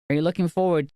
Are you looking forward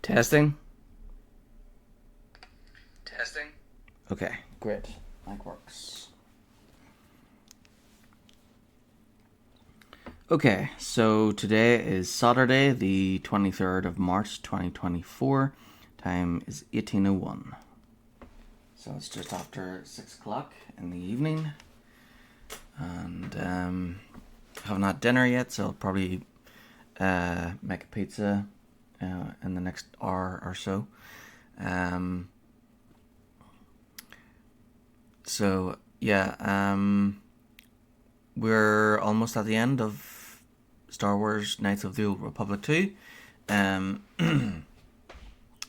Testing. Testing. Okay, great. Mic works. Okay, so today is Saturday, the 23rd of March 2024. Time is 18:01. So it's just after 6 o'clock in the evening. And haven't had dinner yet, so I'll probably make a pizza in the next hour or so. So yeah, we're almost at the end of Star Wars Knights of the Old Republic 2.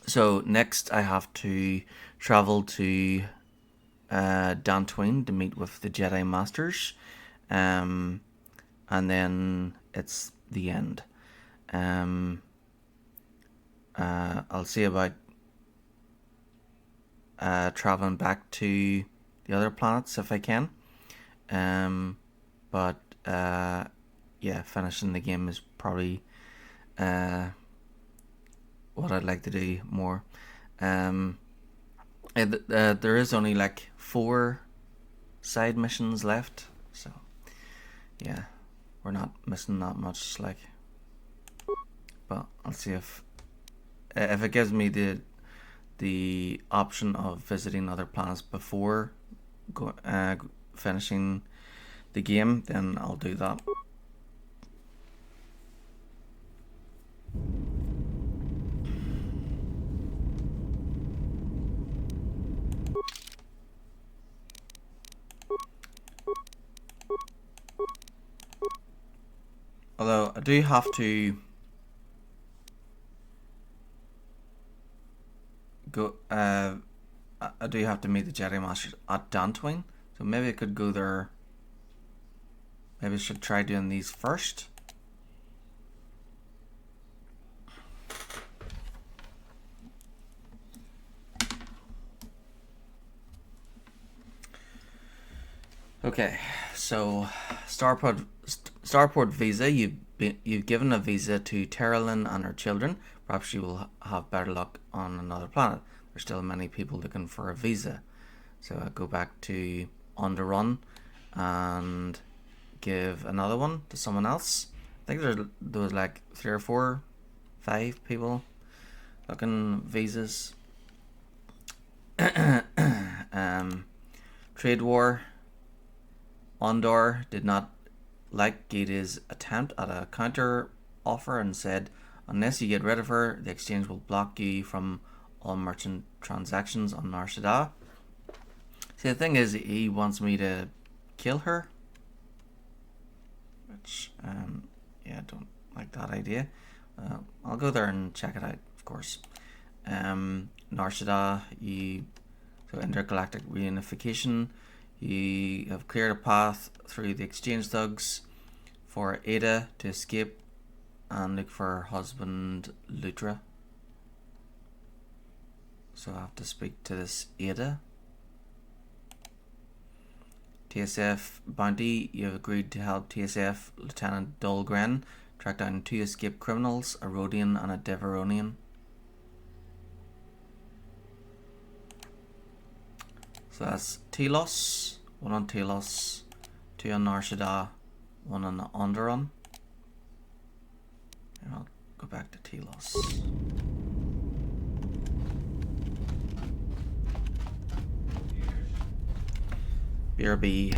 So next I have to travel to Dantooine to meet with the Jedi Masters, and then it's the end. I'll see about traveling back to the other planets if I can. But yeah, finishing the game is probably what I'd like to do more. There is only like 4 side missions left, so yeah, we're not missing that much. But I'll see if it gives me the option of visiting other planets before finishing the game, then I'll do that. Although I do have to go, I do have to meet the Jedi Masters at Dantooine, so maybe I could go there. Maybe I should try doing these first. Okay, so Starport visa. You've given a visa to Terralyn and her children. Perhaps you will have better luck on another planet. There's still many people looking for a visa. So I go back to Onderon and give another one to someone else. I think there was like 3 or 4, 5 people looking visas. Trade war. Ondor did not like Gita's attempt at a counter offer and said, unless you get rid of her, the exchange will block you from all merchant transactions on Nar Shaddaa. See, the thing is, he wants me to kill her, which, yeah, I don't like that idea. I'll go there and check it out, of course. Nar Shaddaa, so intergalactic reunification. You have cleared a path through the exchange thugs for Ada to escape and look for her husband Lutra. So I have to speak to this Ada. TSF bounty. You have agreed to help TSF Lieutenant Dolgren track down 2 escaped criminals, a Rodian and a Deveronian. So that's Telos, 1 on Telos, 2 on Nar Shaddaa, 1 on Onderon. And I'll go back to Telos. BRB.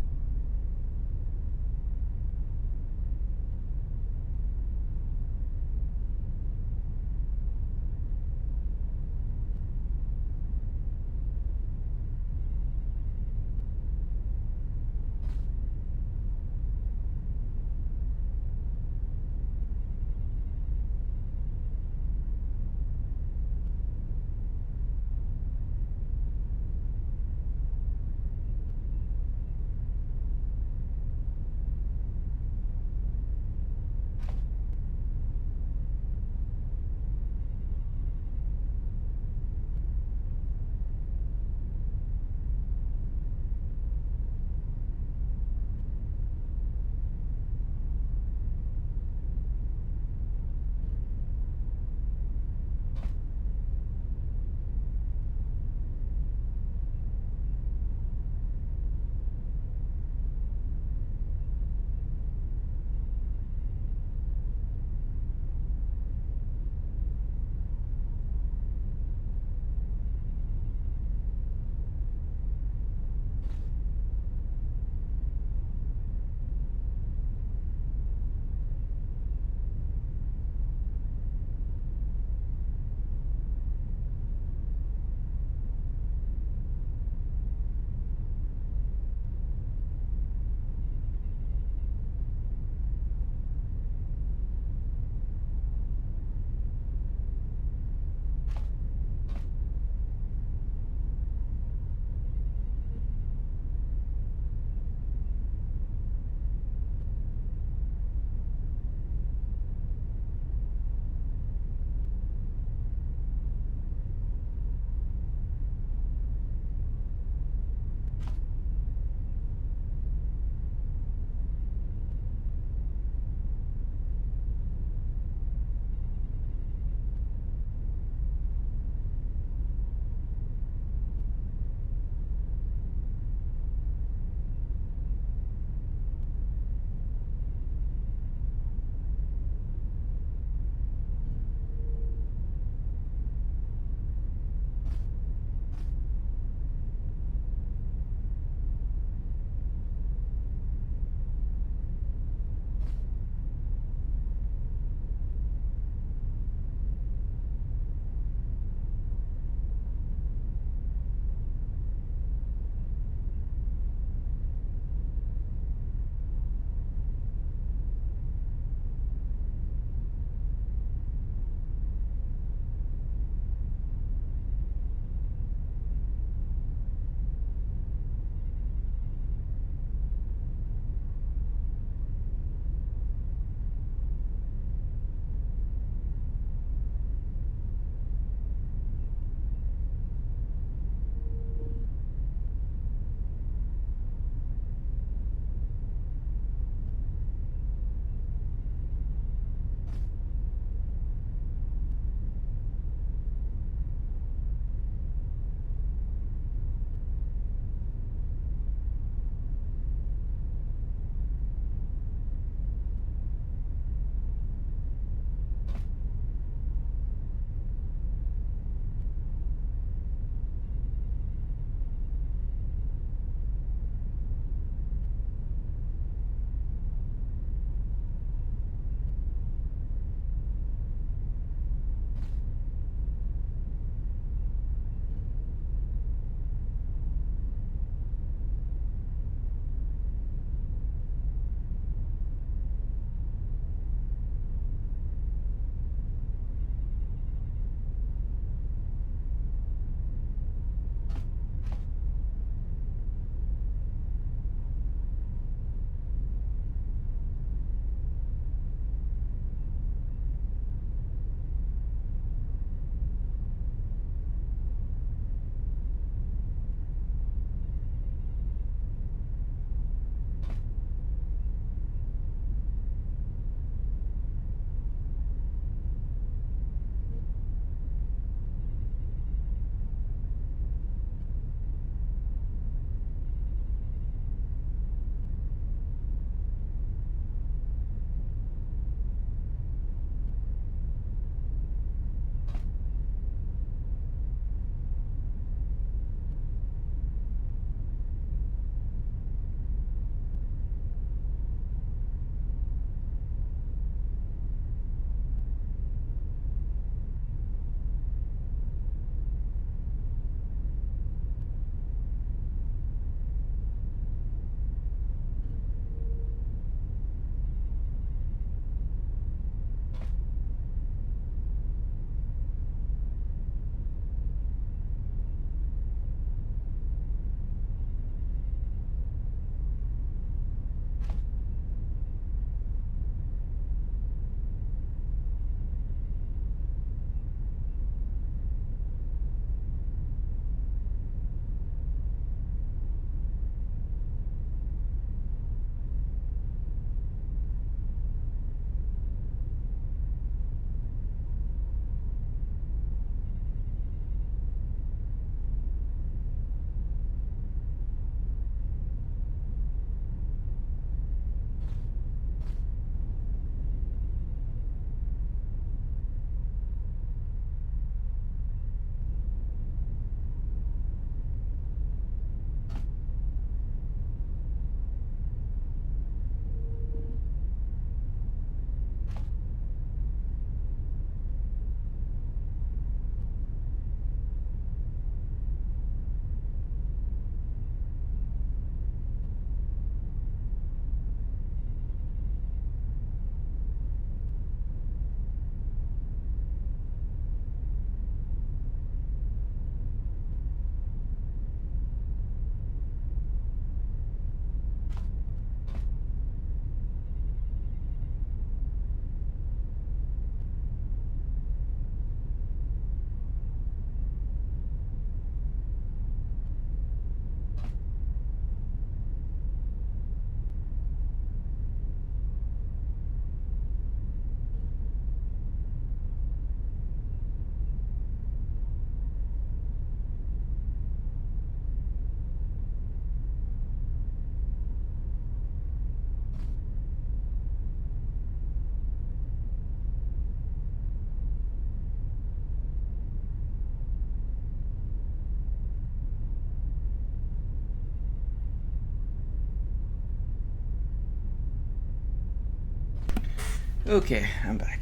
Okay, I'm back.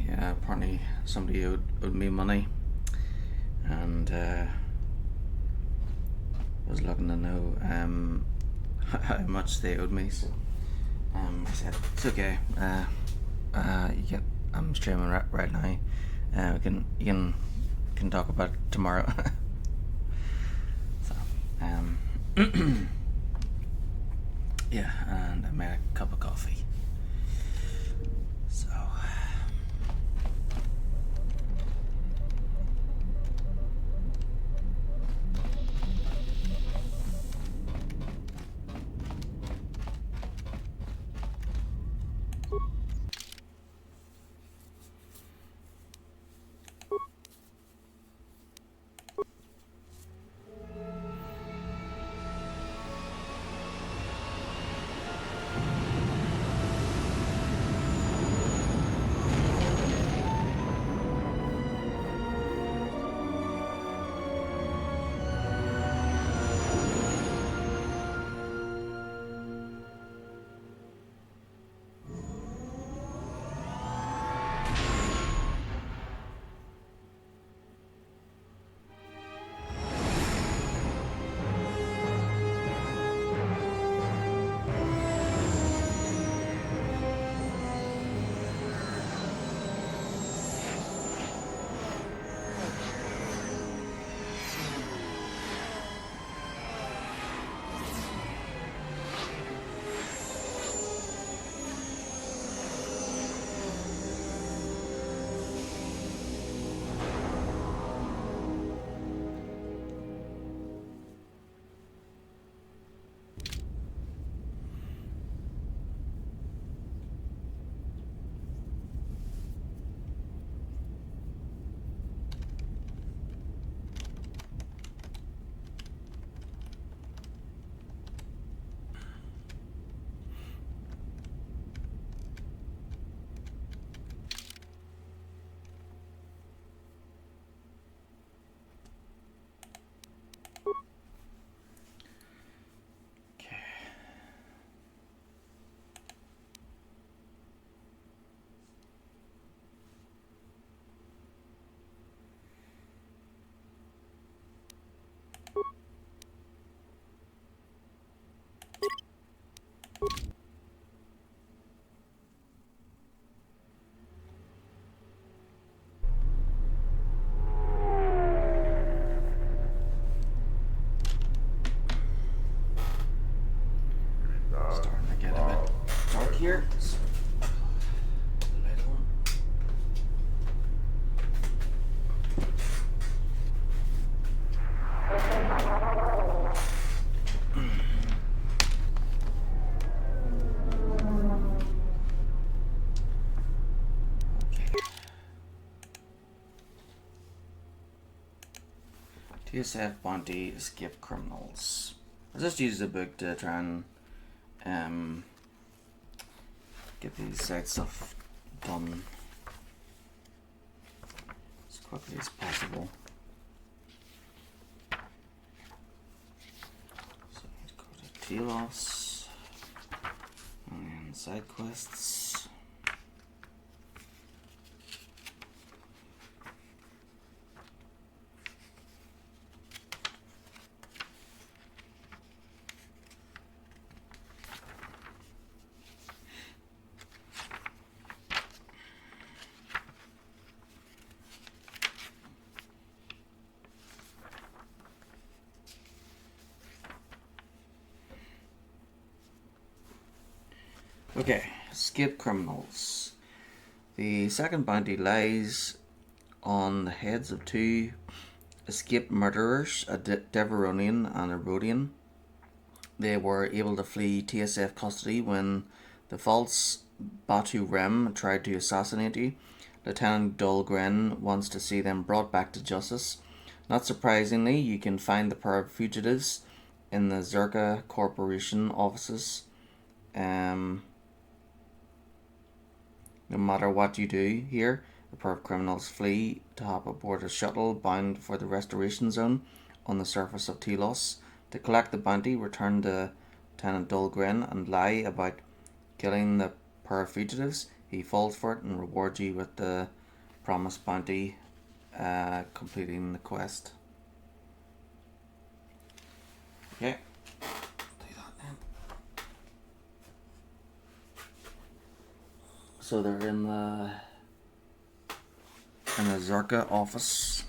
Yeah, apparently somebody owed me money, and was looking to know how much they owed me. So, I said it's okay. You get, I'm streaming right now. You can talk about it tomorrow. So, yeah, and I made a cup of coffee. So. Starting to get a bit dark here. So, light on. Okay. TSF bounty escape criminals. I just used the book to try and get these side stuff done as quickly as possible. So let's go to Telos and side quests. Okay, escape criminals. The second bounty lies on the heads of two escaped murderers, a Deveronian and a Rhodian. They were able to flee TSF custody when the false Batu-Rem tried to assassinate you. Lieutenant Dahlgren wants to see them brought back to justice. Not surprisingly, you can find the pair of fugitives in the Zerka Corporation offices. No matter what you do here, a pair of criminals flee to hop aboard a shuttle bound for the Restoration Zone on the surface of Telos. To collect the bounty, return to Lieutenant Dahlgren and lie about killing the pair of fugitives. He falls for it and rewards you with the promised bounty, completing the quest. Okay. Do that then. So they're in the Zerka office.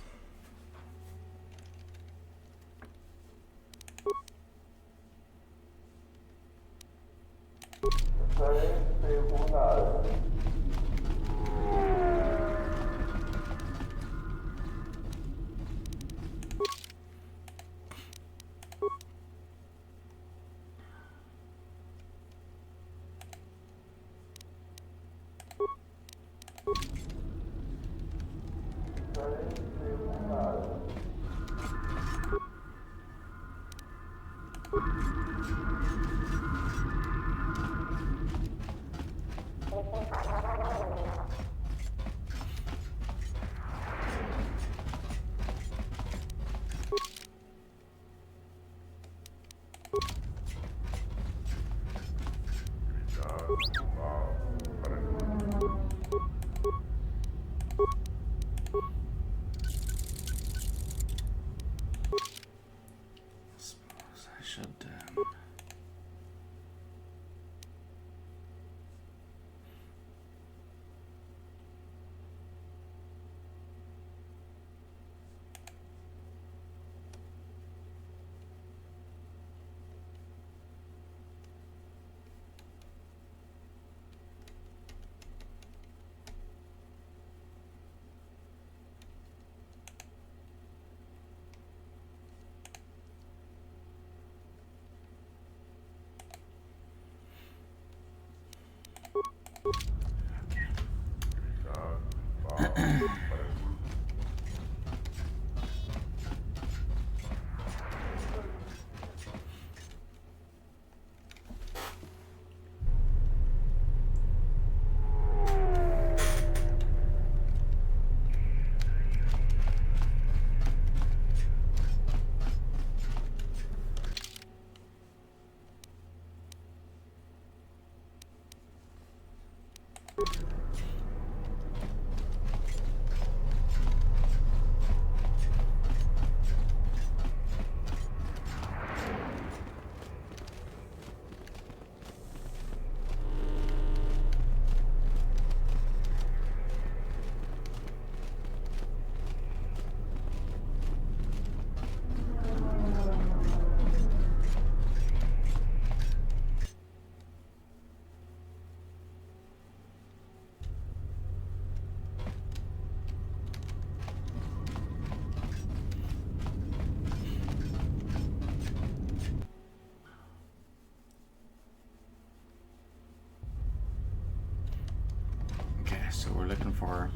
So we're looking for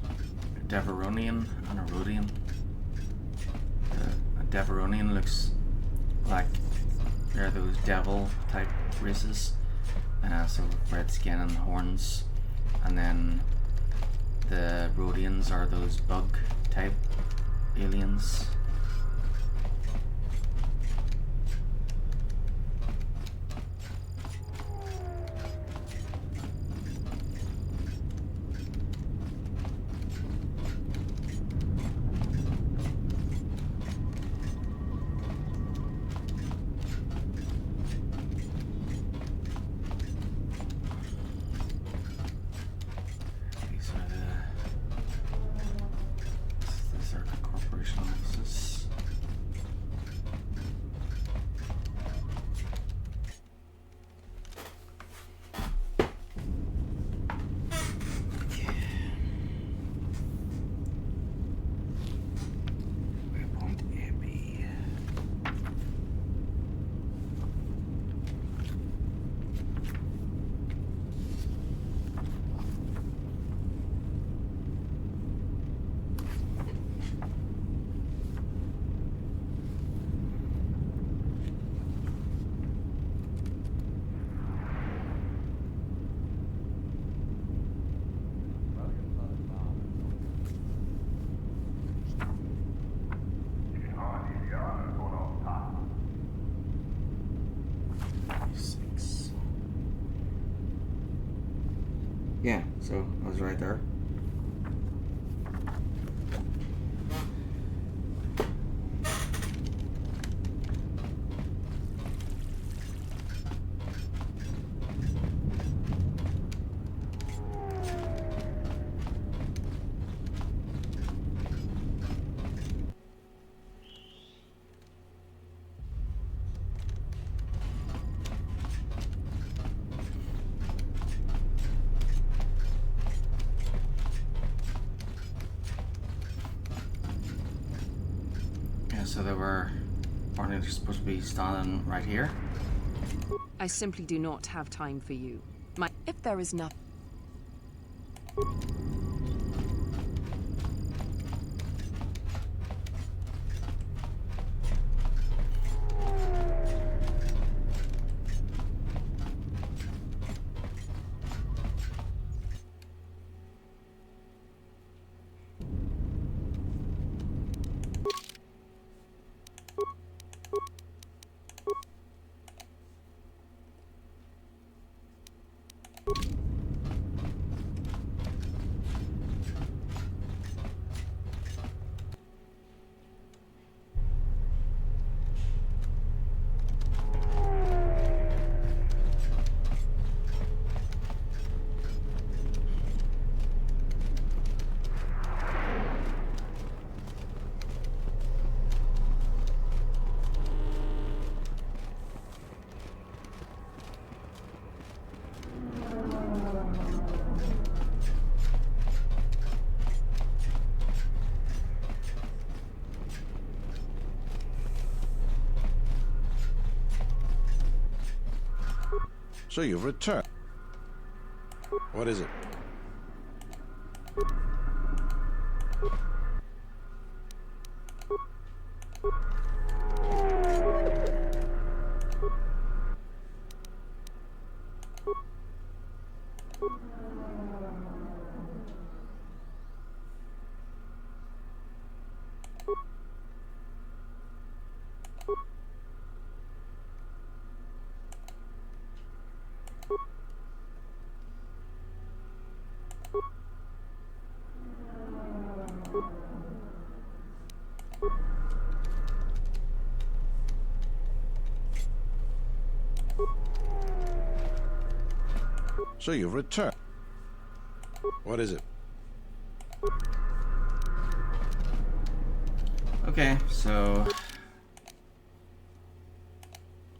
a Deveronian and a Rhodian. A Deveronian looks like they're those devil type races, so red skin and horns, and then the Rhodians are those bug type aliens. These are the Corporation offices. So I was right there. So they were apparently supposed to be standing right here. I simply do not have time for you. If there is nothing. So you've returned. What is it? So you've returned. What is it? Okay, so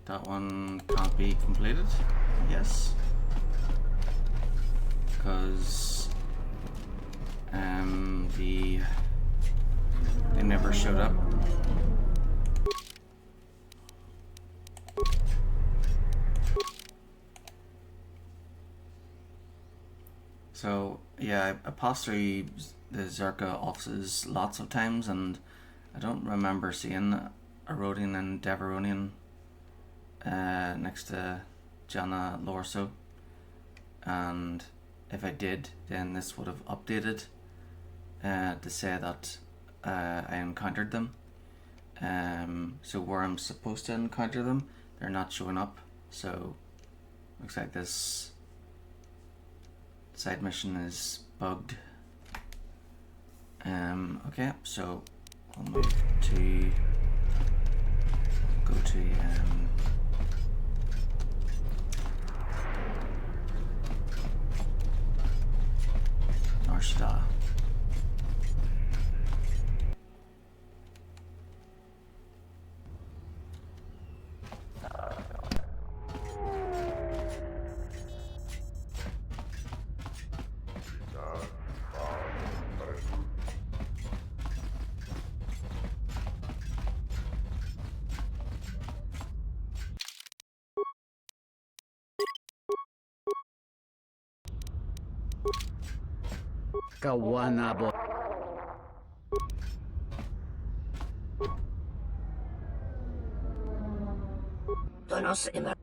that one can't be completed, yes, because they never showed up. So yeah, I passed through the Zerka offices lots of times, and I don't remember seeing a Rhodian and Deveronian next to Jana Lorso, and if I did, then this would have updated to say that I encountered them. So where I'm supposed to encounter them, they're not showing up. So looks like this side mission is bugged. Okay, so I'll move to go to Narshada. Kawanabo. Donos immer.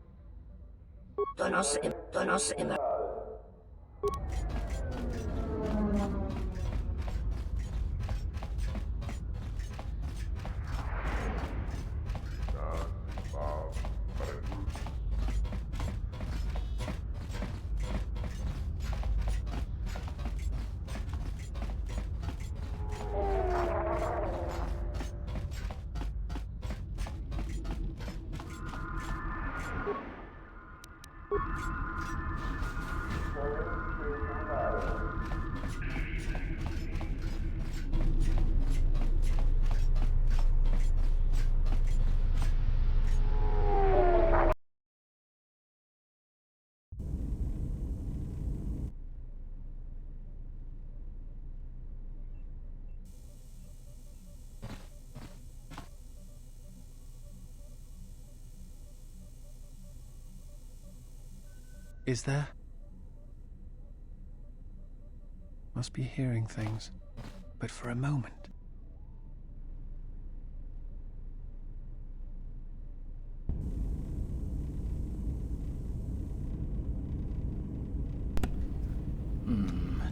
Is there? Must be hearing things. But for a moment.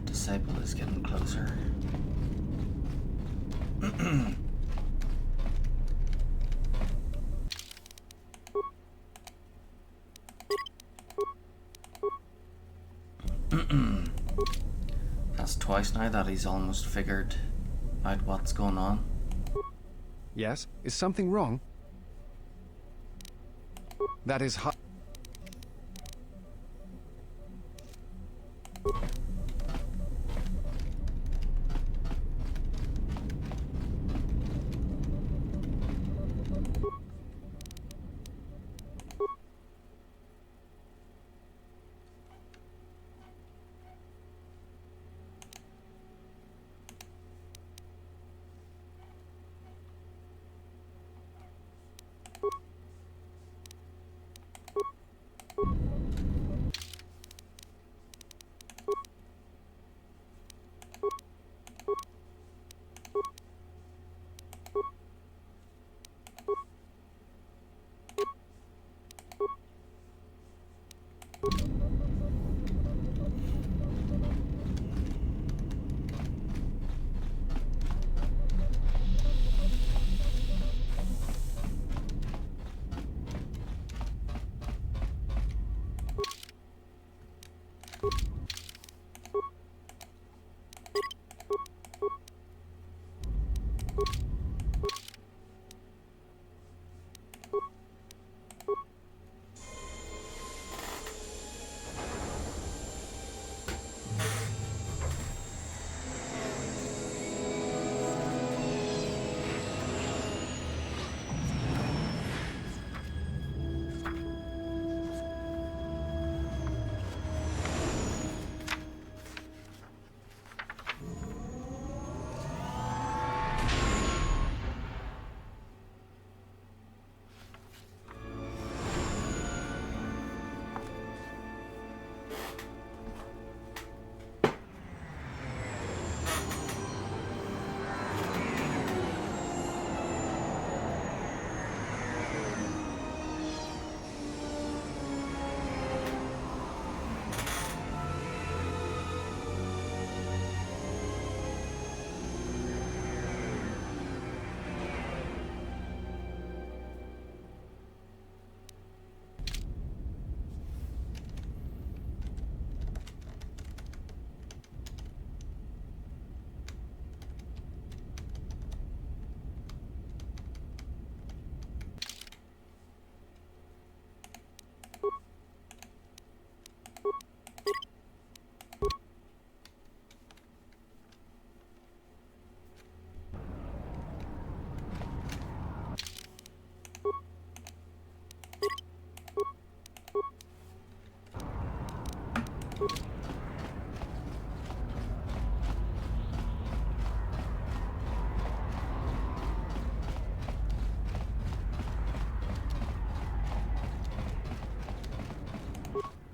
Disciple is getting closer. That's twice now that he's almost figured out what's going on. Yes? Is something wrong? That is hot.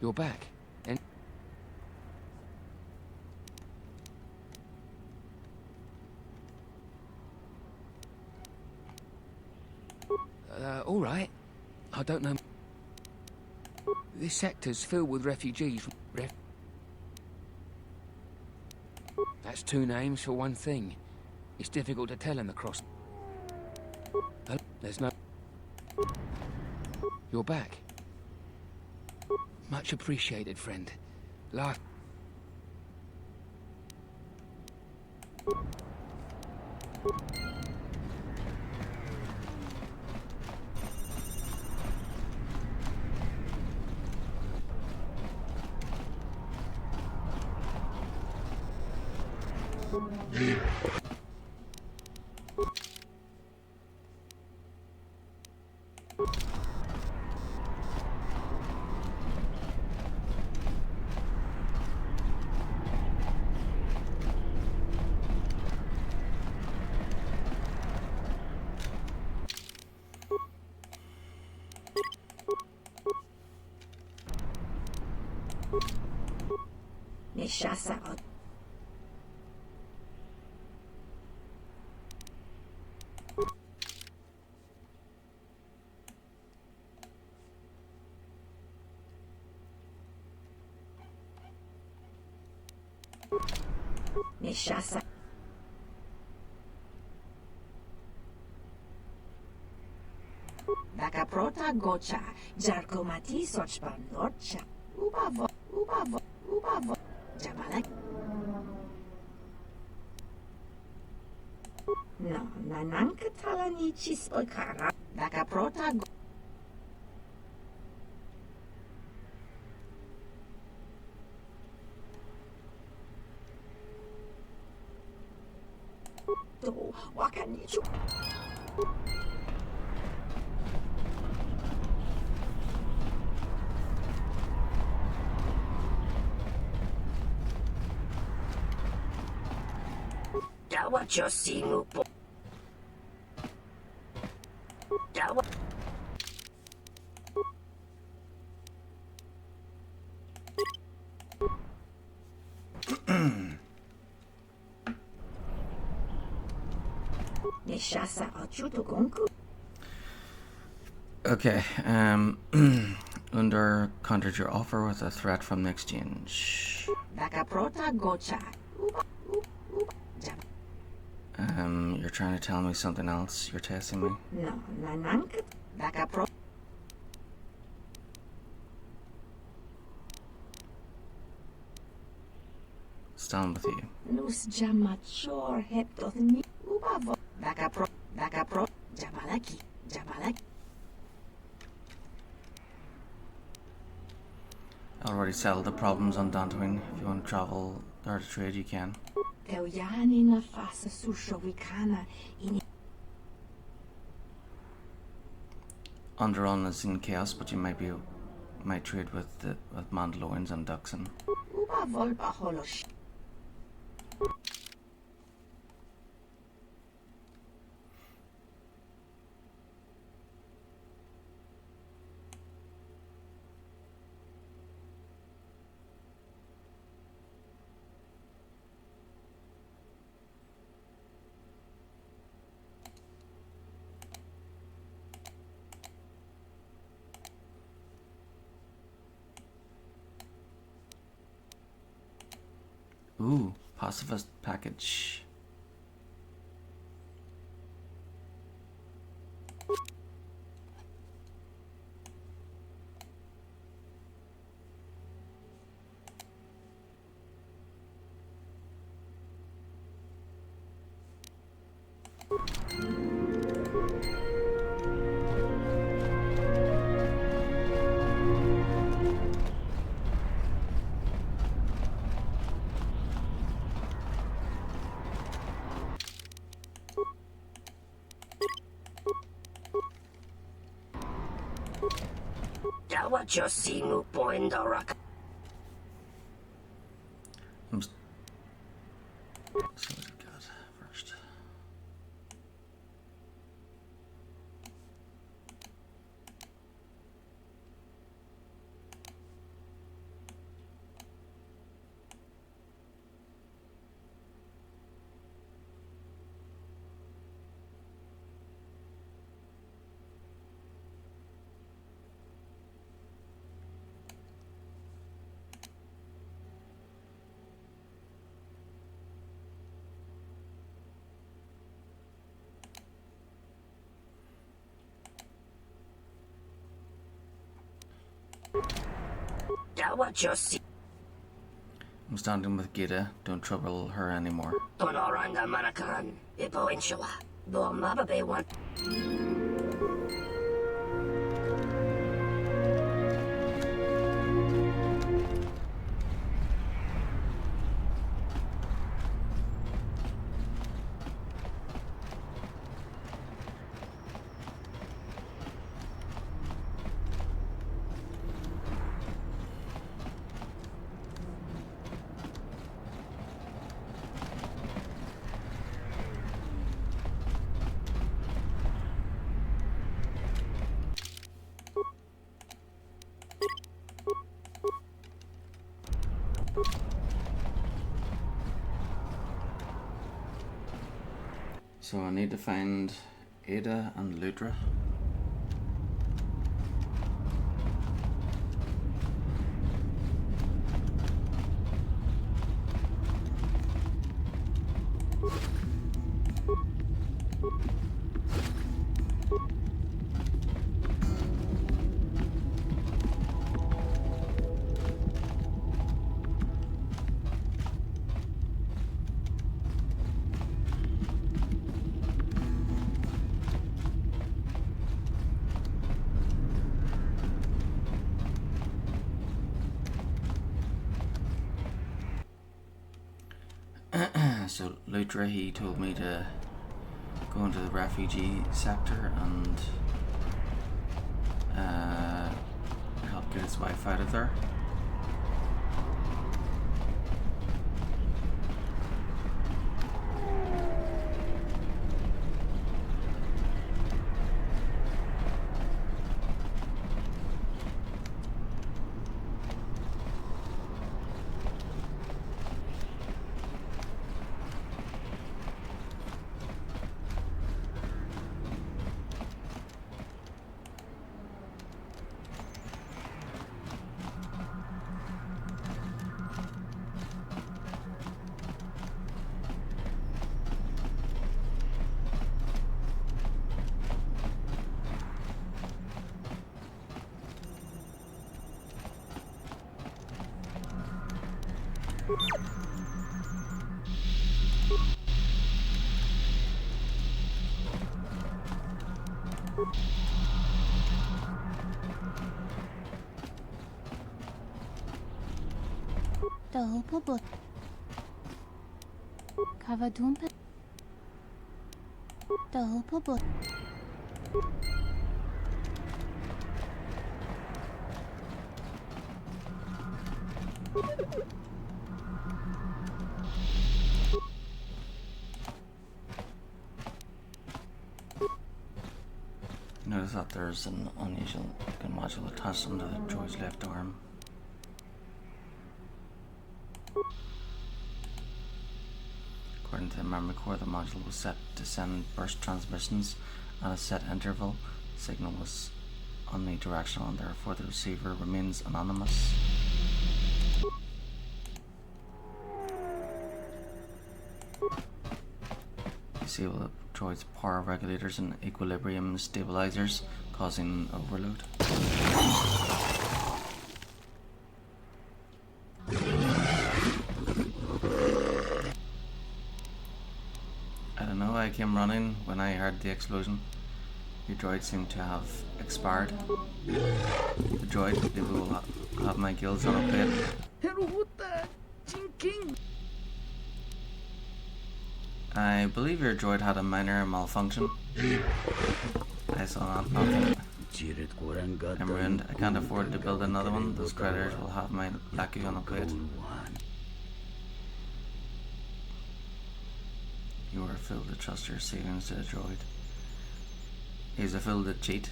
You're back. And all right. I don't know. This sector's filled with refugees. That's two names for one thing. It's difficult to tell them across. There's no... You're back. Much appreciated, friend. Last... Nishasa. Nishasa. Baka prota gocha, jarko mati sochpan lorcha. Ubavo, jabalak. No, nananka talani chispokara. Baka prota go. Wakanichu. Dawa Josingu po. Dawa. Nishasa achuto gonku. Okay, Undar countered your offer with a threat from the exchange. Baka prota gocha. You're trying to tell me something else? You're testing me? No, nananka. Baka pro. Stand with you. Nus jamachor heptothni. Ubavo. Baka pro. Jabalaki. I already settled the problems on Dantooine. If you want to travel there to trade, you can. Teuyani na fasa sushovicana in Underon is in chaos, but you might trade with Mandalorians and Duxon. Uba volpa holosh. Ooh, pacifist package. Dawa Josingu poindorak. So what do we got first? Dawa Josi. I'm standing with Gita. Don't trouble her anymore. Tonoranga Manakan. Ipo Inshala. Do Mababe want. So I need to find Ada and Ludra. So Lutra, he told me to go into the refugee sector and help get his wife out of there. Dalpobot. Kavadumpa. Dalpobot. Notice that there's an unusual looking module attached under the droid's left arm. According to the memory core, the module was set to send burst transmissions at a set interval. The signal was omnidirectional and therefore the receiver remains anonymous. Disable the droid's power regulators and equilibrium stabilizers, causing overload. I don't know, I came running when I heard the explosion. Your droid seemed to have expired. The droid maybe will have my gills on a plate. I believe your droid had a minor malfunction. I saw that. Nothing. I'm ruined. I can't afford to build another one. Those creditors will have my lackey on a plate. You are a fool to trust your savings to a droid. He's a fool to cheat.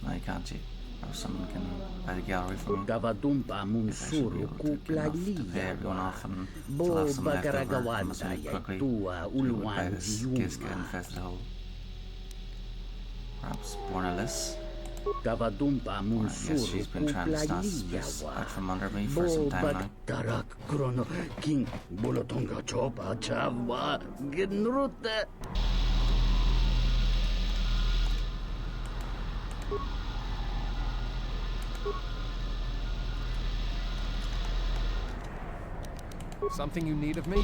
No, you can't cheat. Or someone can buy the gallery for me. I should be able to get enough to pay everyone off and still have some left over. I must move quickly to buy this Kiska infested hole. Perhaps Bornalis. Yes, she's been trying to snatch this out from under me for some time now. Something you need of me?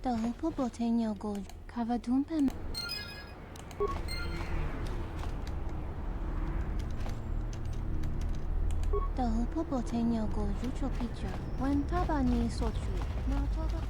Dalpobotenya go Kavadumpa. Dalpobotenya go Jucho Picha. When Tabani Sochu. No Toba.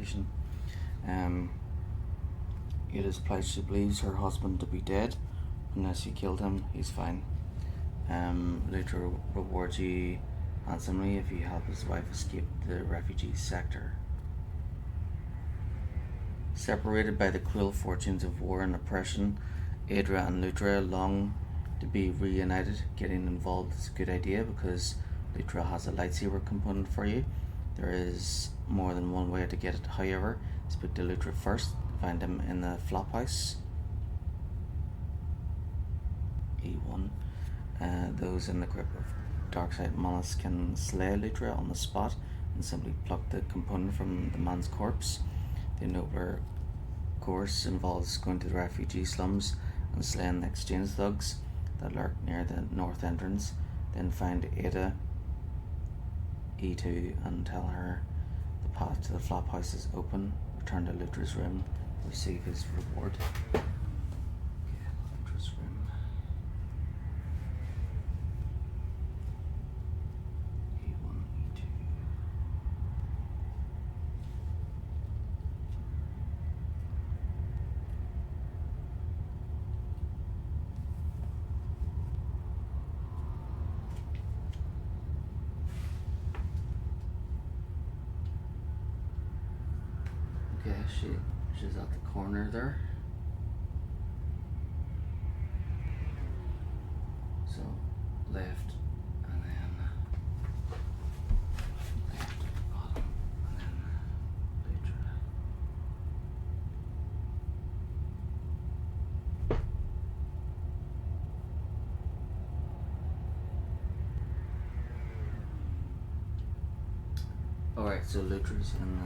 information. Ada's plight, she believes her husband to be dead. Unless you killed him, he's fine. Later rewards you handsomely if you help his wife escape the refugee sector. Separated by the cruel fortunes of war and oppression, Adra and Lutra long to be reunited. Getting involved is a good idea because Lutra has a lightsaber component for you. There is more than one way to get it, however. Speak to Lutra first. Find him in the flop house. E1. Those in the grip of Darkside Manus can slay Lutra on the spot and simply pluck the component from the man's corpse. The nobler course involves going to the refugee slums and slaying the exchange thugs that lurk near the north entrance. Then find Ada, E2, and tell her the path to the flop house is open. Return to Lutra's room, receive his reward. Okay, Lutra's room. E1, E2. Okay, she's at the corner there. So left and then left at the bottom and then Lutra. Alright, so Lutra's in the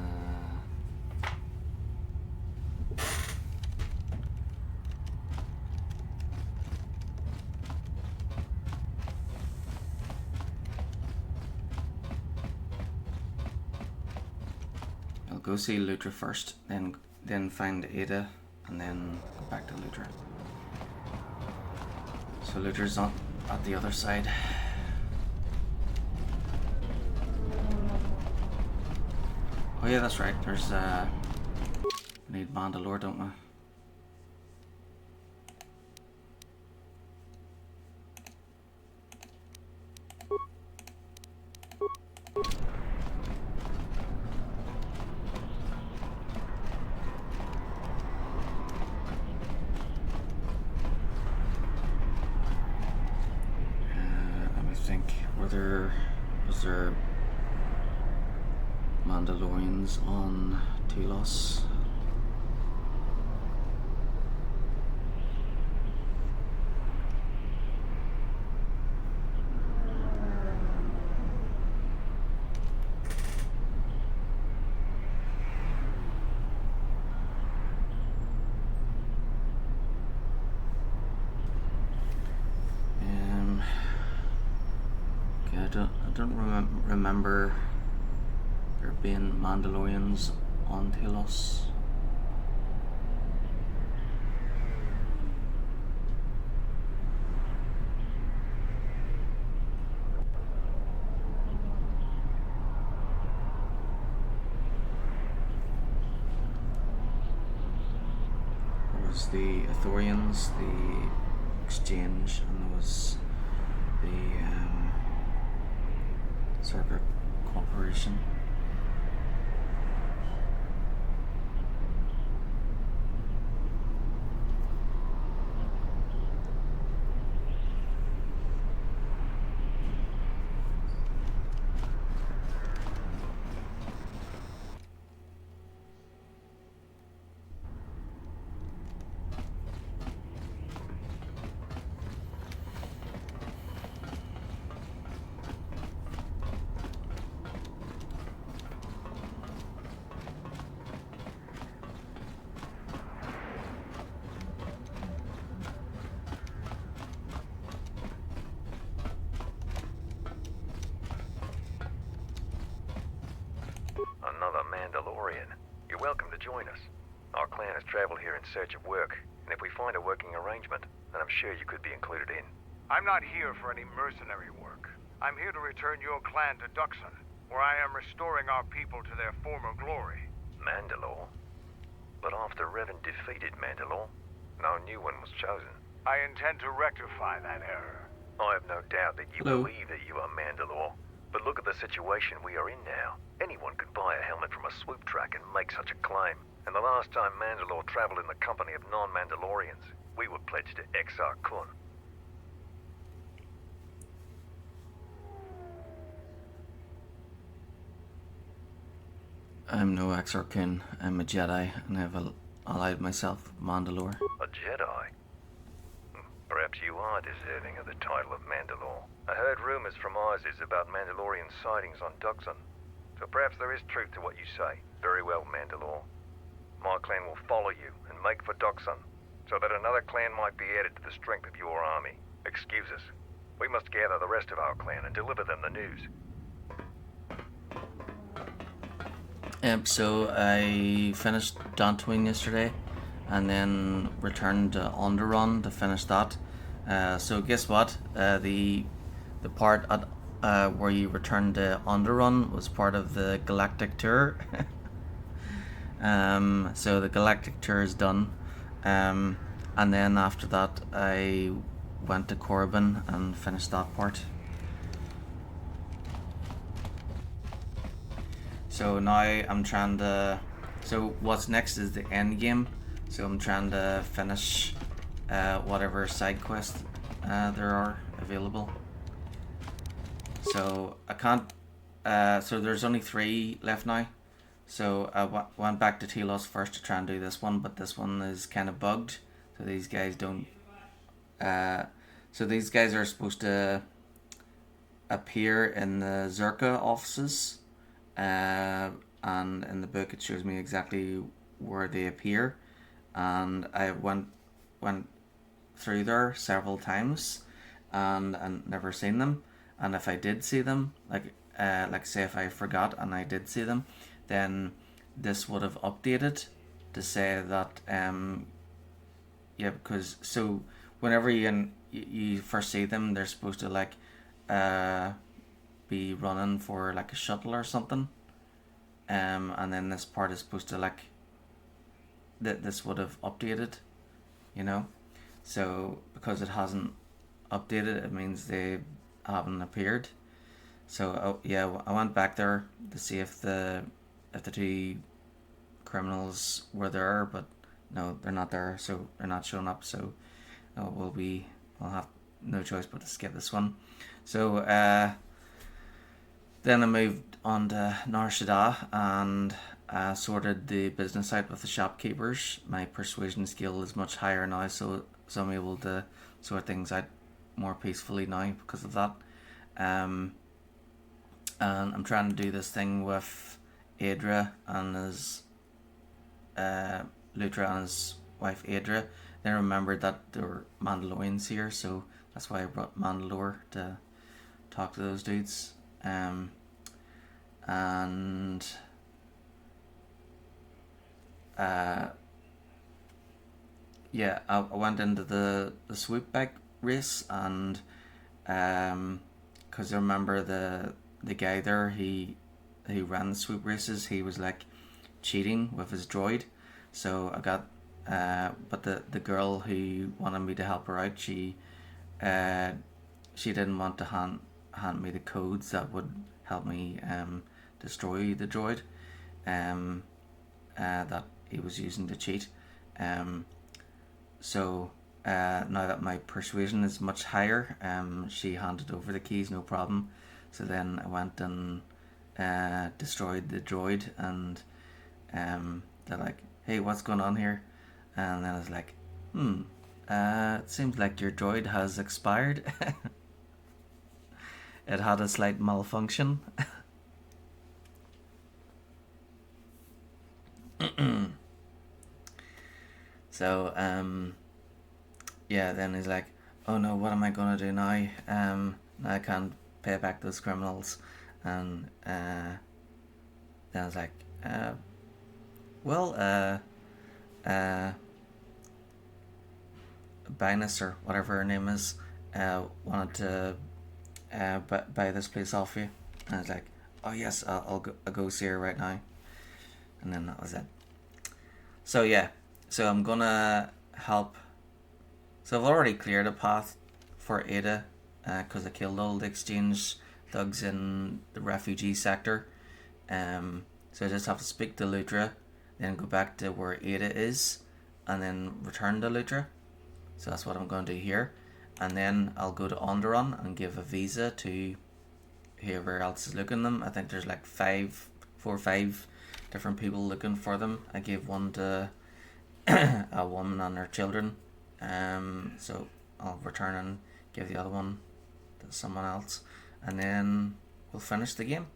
I'll go see Lutra first, then find Ada, and then go back to Lutra. So Lutra's not at the other side. Oh yeah, that's right. There's we need Mandalore, don't we? Let me think. Was there Mandalorians on Telos? I don't remember there being Mandalorians on Telos. There was the Athorians, the Exchange, and there was the Circuit Corporation. Another Mandalorian. You're welcome to join us. Our clan has traveled here in search of work, and if we find a working arrangement, then I'm sure you could be included in. I'm not here for any mercenary work. I'm here to return your clan to Duxon, where I am restoring our people to their former glory. Mandalore. But after Revan defeated Mandalore, no new one was chosen. I intend to rectify that error. I have no doubt that you Hello. believe that you are Mandalore. But look at the situation we are in now. Anyone could buy a helmet from a swoop track and make such a claim. And the last time Mandalore traveled in the company of non-Mandalorians, we were pledged to Exar Kun. I'm no Exarchon. I'm a Jedi, and I've allied myself with Mandalore. A Jedi? Perhaps you are deserving of the title of Mandalore. I heard rumors from Isis about Mandalorian sightings on Duxon. So perhaps there is truth to what you say. Very well, Mandalore. My clan will follow you and make for Duxon, so that another clan might be added to the strength of your army. Excuse us. We must gather the rest of our clan and deliver them the news. So I finished Dantooine yesterday, and then returned to Onderon to finish that. So guess what? The part at where you returned to Onderon was part of the Galactic Tour. So the Galactic Tour is done, and then after that I went to Corbin and finished that part. So now I'm trying to. So what's next is the end game. So I'm trying to finish whatever side quests there are available. So I can't. So there's only 3 left now. So I went back to Telos first to try and do this one, but this one is kind of bugged. So these guys don't. So these guys are supposed to appear in the Zerka offices. And in the book it shows me exactly where they appear, and I went through there several times and never seen them. And if I did see them, like say if I forgot and I did see them, then this would have updated to say that because so whenever you first see them, they're supposed to like be running for like a shuttle or something, and then this part is supposed to like this would have updated, so because it hasn't updated, it means they haven't appeared. So I went back there to see if the 2 criminals were there, but no, they're not there, so they're not showing up. So we'll have no choice but to skip this one. So then I moved on to Nar Shaddaa and sorted the business out with the shopkeepers. My persuasion skill is much higher now, so I'm able to sort things out more peacefully now because of that. And I'm trying to do this thing with Aedra and his Lutra and his wife Aedra. Then remembered that there were Mandalorians here, so that's why I brought Mandalore to talk to those dudes. I went into the swoop bike race, and because I remember the guy there, he ran the swoop races, he was like cheating with his droid. So I got but the girl who wanted me to help her out, she didn't want to hand me the codes that would help me destroy the droid that he was using to cheat. So now that my persuasion is much higher, she handed over the keys, no problem. So then I went and destroyed the droid, and they're like, hey, what's going on here? And then I was like, it seems like your droid has expired. It had a slight malfunction. So then he's like, oh no, what am I gonna do now? Now I can't pay back those criminals. And then I was like, Binus, or whatever her name is, wanted to buy this place off you. And I was like, oh yes, I'll go see her right now. and then that was it. So yeah, so I'm gonna help. So I've already cleared a path for Ada, because I killed all the exchange thugs in the refugee sector. So I just have to speak to Lutra, then go back to where Ada is, and then return to Lutra. So that's what I'm going to do here. And then I'll go to Onderon and give a visa to whoever else is looking them. I think there's like 4 or 5 different people looking for them. I gave one to a woman and her children. So I'll return and give the other one to someone else. And then we'll finish the game.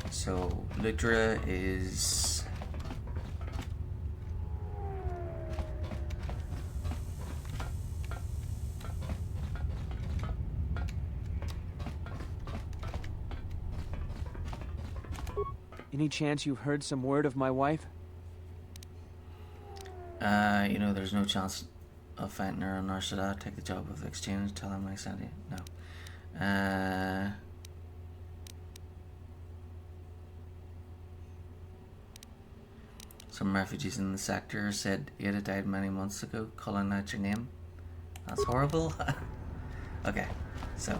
So Lutra is Any chance you've heard some word of my wife? you know, there's no chance of finding her, nor should I take the job of the exchange. Tell him I sent you. No. Some refugees in the sector said Ada died many months ago, calling out your name. That's horrible. Okay, so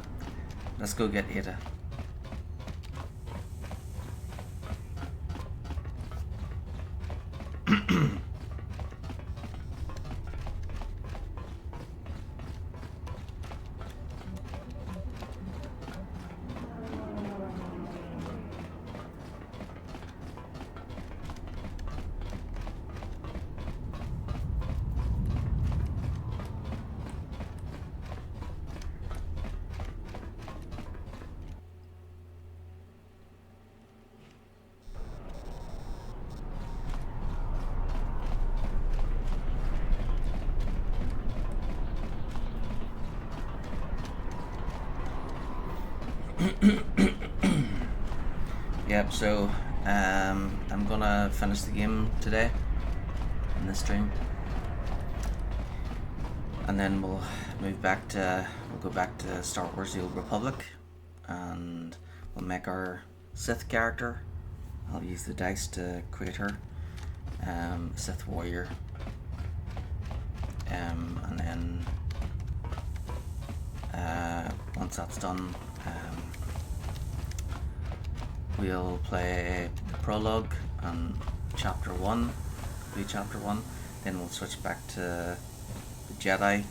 let's go get Ada. Yep, so I'm gonna finish the game today in this stream, and then we'll go back to Star Wars: The Old Republic, and we'll make our Sith character. I'll use the dice to create her, Sith warrior, and then once that's done, we'll play the prologue and chapter 1, then we'll switch back to the Jedi.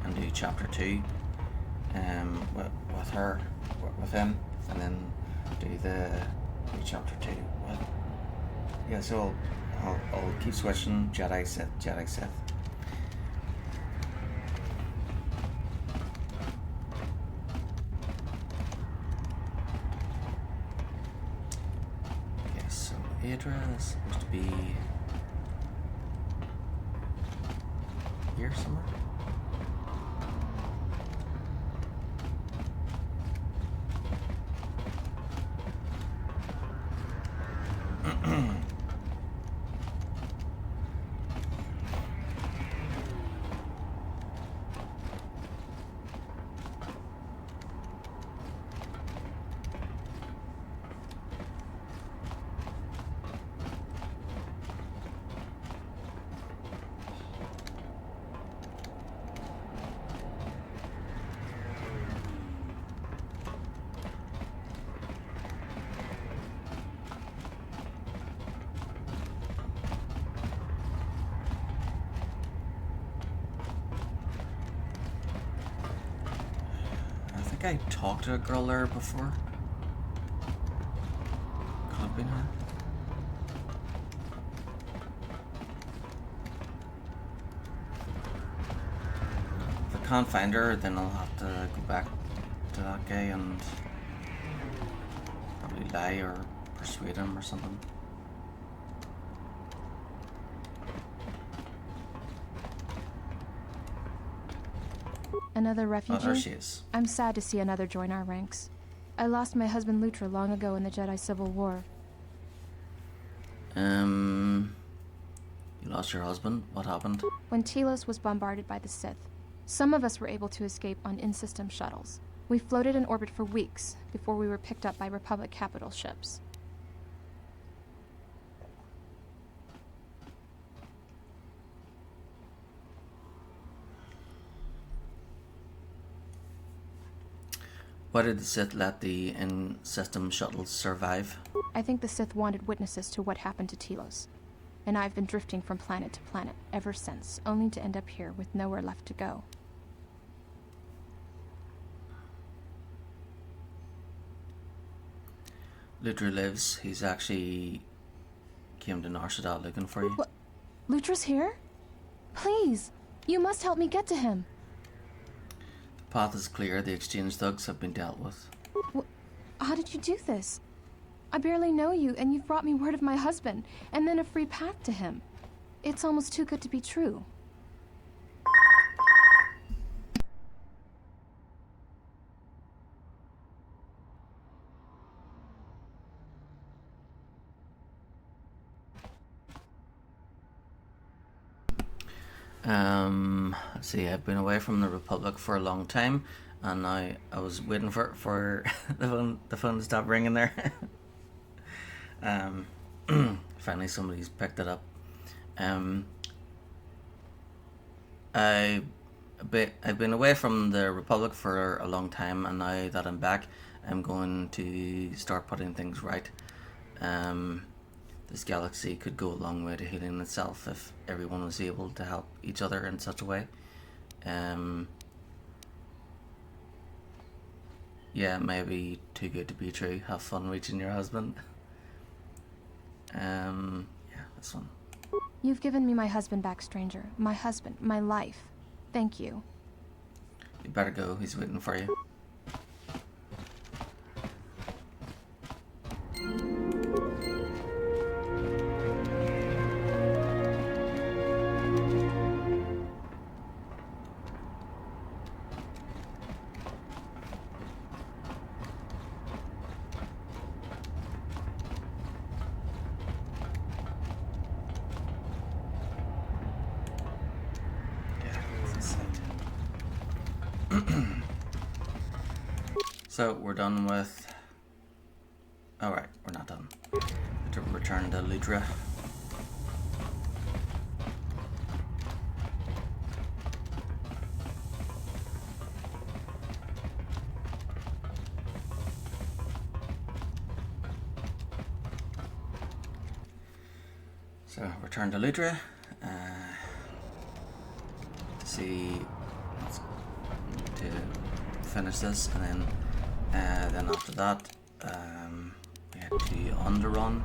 And do chapter 2 with him, and then do chapter 2 with, yeah, so I'll keep switching Jedi Sith. Okay, so Adra is supposed to be here somewhere. I talked to a girl there before. Could have been her. If I can't find her, then I'll have to go back to that guy and probably lie or persuade him or something. Another refugee? Oh, there she is. I'm sad to see another join our ranks. I lost my husband Lutra long ago in the Jedi Civil War. You lost your husband. What happened? When Telos was bombarded by the Sith, some of us were able to escape on in-system shuttles. We floated in orbit for weeks before we were picked up by Republic capital ships. Why did the Sith let the in-system shuttles survive? I think the Sith wanted witnesses to what happened to Telos. And I've been drifting from planet to planet ever since, only to end up here with nowhere left to go. Lutra lives. He's actually came to Nar Shaddaa looking for you. What? Lutra's here? Please, you must help me get to him. The path is clear. The exchange thugs have been dealt with. How did you do this? I barely know you, and you've brought me word of my husband, and then a free path to him. It's almost too good to be true. Let's see, I've been away from the Republic for a long time, and I was waiting for the phone to stop ringing there. Finally somebody's picked it up. I've been away from the Republic for a long time, and now that I'm back, I'm going to start putting things right. This galaxy could go a long way to healing itself if everyone was able to help each other in such a way. Yeah, maybe too good to be true. Have fun reaching your husband. Yeah, this one. You've given me my husband back, stranger. My husband, my life. Thank you. You better go. He's waiting for you. So we're done with. Alright, we're not done. To return to Ludra. So return to Ludra. To see. To finish this, and then after that, we had to underrun,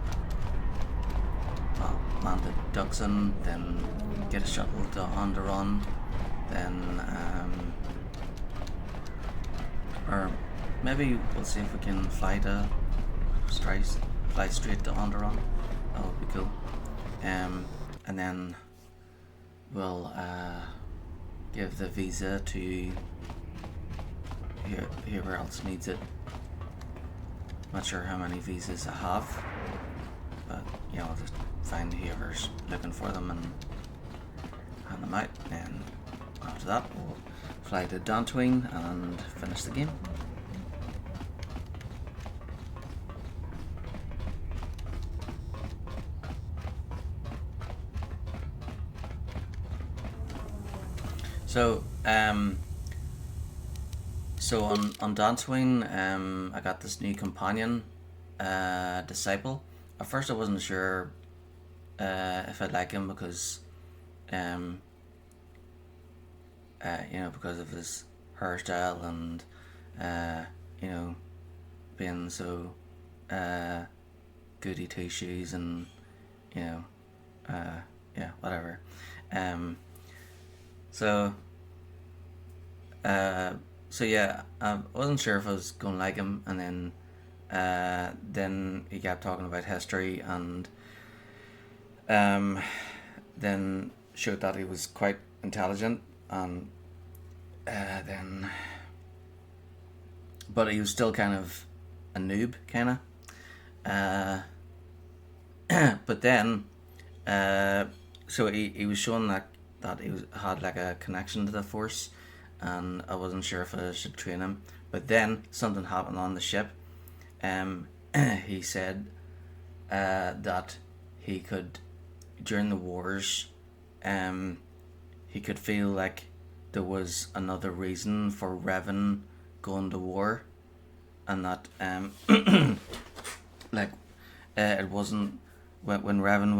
land at Duxon, then get a shuttle to underrun, then or maybe we'll see if we can fly straight to underrun. That would be cool. And then we'll give the visa to whoever else needs it. Not sure how many visas I have, but yeah, I'll just find whoever's looking for them and hand them out, and after that we'll fly to Dantooine and finish the game. So on Dantooine, I got this new companion, disciple. At first I wasn't sure if I'd like him because because of his hairstyle and being so goody two shoes and whatever. So yeah, I wasn't sure if I was gonna like him, and then he kept talking about history, and then showed that he was quite intelligent, and but he was still kind of a noob, but then, so he was showing that had like a connection to the Force, and I wasn't sure if I should train him. But then something happened on the ship. He said that he could, during the wars, he could feel like there was another reason for Revan going to war, and that like it wasn't when Revan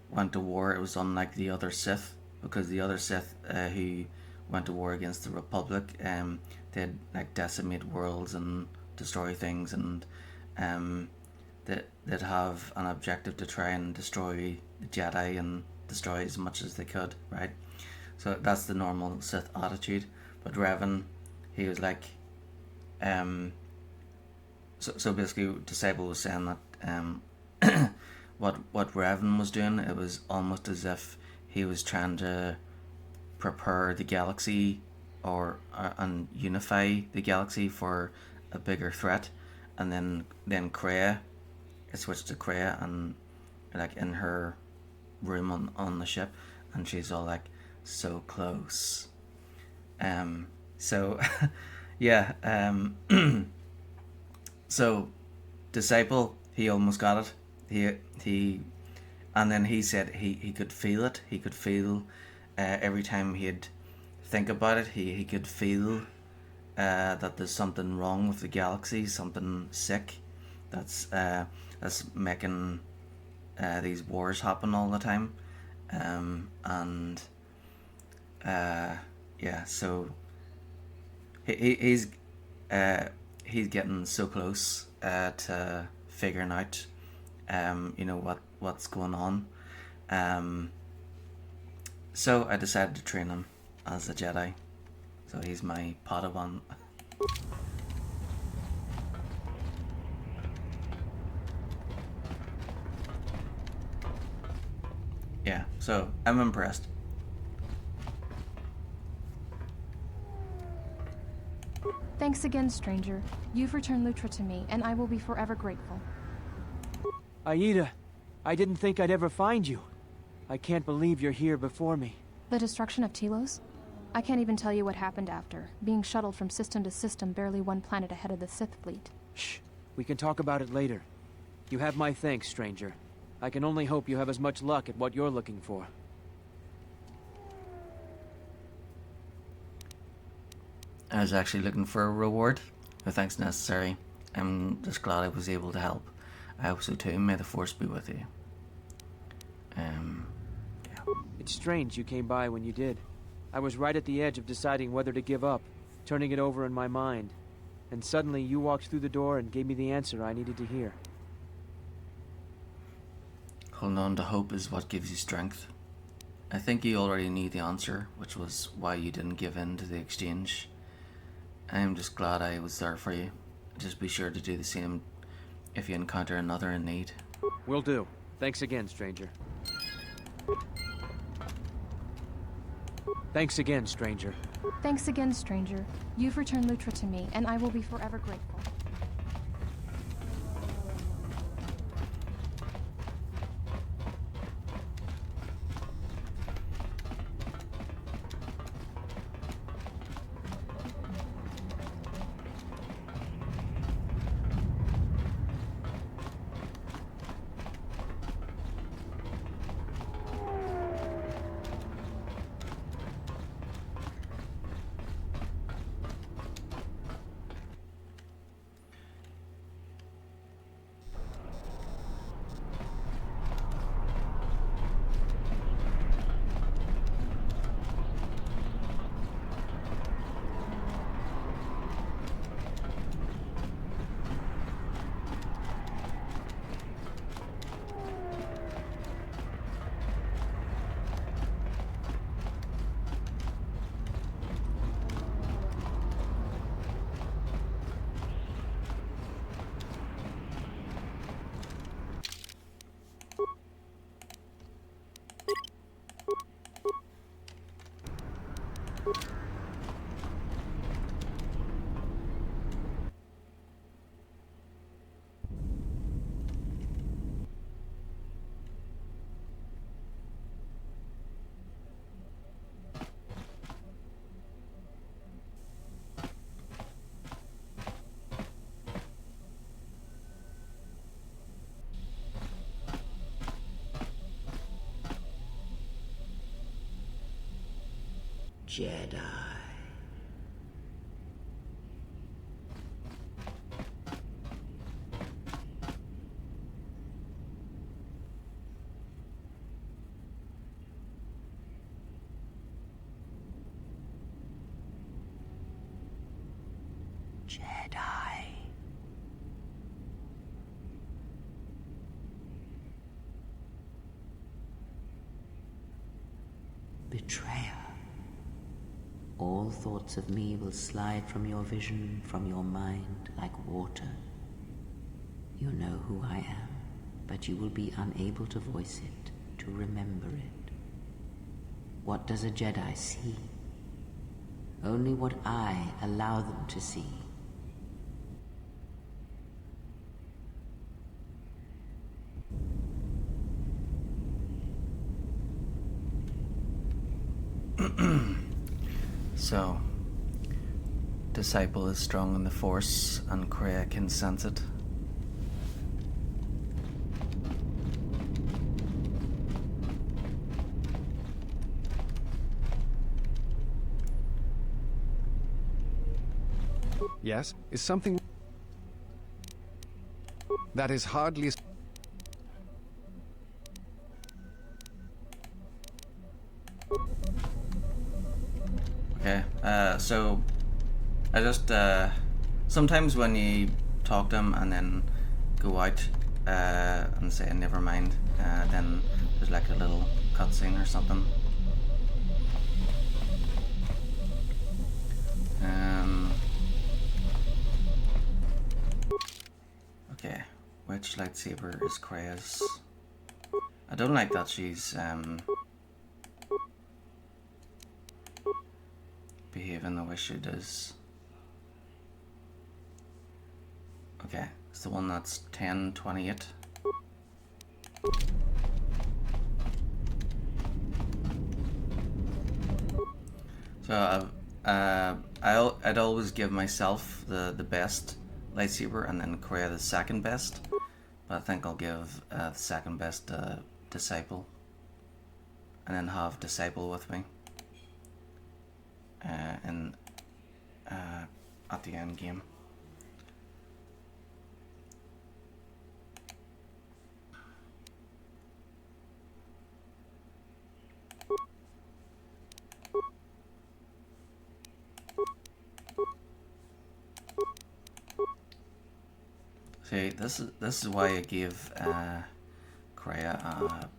went to war. It was unlike the other Sith, because the other Sith who went to war against the Republic, they'd like decimate worlds and destroy things, and they'd have an objective to try and destroy the Jedi and destroy as much as they could, right? So that's the normal Sith attitude. But Revan, he was like, so basically, Disciple was saying that what Revan was doing, it was almost as if he was trying to prepare the galaxy and unify the galaxy for a bigger threat. And then Kreia, it switched to Kreia, and like in her room on the ship, and she's all like, so close. So yeah, so Disciple, he almost got it. He and then he said he could feel it. He could feel every time he'd think about it, he could feel that there's something wrong with the galaxy, something sick that's making these wars happen all the time. And yeah, so he's getting so close to figuring out what's going on. So I decided to train him as a Jedi. So he's my Padawan. Yeah, so I'm impressed. Thanks again, stranger. You've returned Lutra to me, and I will be forever grateful. Aida, I didn't think I'd ever find you. I can't believe you're here before me. The destruction of Telos? I can't even tell you what happened after, being shuttled from system to system barely one planet ahead of the Sith fleet. Shh. We can talk about it later. You have my thanks, stranger. I can only hope you have as much luck at what you're looking for. I was actually looking for a reward. No thanks necessary. I'm just glad I was able to help. I hope so too. May the Force be with you. Yeah. It's strange you came by when you did. I was right at the edge of deciding whether to give up, turning it over in my mind. And suddenly you walked through the door and gave me the answer I needed to hear. Holding on to hope is what gives you strength. I think you already knew the answer, which was why you didn't give in to the exchange. I am just glad I was there for you. Just be sure to do the same if you encounter another in need. Will do. Thanks again, stranger. Thanks again, stranger. Thanks again, stranger. You've returned Lutra to me, and I will be forever grateful. Jedi. Jedi. Betrayer. All thoughts of me will slide from your vision, from your mind, like water. You know who I am, but you will be unable to voice it, to remember it. What does a Jedi see? Only what I allow them to see. So, Disciple is strong in the Force, and Kreia can sense it. Yes, is something that is hardly. Okay, so I just, sometimes when you talk to him and then go out and say never mind, then there's like a little cutscene or something. Okay, which lightsaber is Kreia's? I don't like that she's behaving the way she does. Okay, it's the one that's 1028. So I'd always give myself the best lightsaber and then Kreia the second best, but I think I'll give the second best Disciple, and then have Disciple with me and at the end game. See, this is why I gave Kreia a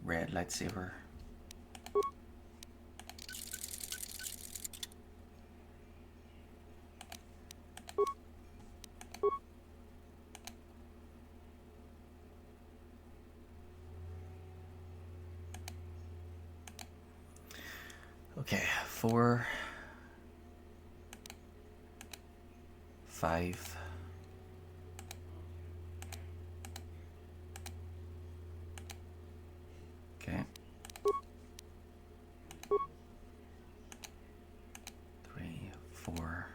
red lightsaber. Okay, 4, 5. Okay. 3, 4.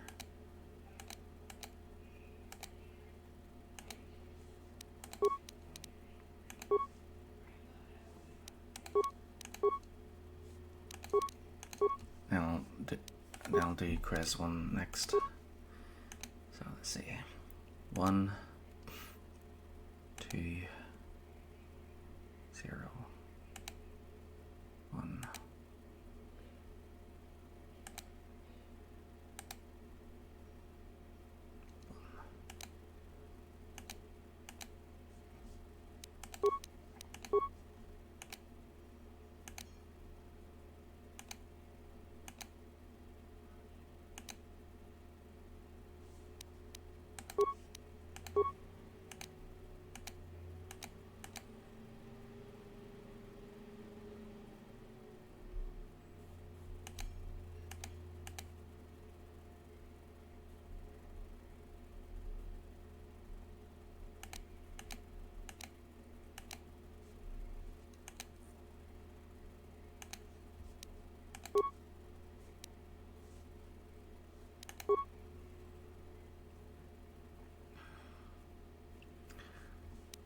Then I'll do Chris one next. So let's see. 1, 2, 0, 1.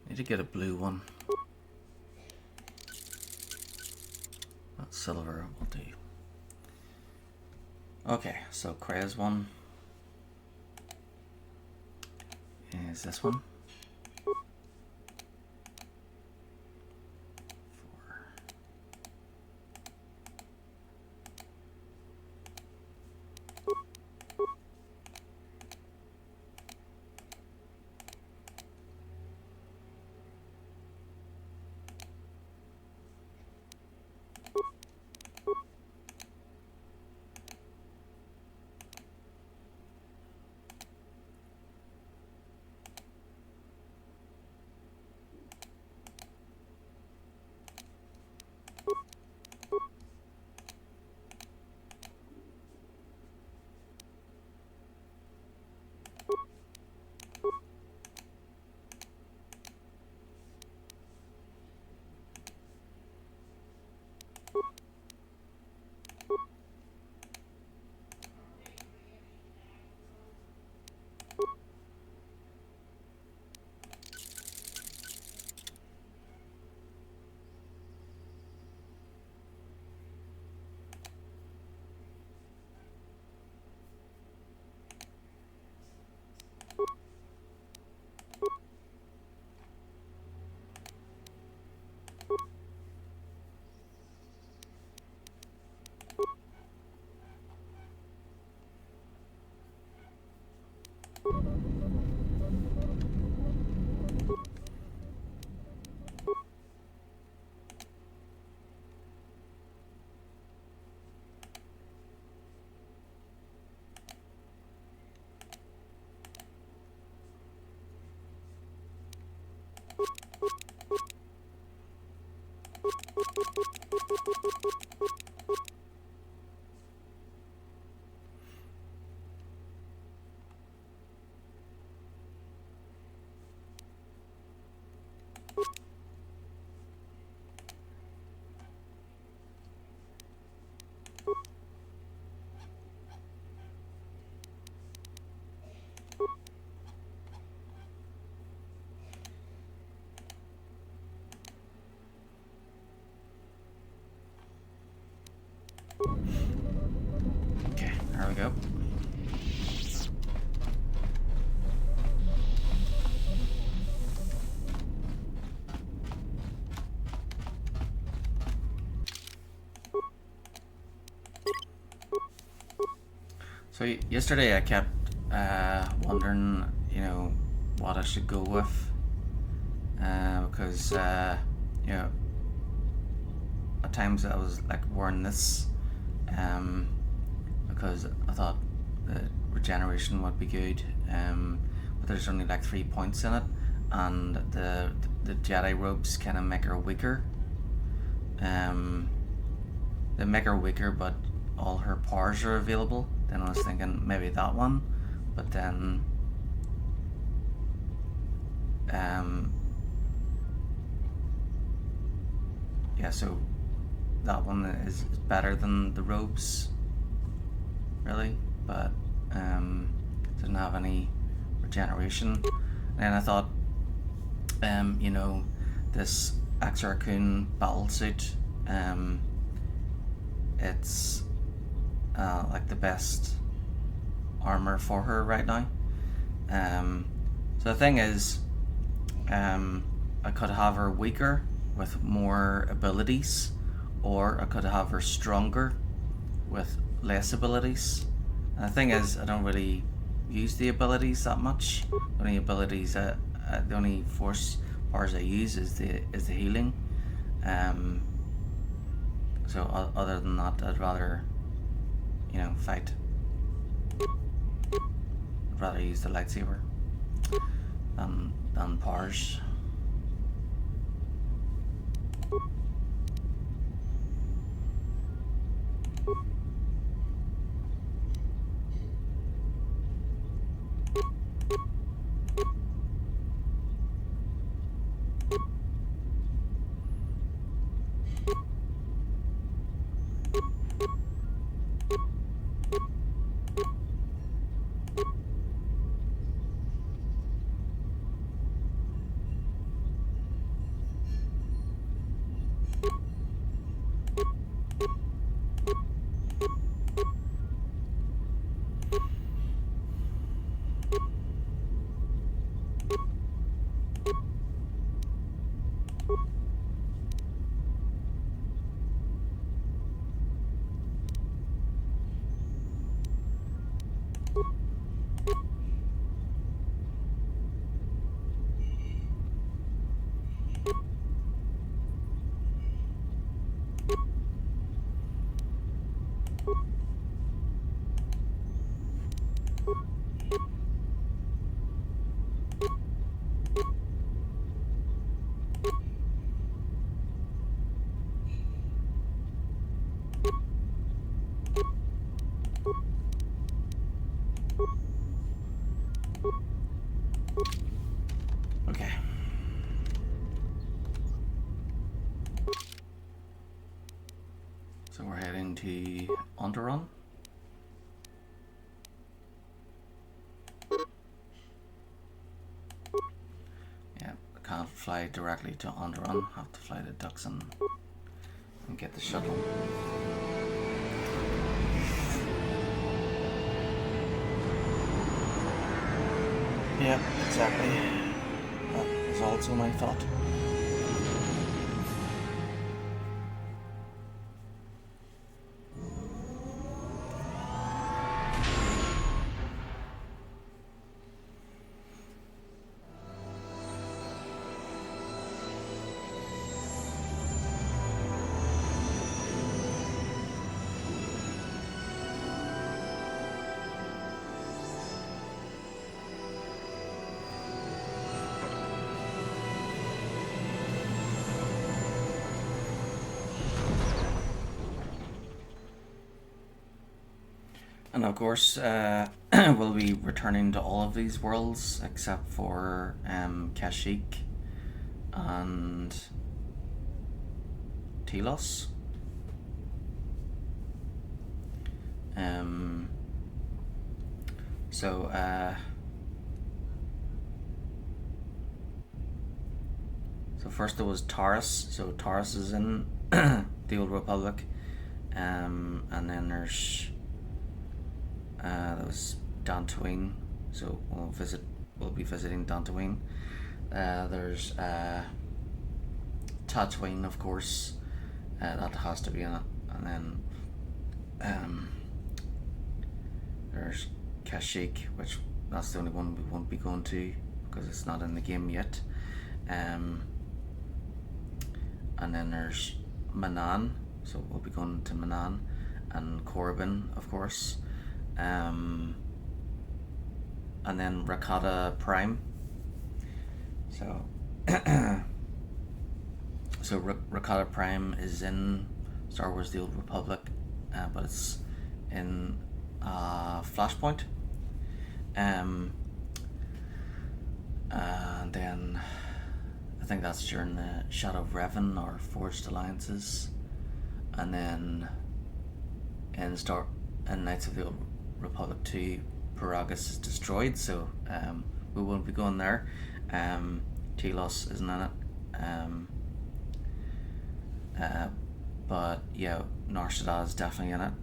Need to get a blue one. That silver will do. Okay, so Krea's one is this one. 4. Okay, there we go. So yesterday I kept wondering, you know, what I should go with, because you know, at times I was like wearing this, because I thought the regeneration would be good, but there's only like 3 points in it, and the Jedi robes kind of make her weaker. They make her weaker, but all her powers are available. Then I was thinking maybe that one, but then yeah, so that one is better than the robes, really, but didn't have any regeneration. And I thought, you know, this Axar-kun battle suit, it's like the best armor for her right now. So the thing is, I could have her weaker with more abilities, or I could have her stronger with less abilities. And the thing is, I don't really use the abilities that much. The only abilities the only force powers I use is the healing. So other than that, I'd rather, you know, fight. I'd rather use the lightsaber than powers. Okay. So we're heading to Onderon. Yeah, I can't fly directly to Onderon. Have to fly to Duxon and get the shuttle. Yeah, exactly. That was also my thought. And of course, we'll be returning to all of these worlds except for Kashyyyk and Telos. So first there was Taurus. So Taurus is in the Old Republic, and then there's there was Dantooine. So we'll be visiting Dantooine. There's Tatooine, of course. That has to be in it, and then there's Kashyyyk, which that's the only one we won't be going to because it's not in the game yet. And then there's Manan, so we'll be going to Manan, and Corbin, of course. And then Rakata Prime. So Rakata Prime is in Star Wars: The Old Republic, but it's in Flashpoint. And then I think that's during the Shadow of Revan or Forged Alliances, and then in Knights of the Old Republic 2, Paragus is destroyed, so we won't be going there. Telos isn't in it. But yeah, Nar Shaddaa is definitely in it,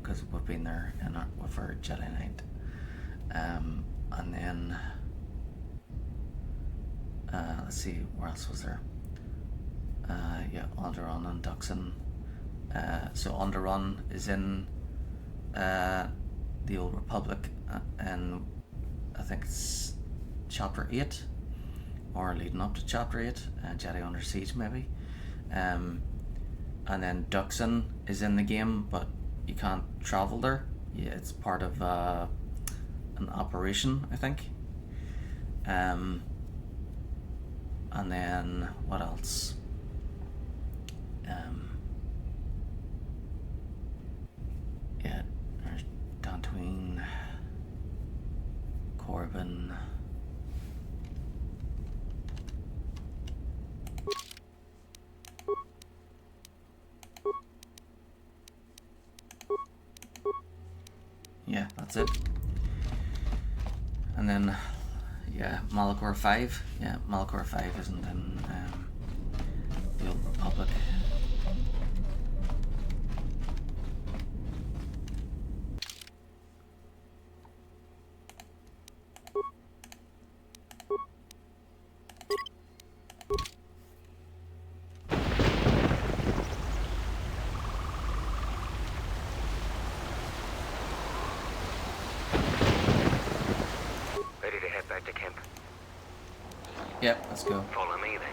because we've been there with our Jedi Knight. And then let's see, where else was there? Yeah, Onderon and Duxon. So Onderon is in the Old Republic, and I think it's Chapter 8, or leading up to Chapter 8, Jedi Under Siege maybe. And then Duxon is in the game, but you can't travel there. Yeah, it's part of an operation, I think. And then what else? Yeah, there's Dantooine, Corbin. Yeah, that's it. And then, yeah, Malachor 5. Yeah, Malachor 5 isn't in the Old Republic. Ready to head back to camp? Yep, let's go. Follow me then.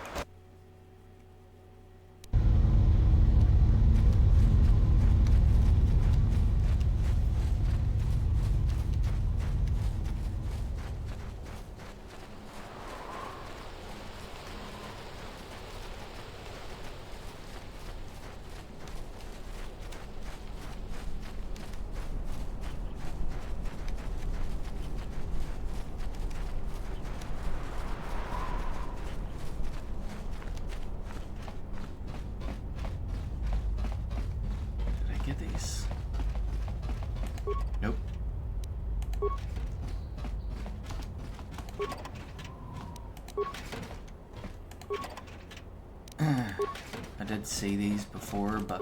did see these before, but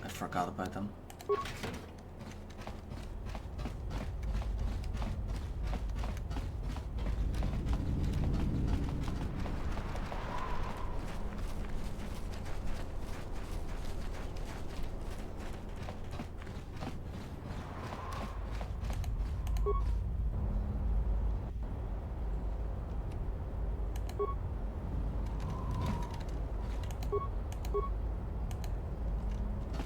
I forgot about them.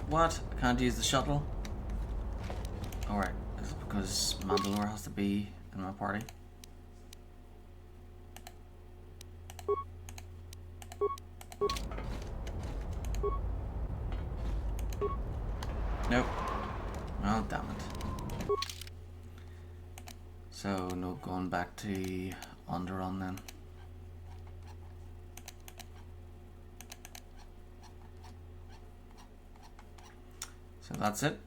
What? I can't use the shuttle? Alright, is it because Mandalore has to be in my party? Nope. Oh, damn it. So, no going back to Onderon then. So that's it.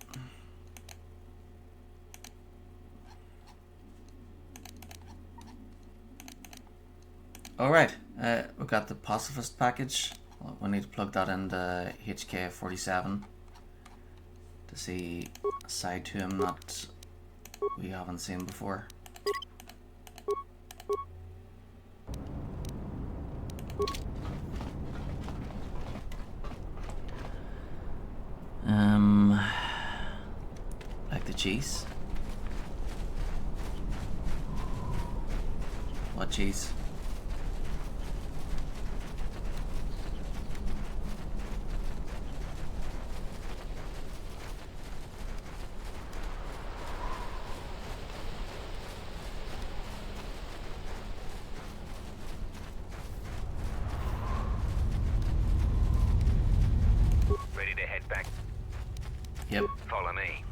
Alright, we've got the pacifist package. Well, we need to plug that into HK47 to see a side to him that we haven't seen before. Like the cheese. What cheese? Ready to head back? Yep. Follow me.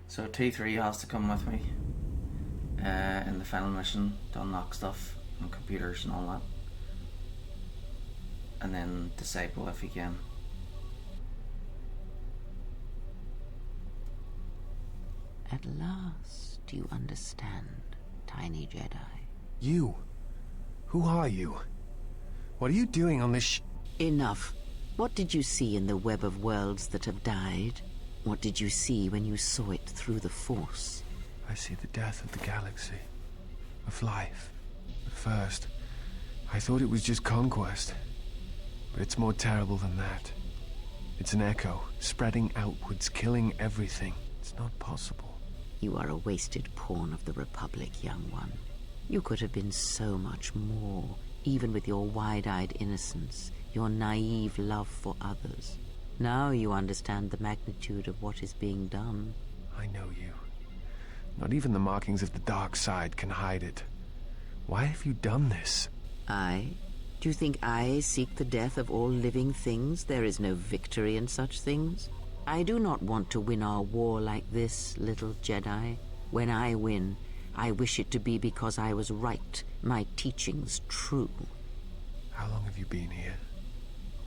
So T3 has to come with me in the final mission to unlock stuff and computers and all that. And then disciple if he can. At last you understand, tiny Jedi. You? Who are you? What are you doing on this Enough. What did you see in the web of worlds that have died? What did you see when you saw it through the Force? I see the death of the galaxy. Of life. At first, I thought it was just conquest. But it's more terrible than that. It's an echo, spreading outwards, killing everything. It's not possible. You are a wasted pawn of the Republic, young one. You could have been so much more, even with your wide-eyed innocence, your naive love for others. Now you understand the magnitude of what is being done. I know you. Not even the markings of the dark side can hide it. Why have you done this? I? Do you think I seek the death of all living things? There is no victory in such things. I do not want to win our war like this, little Jedi. When I win, I wish it to be because I was right, my teachings true. How long have you been here?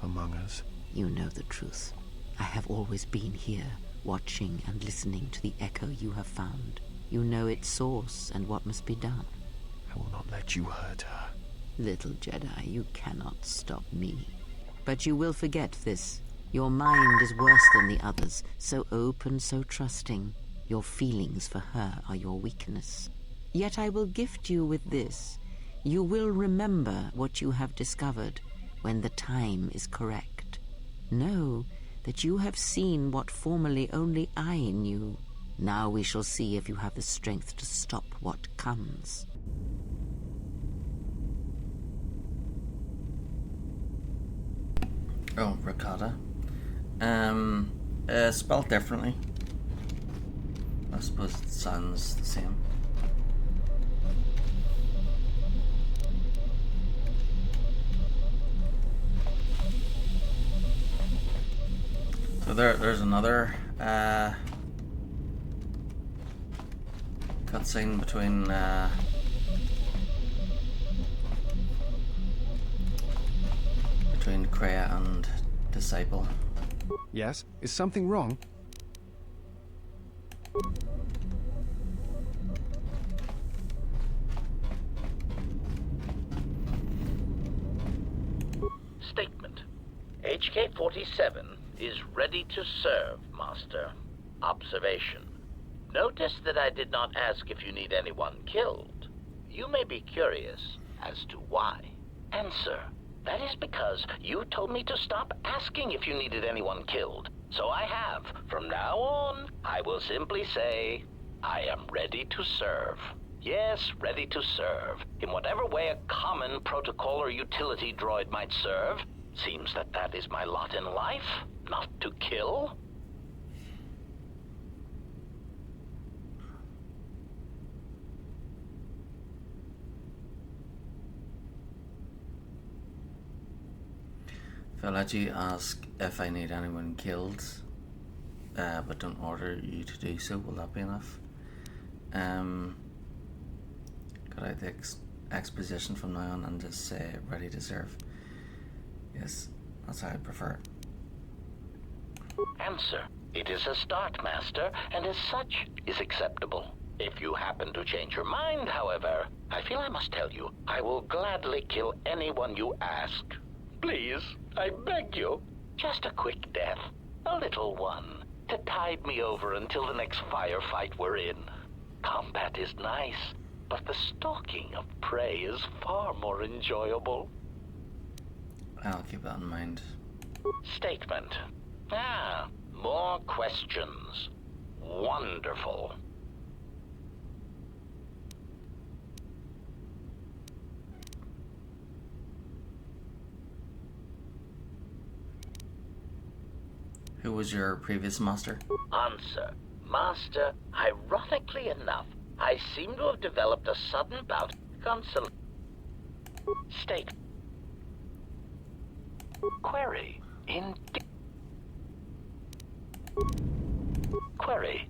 Among us? You know the truth. I have always been here, watching and listening to the echo you have found. You know its source and what must be done. I will not let you hurt her. Little Jedi, you cannot stop me. But you will forget this. Your mind is worse than the others, so open, so trusting. Your feelings for her are your weakness. Yet I will gift you with this. You will remember what you have discovered when the time is correct. Know that you have seen what formerly only I knew. Now we shall see if you have the strength to stop what comes. Oh, ricotta. Spelled differently. I suppose it sounds the same. So there's another cutscene between Kreia and Disciple. Yes? Is something wrong? SK-47 is ready to serve, Master. Observation. Notice that I did not ask if you need anyone killed. You may be curious as to why. Answer. That is because you told me to stop asking if you needed anyone killed. So I have. From now on, I will simply say, I am ready to serve. Yes, ready to serve. In whatever way a common protocol or utility droid might serve. Seems that that is my lot in life, not to kill. If I let you ask if I need anyone killed, but don't order you to do so, will that be enough? Could I the exposition from now on and just say ready to serve? Yes, that's how I prefer it. Answer. It is a start, Master, and as such is acceptable. If you happen to change your mind, however, I feel I must tell you, I will gladly kill anyone you ask. Please, I beg you. Just a quick death. A little one. To tide me over until the next firefight we're in. Combat is nice, but the stalking of prey is far more enjoyable. I'll keep that in mind. Statement. More questions. Wonderful. Who was your previous master? Answer. Master, ironically enough, I seem to have developed a sudden bout of consolation. State. Query. Query.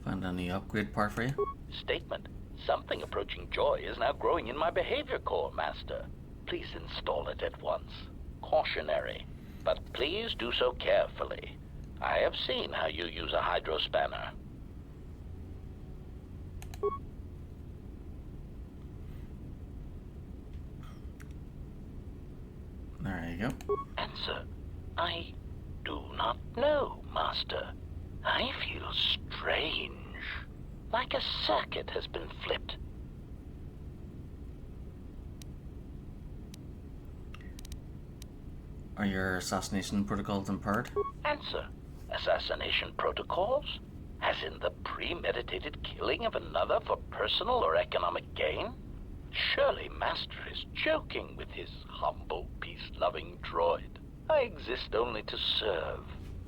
Find any upgrade part for you? Statement. Something approaching joy is now growing in my behavior core, Master. Please install it at once. Cautionary. But please do so carefully. I have seen how you use a hydrospanner. There you go. Answer. I do not know, Master. I feel strange. Like a circuit has been flipped. Are your assassination protocols impaired? Answer. Assassination protocols? As in the premeditated killing of another for personal or economic gain? Surely Master is joking with his humble, peace-loving droid. I exist only to serve,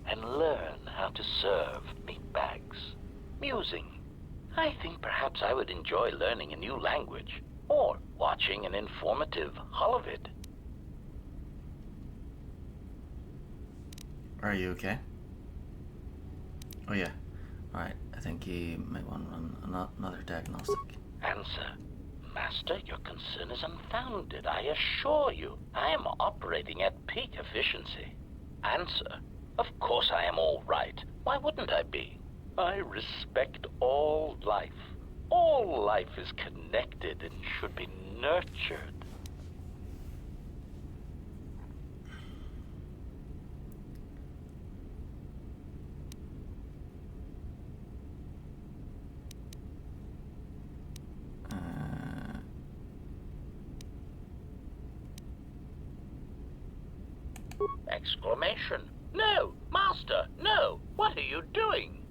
and learn how to serve meatbags. Musing. I think perhaps I would enjoy learning a new language, or watching an informative holovid. Are you okay? Oh yeah. Alright, I think you might want to run another diagnostic. Answer. Master, your concern is unfounded, I assure you. I am operating at peak efficiency. Answer. Of course I am all right. Why wouldn't I be? I respect all life. All life is connected and should be nurtured. Exclamation. No! Master, no! What are you doing?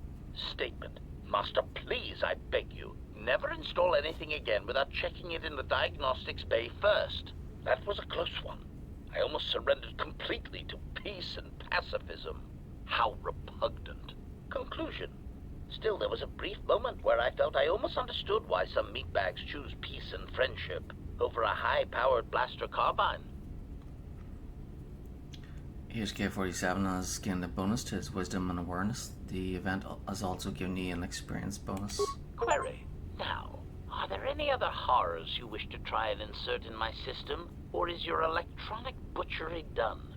Statement. Master, please, I beg you, never install anything again without checking it in the diagnostics bay first. That was a close one. I almost surrendered completely to peace and pacifism. How repugnant. Conclusion. Still, there was a brief moment where I felt I almost understood why some meatbags choose peace and friendship over a high-powered blaster carbine. HK-47 has gained a bonus to his wisdom and awareness. The event has also given you an experience bonus. Query. Now, are there any other horrors you wish to try and insert in my system, or is your electronic butchery done?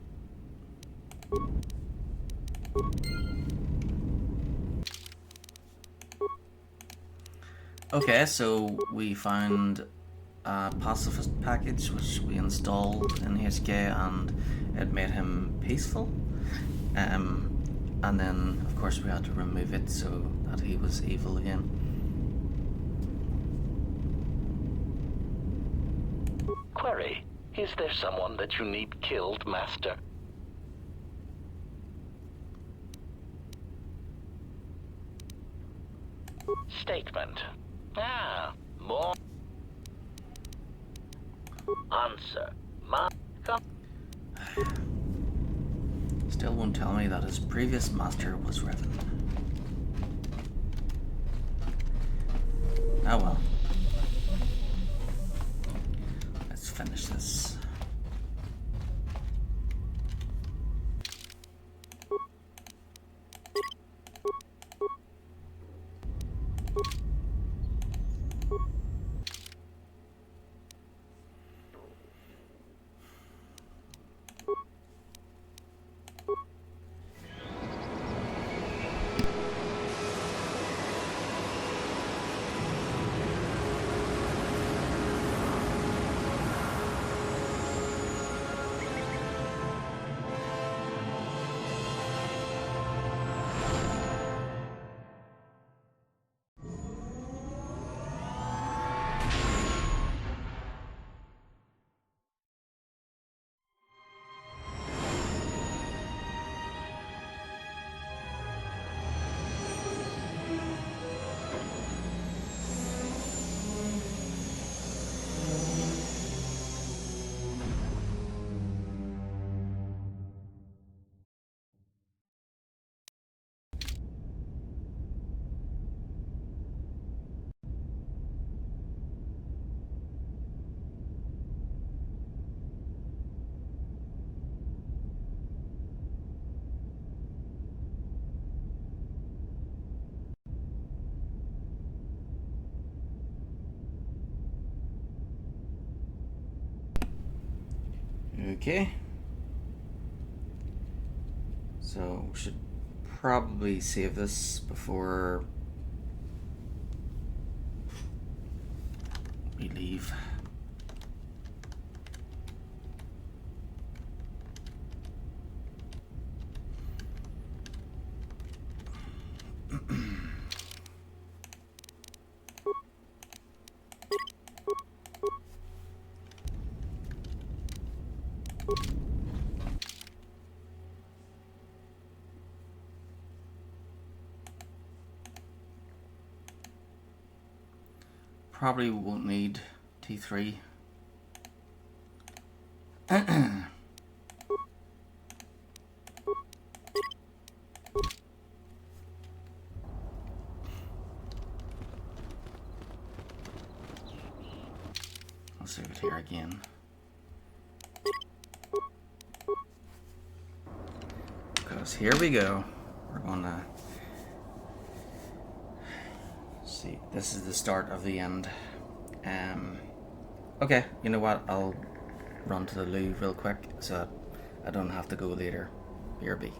Okay, so we found a pacifist package which we installed in HK, and it made him peaceful. And then, of course, we had to remove it so that he was evil again. Query, is there someone that you need killed, Master? Statement. More. Answer. Still won't tell me that his previous master was Revan. Oh well. Let's finish this. Okay. So we should probably save this before we leave. Probably won't need T3. I'll save it here again. Because here we go. We're gonna see. This is the start of the end. Okay, you know what? I'll run to the loo real quick so that I don't have to go later. BRB.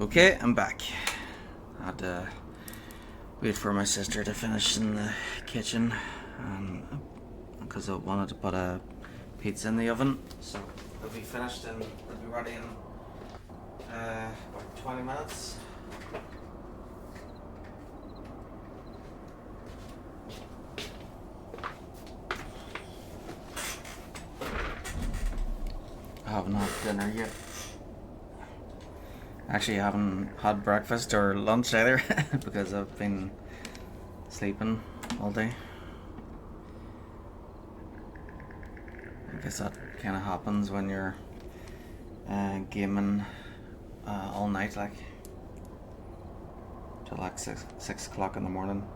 Okay, I'm back. I had to wait for my sister to finish in the kitchen, because I wanted to put a pizza in the oven. So it'll be finished and it'll be ready in about 20 minutes. I haven't had dinner yet. Actually, I haven't had breakfast or lunch either because I've been sleeping all day. I guess that kind of happens when you're gaming all night, like till like 6 o'clock in the morning.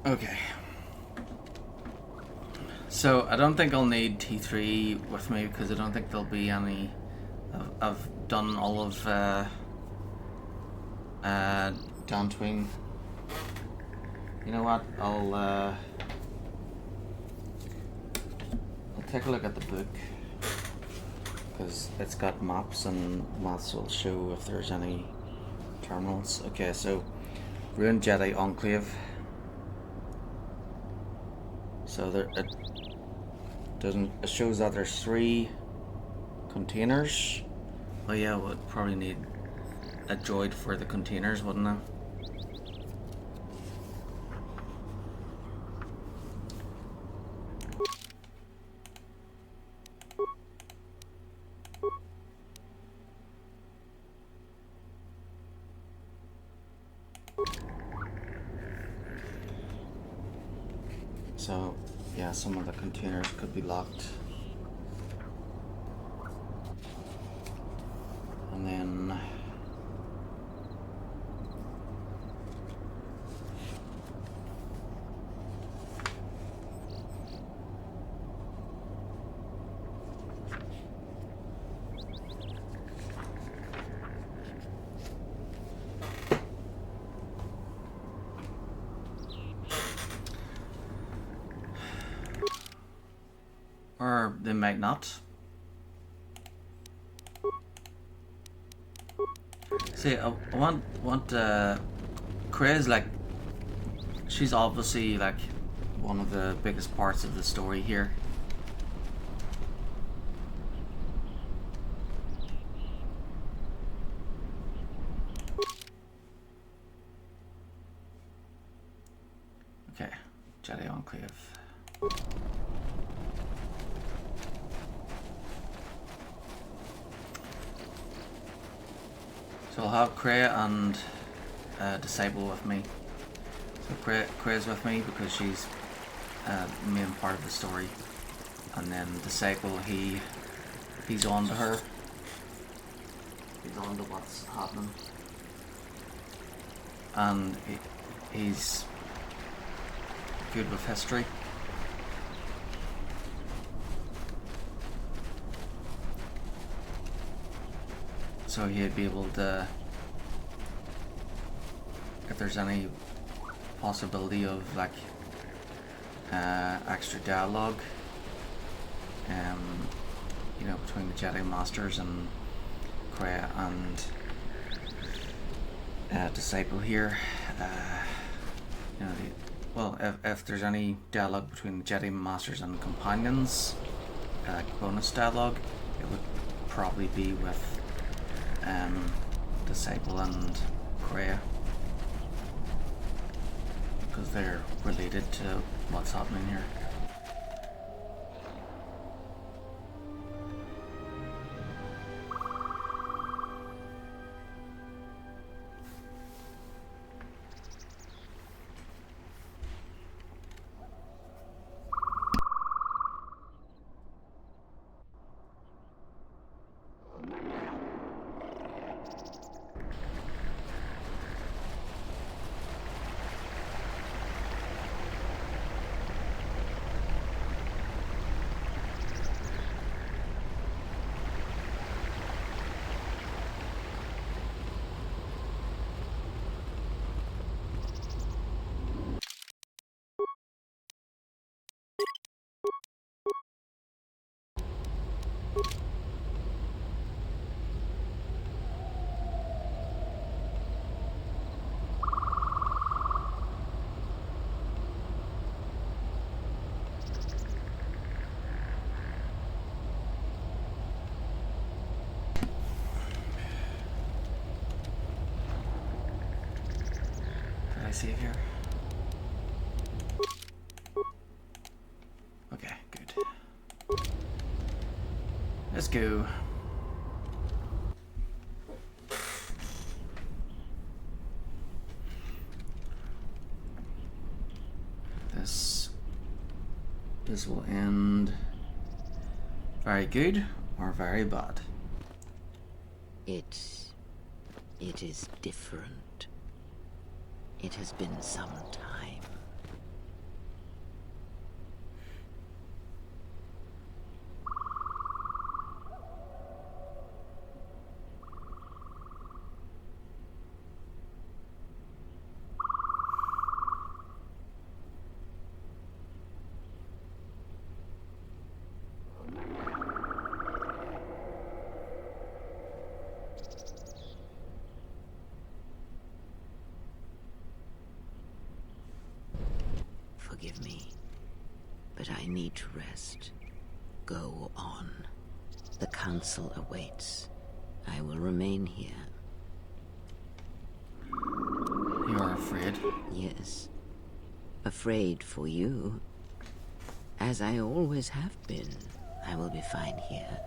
Okay. So I don't think I'll need T3 with me because I don't think there'll be any. I've done all of Dantooine. You know what? I'll take a look at the book because it's got maps and maps will show if there's any terminals. Okay, so Ruined Jedi Enclave. So there it shows that there's 3 containers. Oh yeah, we'd probably need a droid for the containers, wouldn't I? So, yeah, some of the containers could be locked. And then or they might not. See, I want Kray's like, she's obviously like one of the biggest parts of the story here. Okay, Jedi Enclave. So I'll have Kray and Disciple with me. So Kray's with me because she's the main part of the story, and then Disciple, he's on to her. He's on to what's happening, and he's good with history. So he'd be able to, if there's any possibility of like extra dialogue, you know, between the Jedi Masters and Kray and Disciple here, you know, well, if there's any dialogue between the Jedi Masters and companions, bonus dialogue, it would probably be with Disciple and Kray, because they're related to what's happening here. Did I save here? Okay, good. Let's go. This will end very good or very bad. It is different. It has been some time. Forgive me, but I need to rest. Go on. The council awaits. I will remain here. You are afraid? Yes. Afraid for you. As I always have been, I will be fine here.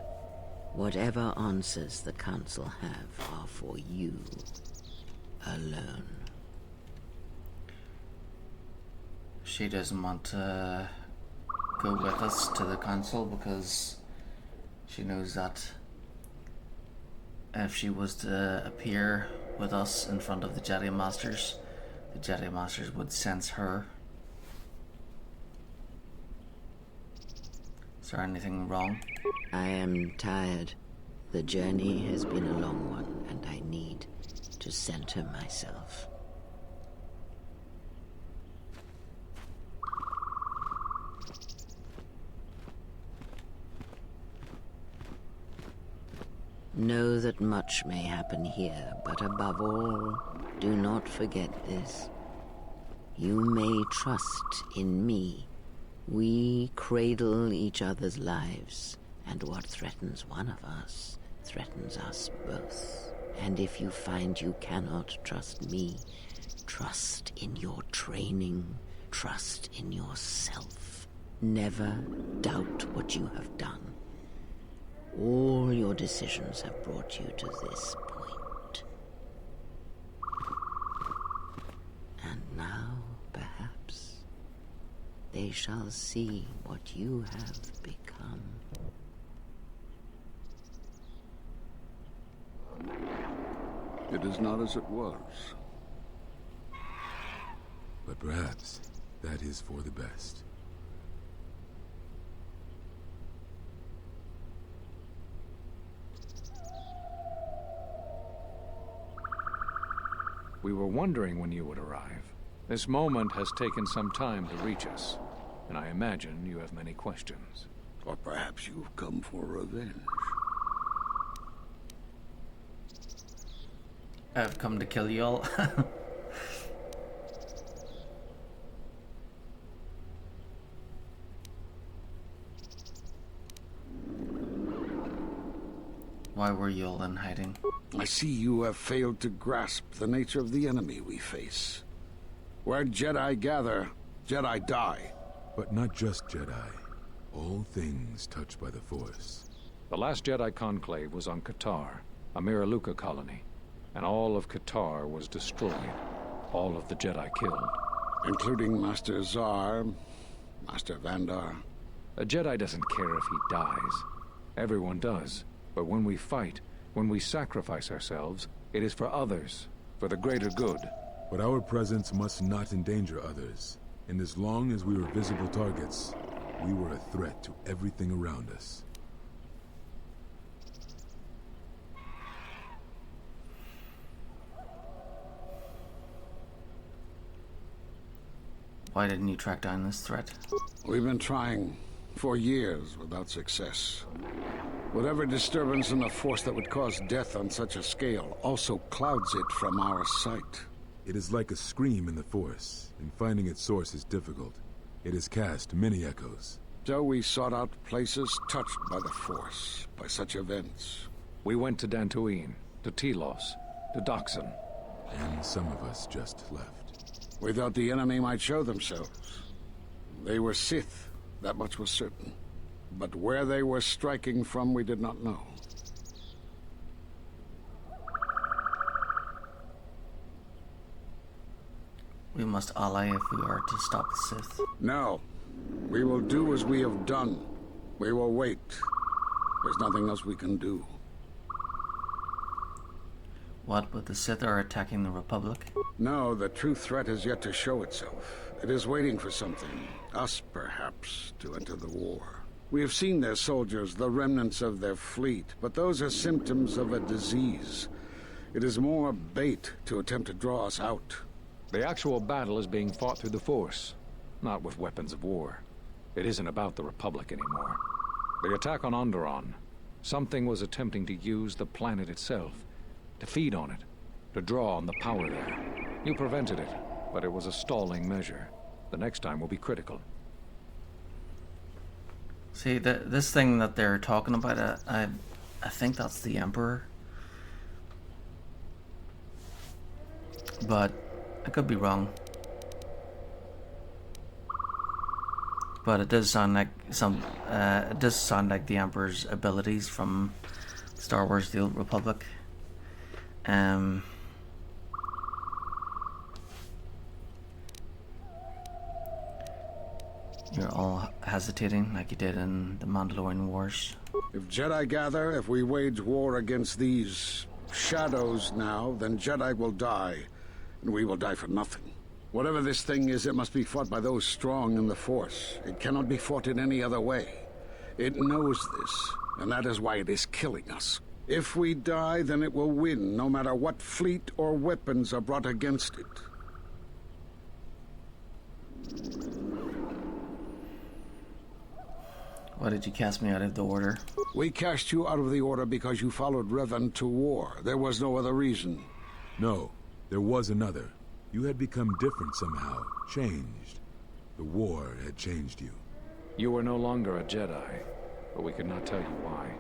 Whatever answers the council have are for you alone. She doesn't want to go with us to the council because she knows that if she was to appear with us in front of the Jedi Masters would sense her. Is there anything wrong? I am tired. The journey has been a long one, and I need to center myself. Know that much may happen here, but above all, do not forget this. You may trust in me. We cradle each other's lives, and what threatens one of us threatens us both. And if you find you cannot trust me, trust in your training, trust in yourself. Never doubt what you have done. All your decisions have brought you to this point. And now, perhaps, they shall see what you have become. It is not as it was. But perhaps that is for the best. We were wondering when you would arrive. This moment has taken some time to reach us, and I imagine you have many questions. Or perhaps you've come for revenge. I've come to kill you all. Why were you all in hiding? I see you have failed to grasp the nature of the enemy we face. Where Jedi gather, Jedi die. But not just Jedi. All things touched by the Force. The last Jedi conclave was on Qatar, a Miraluka colony, and all of Qatar was destroyed. All of the Jedi killed. Including Master Zar, Master Vandar. A Jedi doesn't care if he dies. Everyone does. But when we fight, when we sacrifice ourselves, it is for others, for the greater good. But our presence must not endanger others. And as long as we were visible targets, we were a threat to everything around us. Why didn't you track down this threat? We've been trying For years, without success. Whatever disturbance in the Force that would cause death on such a scale also clouds it from our sight. It is like a scream in the Force, and finding its source is difficult. It has cast many echoes. So we sought out places touched by the Force, by such events. We went to Dantooine, to Telos, to Doxon. And some of us just left. We thought the enemy might show themselves. They were Sith, that much was certain. But where they were striking from, we did not know. We must ally if we are to stop the Sith. No. We will do as we have done. We will wait. There's nothing else we can do. What, but the Sith are attacking the Republic? No, the true threat has yet to show itself. It is waiting for something, us perhaps, to enter the war. We have seen their soldiers, the remnants of their fleet, but those are symptoms of a disease. It is more bait to attempt to draw us out. The actual battle is being fought through the Force, not with weapons of war. It isn't about the Republic anymore. The attack on Onderon, something was attempting to use the planet itself, to feed on it, to draw on the power there. You prevented it, but it was a stalling measure. The next time will be critical. See, this thing that they're talking about, I think that's the Emperor. But I could be wrong. But it does sound like it does sound like the Emperor's abilities from Star Wars: The Old Republic. You're all hesitating like you did in the Mandalorian Wars. If Jedi gather, if we wage war against these shadows now, then Jedi will die, and we will die for nothing. Whatever this thing is, it must be fought by those strong in the Force. It cannot be fought in any other way. It knows this, and that is why it is killing us. If we die, then it will win, no matter what fleet or weapons are brought against it. Why did you cast me out of the Order? We cast you out of the Order because you followed Revan to war. There was no other reason. No, there was another. You had become different somehow, changed. The war had changed you. You were no longer a Jedi, but we could not tell you why.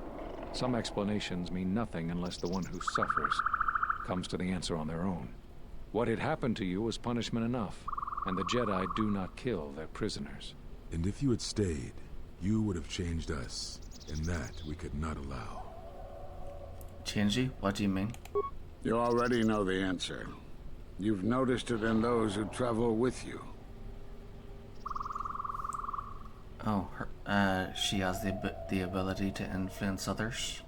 Some explanations mean nothing unless the one who suffers comes to the answer on their own. What had happened to you was punishment enough, and the Jedi do not kill their prisoners. And if you had stayed, you would have changed us, and that we could not allow. Change you? What do you mean? You already know the answer. You've noticed it in those who travel with you. Oh, she has the ability to influence others?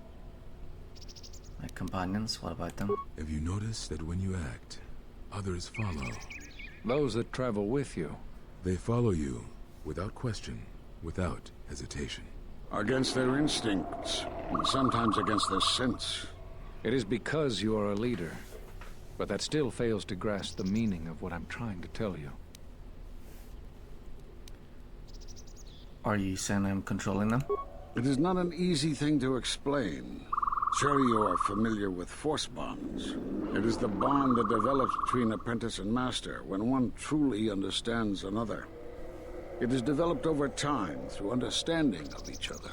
Like companions? What about them? Have you noticed that when you act, others follow? Those that travel with you. They follow you, without question, without hesitation. Against their instincts, and sometimes against their sense. It is because you are a leader, but that still fails to grasp the meaning of what I'm trying to tell you. Are you saying I'm controlling them? It is not an easy thing to explain. Surely you are familiar with force bonds. It is the bond that develops between apprentice and master when one truly understands another. It is developed over time through understanding of each other.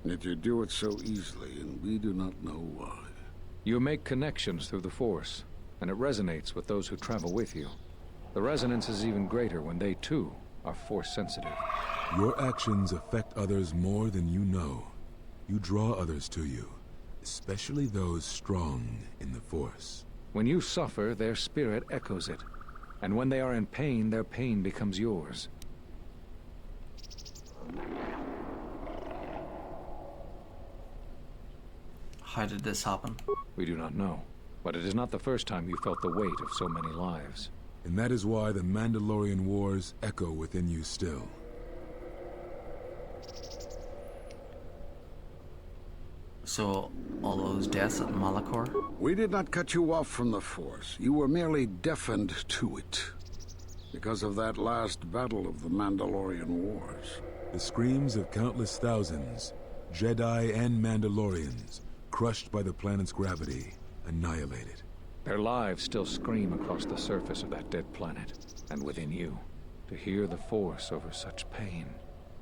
Yet you do it so easily, and we do not know why. You make connections through the Force, and it resonates with those who travel with you. The resonance is even greater when they, too, are Force-sensitive. Your actions affect others more than you know. You draw others to you, especially those strong in the Force. When you suffer, their spirit echoes it. And when they are in pain, their pain becomes yours. How did this happen? We do not know. But it is not the first time you felt the weight of so many lives. And that is why the Mandalorian Wars echo within you still. So, all those deaths at Malachor? We did not cut you off from the Force. You were merely deafened to it. Because of that last battle of the Mandalorian Wars. The screams of countless thousands, Jedi and Mandalorians, crushed by the planet's gravity, annihilated. Their lives still scream across the surface of that dead planet, and within you. To hear the Force over such pain,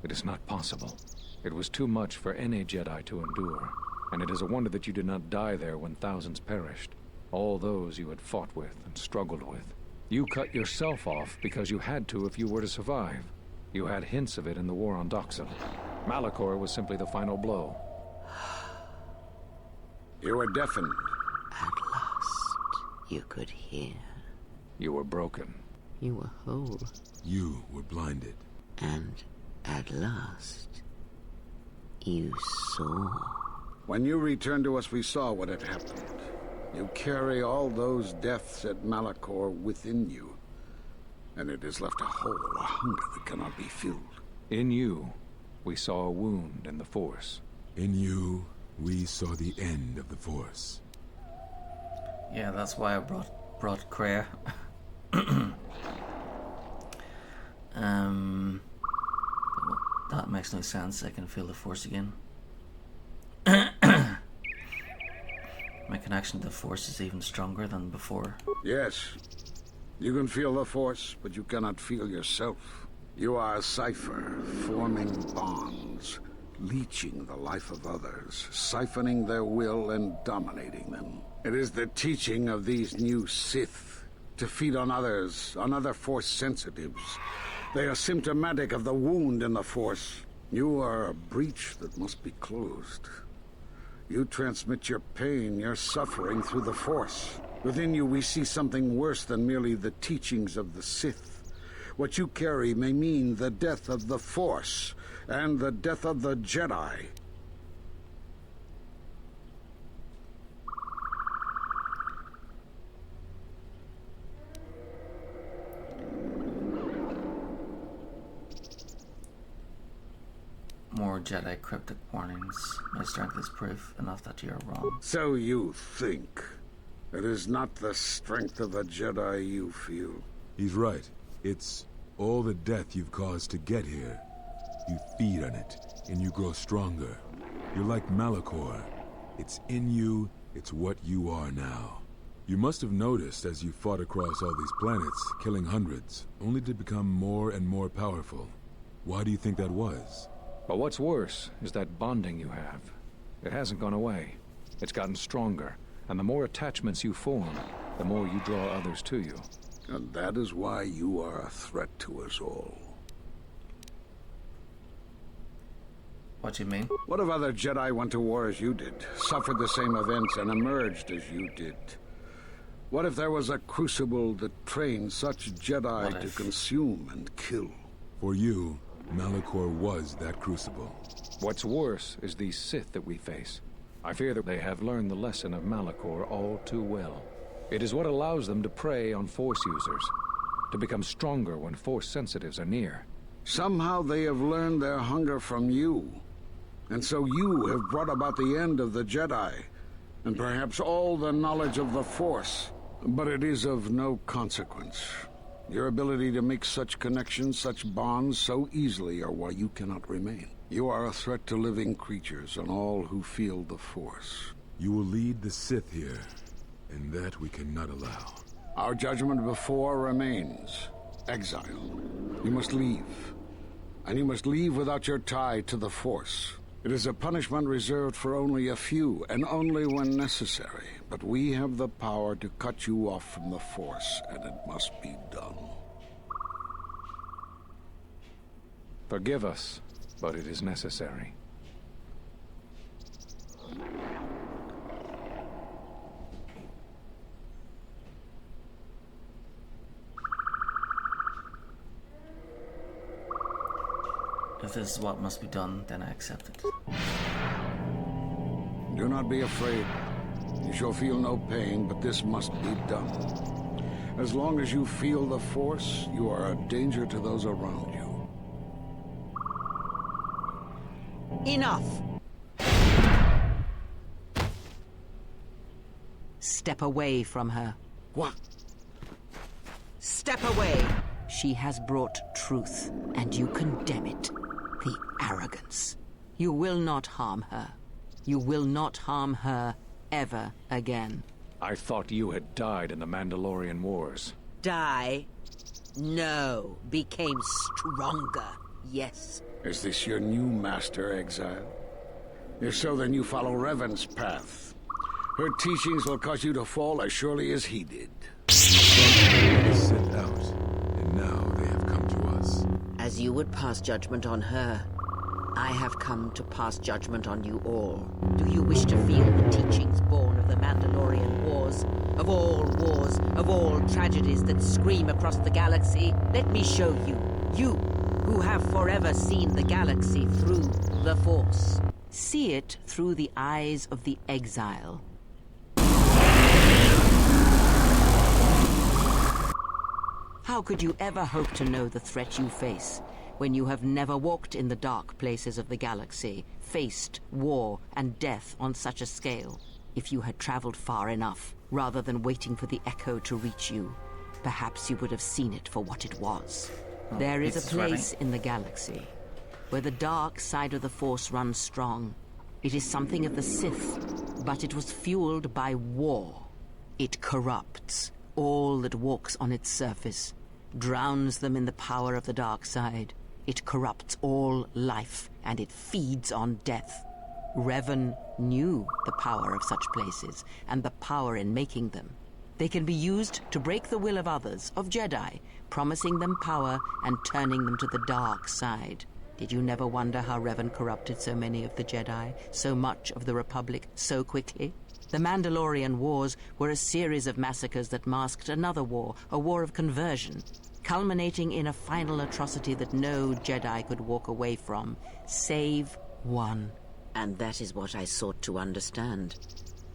it is not possible. It was too much for any Jedi to endure, and it is a wonder that you did not die there when thousands perished. All those you had fought with and struggled with. You cut yourself off because you had to if you were to survive. You had hints of it in the war on Doxon. Malachor was simply the final blow. You were deafened. At last, you could hear. You were broken. You were whole. You were blinded. And at last, you saw. When you returned to us, we saw what had happened. You carry all those deaths at Malachor within you. And it has left a hole, a hunger that cannot be filled. In you, we saw a wound in the Force. In you, we saw the end of the Force. Yeah, that's why I brought Kreia. That makes no sense. I can feel the Force again. My connection to the Force is even stronger than before. Yes. You can feel the Force, but you cannot feel yourself. You are a cipher, forming bonds, leeching the life of others, siphoning their will and dominating them. It is the teaching of these new Sith to feed on others, on other Force sensitives. They are symptomatic of the wound in the Force. You are a breach that must be closed. You transmit your pain, your suffering through the Force. Within you we see something worse than merely the teachings of the Sith. What you carry may mean the death of the Force, and the death of the Jedi. More Jedi cryptic warnings. My strength is proof enough that you are wrong. So you think. It is not the strength of a Jedi you feel. He's right. It's all the death you've caused to get here. You feed on it, and you grow stronger. You're like Malachor. It's in you, it's what you are now. You must have noticed as you fought across all these planets, killing hundreds, only to become more and more powerful. Why do you think that was? But what's worse is that bonding you have. It hasn't gone away. It's gotten stronger, and the more attachments you form, the more you draw others to you. And that is why you are a threat to us all. What do you mean? What if other Jedi went to war as you did, suffered the same events, and emerged as you did? What if there was a crucible that trained such Jedi to consume and kill? For you, Malachor was that crucible. What's worse is these Sith that we face. I fear that they have learned the lesson of Malachor all too well. It is what allows them to prey on Force users, to become stronger when Force sensitives are near. Somehow they have learned their hunger from you. And so you have brought about the end of the Jedi, and perhaps all the knowledge of the Force. But it is of no consequence. Your ability to make such connections, such bonds so easily are why you cannot remain. You are a threat to living creatures and all who feel the Force. You will lead the Sith here, and that we cannot allow. Our judgment before remains. Exile. You must leave. And you must leave without your tie to the Force. It is a punishment reserved for only a few, and only when necessary. But we have the power to cut you off from the Force, and it must be done. Forgive us, but it is necessary. If this is what must be done, then I accept it. Do not be afraid. You shall feel no pain, but this must be done. As long as you feel the Force, you are a danger to those around you. Enough! Step away from her. What? Step away! She has brought truth, and you condemn it. The arrogance. You will not harm her. You will not harm her ever again. I thought you had died in the Mandalorian Wars. Die? No. Became stronger. Yes. Is this your new master, Exile? If so, then you follow Revan's path. Her teachings will cause you to fall as surely as he did. They set out, and now they have come to us. As you would pass judgment on her, I have come to pass judgment on you all. Do you wish to feel the teachings born of the Mandalorian Wars? Of all tragedies that scream across the galaxy? Let me show you. You, who have forever seen the galaxy through the Force. See it through the eyes of the Exile. How could you ever hope to know the threat you face when you have never walked in the dark places of the galaxy, faced war and death on such a scale? If you had traveled far enough, rather than waiting for the echo to reach you, perhaps you would have seen it for what it was. There is a place in the galaxy where the dark side of the Force runs strong. It is something of the Sith, but it was fueled by war. It corrupts all that walks on its surface, drowns them in the power of the dark side. It corrupts all life, and it feeds on death. Revan knew the power of such places, and the power in making them. They can be used to break the will of others, of Jedi, promising them power and turning them to the dark side. Did you never wonder how Revan corrupted so many of the Jedi, so much of the Republic, so quickly? The Mandalorian Wars were a series of massacres that masked another war, a war of conversion, culminating in a final atrocity that no Jedi could walk away from, save one. And that is what I sought to understand.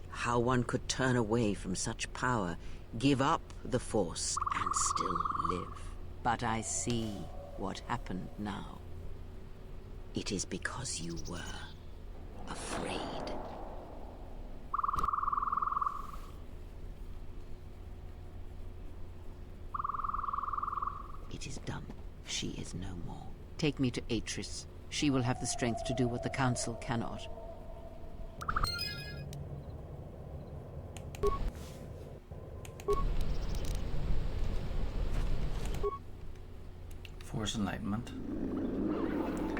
How one could turn away from such power, give up the Force, and still live. But I see what happened now. It is because you were afraid. It is done. She is no more. Take me to Atris. She will have the strength to do what the Council cannot. Force Enlightenment.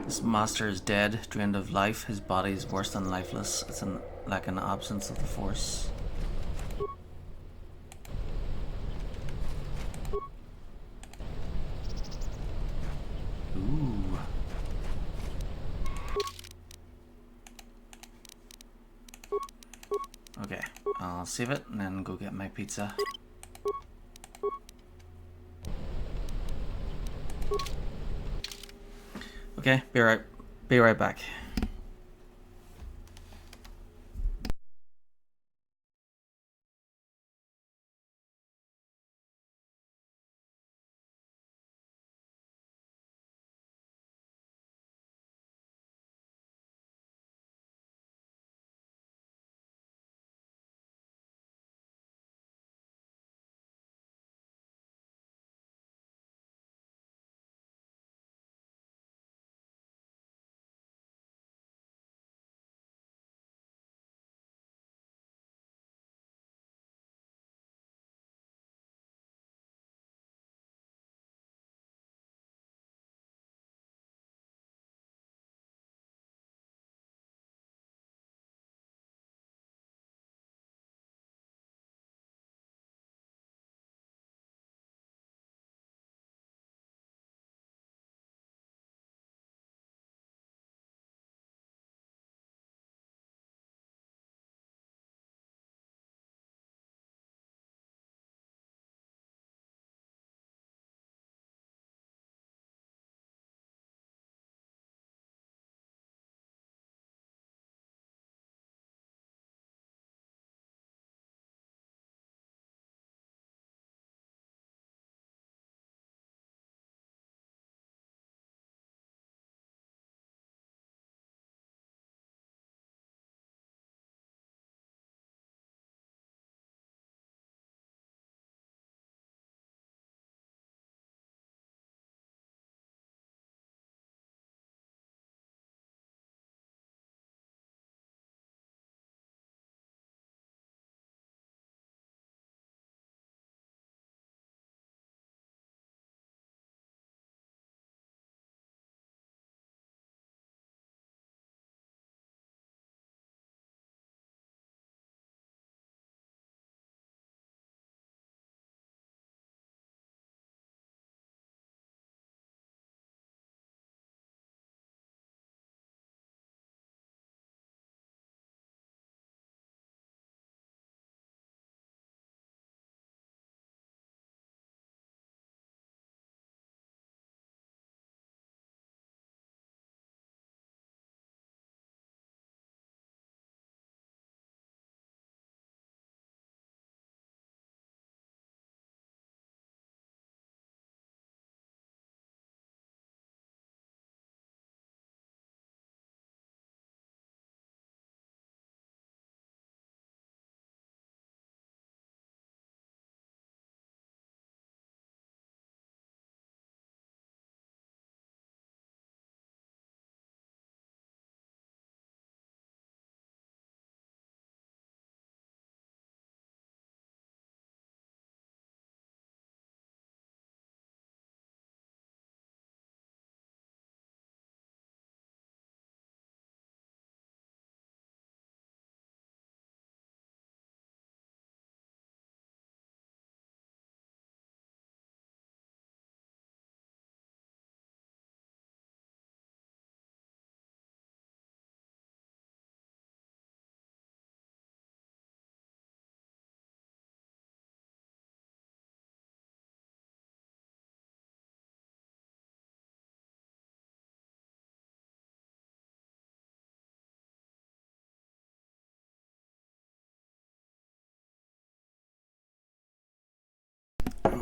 This master is dead, drained of life. His body is worse than lifeless. It's like an absence of the Force. Ooh. Okay, I'll save it and then go get my pizza. Okay, be right back.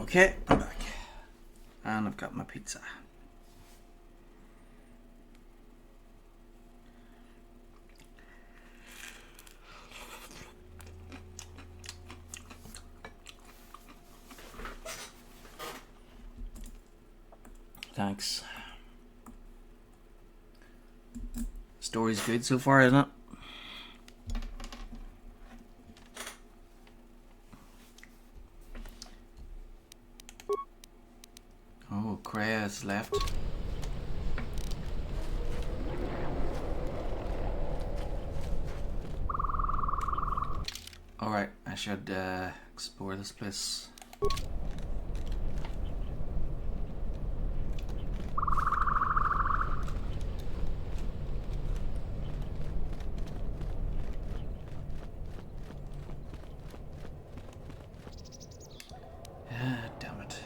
Okay, I'm back. And I've got my pizza. Thanks. Story's good so far, isn't it? Oh, Kreia has left. Alright, I should explore this place. Damn it.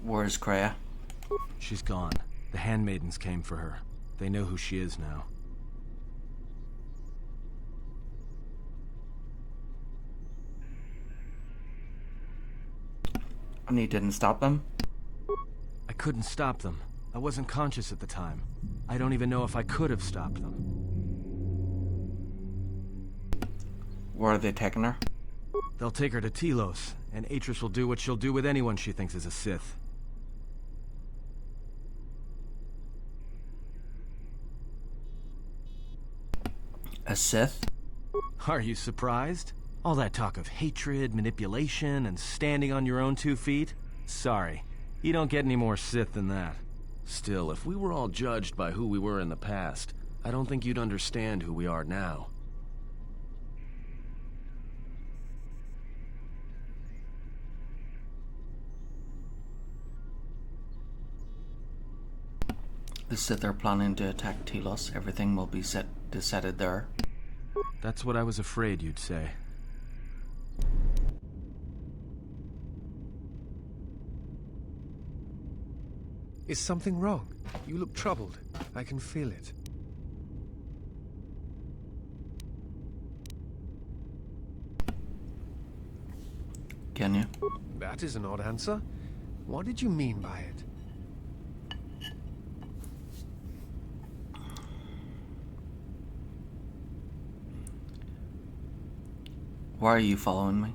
Where's Kreia? She's gone. The handmaidens came for her. They know who she is now. And you didn't stop them? I couldn't stop them. I wasn't conscious at the time. I don't even know if I could have stopped them. Where are they taking her? They'll take her to Telos, and Atris will do what she'll do with anyone she thinks is a Sith. A Sith? Are you surprised? All that talk of hatred, manipulation, and standing on your own 2 feet? Sorry, you don't get any more Sith than that. Still, if we were all judged by who we were in the past, I don't think you'd understand who we are now. The Sith are planning to attack Telos. Everything will be decided there. That's what I was afraid you'd say. Is something wrong? You look troubled. I can feel it. Can you? That is an odd answer. What did you mean by it? Why are you following me?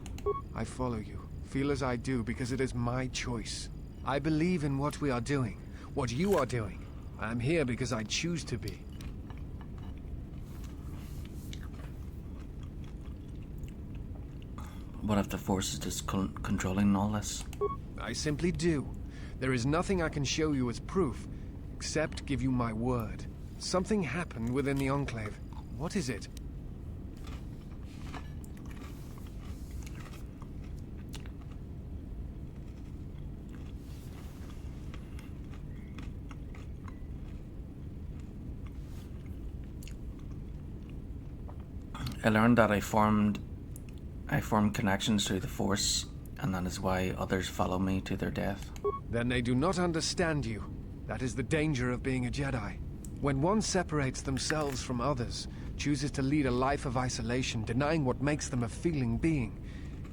I follow you. Feel as I do because it is my choice. I believe in what we are doing. What you are doing. I am here because I choose to be. What if the Force is just controlling all this? I simply do. There is nothing I can show you as proof, except give you my word. Something happened within the Enclave. What is it? I learned that I formed I form connections through the Force, and that is why others follow me to their death. Then they do not understand you. That is the danger of being a Jedi. When one separates themselves from others, chooses to lead a life of isolation, denying what makes them a feeling being,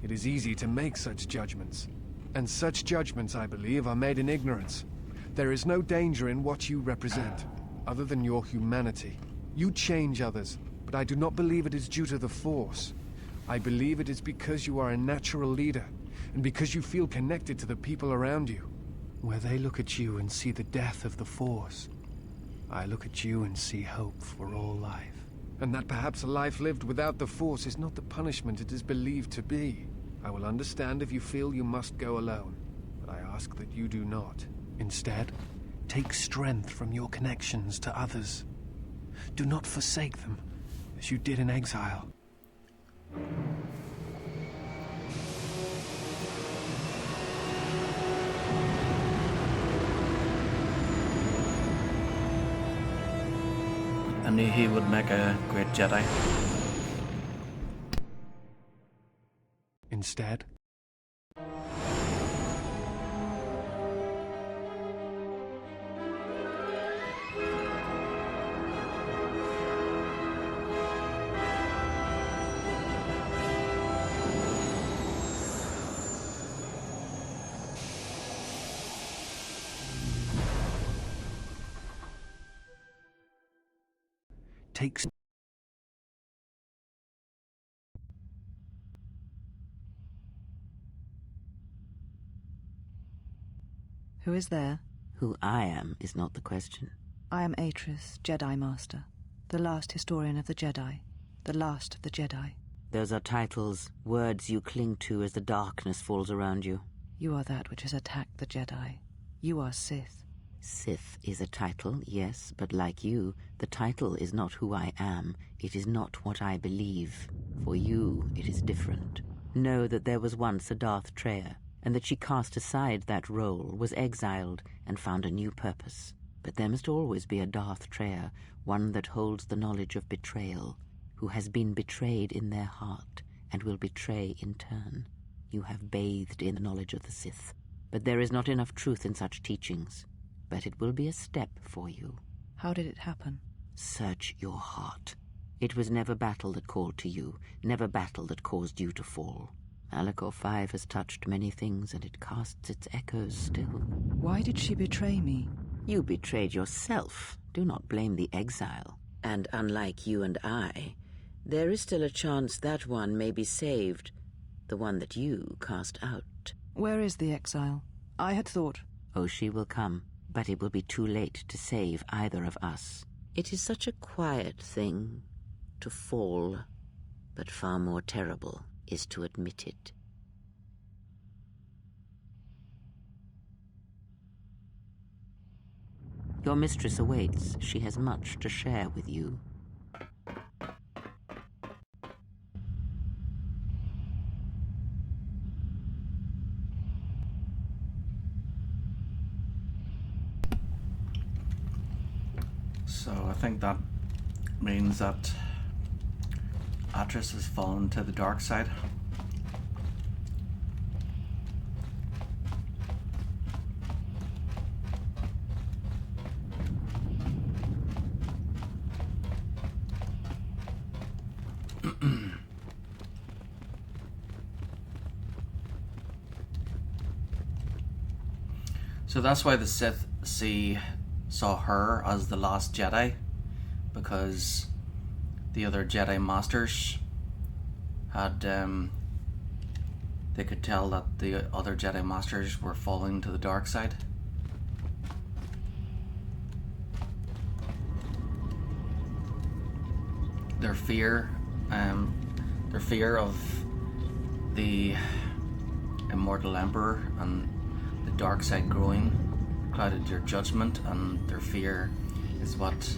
it is easy to make such judgments. And such judgments, I believe, are made in ignorance. There is no danger in what you represent, other than your humanity. You change others, but I do not believe it is due to the Force. I believe it is because you are a natural leader, and because you feel connected to the people around you. Where they look at you and see the death of the Force, I look at you and see hope for all life. And that perhaps a life lived without the Force is not the punishment it is believed to be. I will understand if you feel you must go alone, but I ask that you do not. Instead, take strength from your connections to others. Do not forsake them, as you did in exile. I knew he would make a great Jedi. Instead, takes. Who is there? Who I am is not the question. I am Atris, Jedi Master, the last historian of the Jedi, the last of the Jedi. Those are titles, words you cling to as the darkness falls around you. You are that which has attacked the Jedi. You are Sith. Sith is a title, yes, but like you, the title is not who I am. It is not what I believe. For you, it is different. Know that there was once a Darth Treya, and that she cast aside that role, was exiled, and found a new purpose. But there must always be a Darth Treya, one that holds the knowledge of betrayal, who has been betrayed in their heart, and will betray in turn. You have bathed in the knowledge of the Sith, but there is not enough truth in such teachings. But it will be a step for you. How did it happen? Search your heart. It was never battle that called to you, never battle that caused you to fall. Malachor 5 has touched many things, and it casts its echoes still. Why did she betray me? You betrayed yourself. Do not blame the exile. And unlike you and I, there is still a chance that one may be saved, the one that you cast out. Where is the exile? I had thought... Oh, she will come. But it will be too late to save either of us. It is such a quiet thing to fall, but far more terrible is to admit it. Your mistress awaits. She has much to share with you. So I think that means that Atris has fallen to the dark side. So that's why the Sith saw her as the last Jedi, because the other Jedi Masters had they could tell that the other Jedi Masters were falling to the dark side. Their fear of the immortal Emperor and the dark side growing clouded their judgment, and their fear is what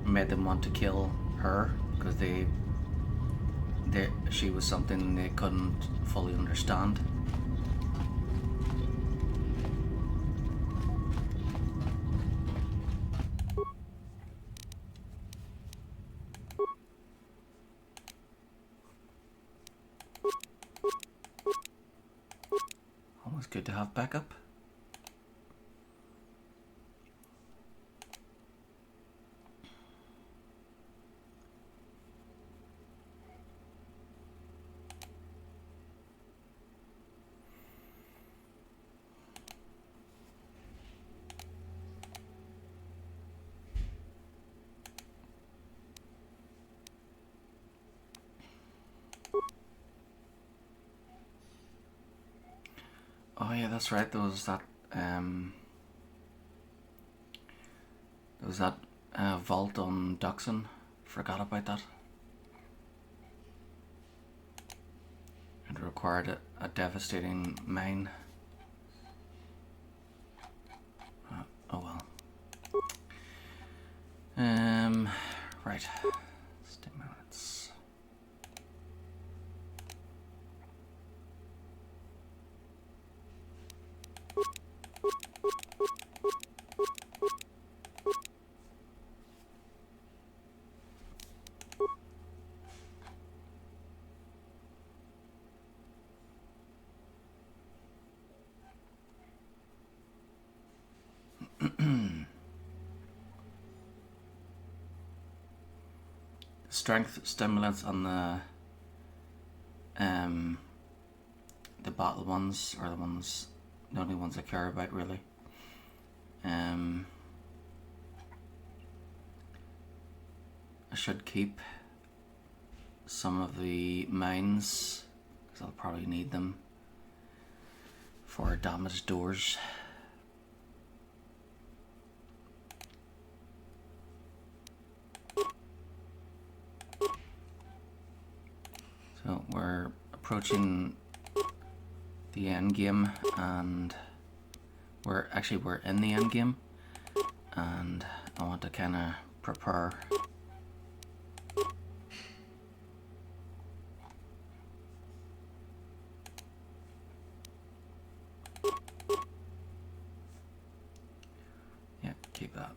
made them want to kill her, because she was something they couldn't fully understand. good to have backup. Oh yeah, that's right. There was that vault on Duxon. Forgot about that. It required a devastating mine. Oh well. Right. Stimulants. Strength stimulants on the battle ones are the only ones I care about really. I should keep some of the mines because I'll probably need them for damaged doors. So we're approaching the end game, and we're in the end game, and I want to kind of prepare. Yeah, keep that.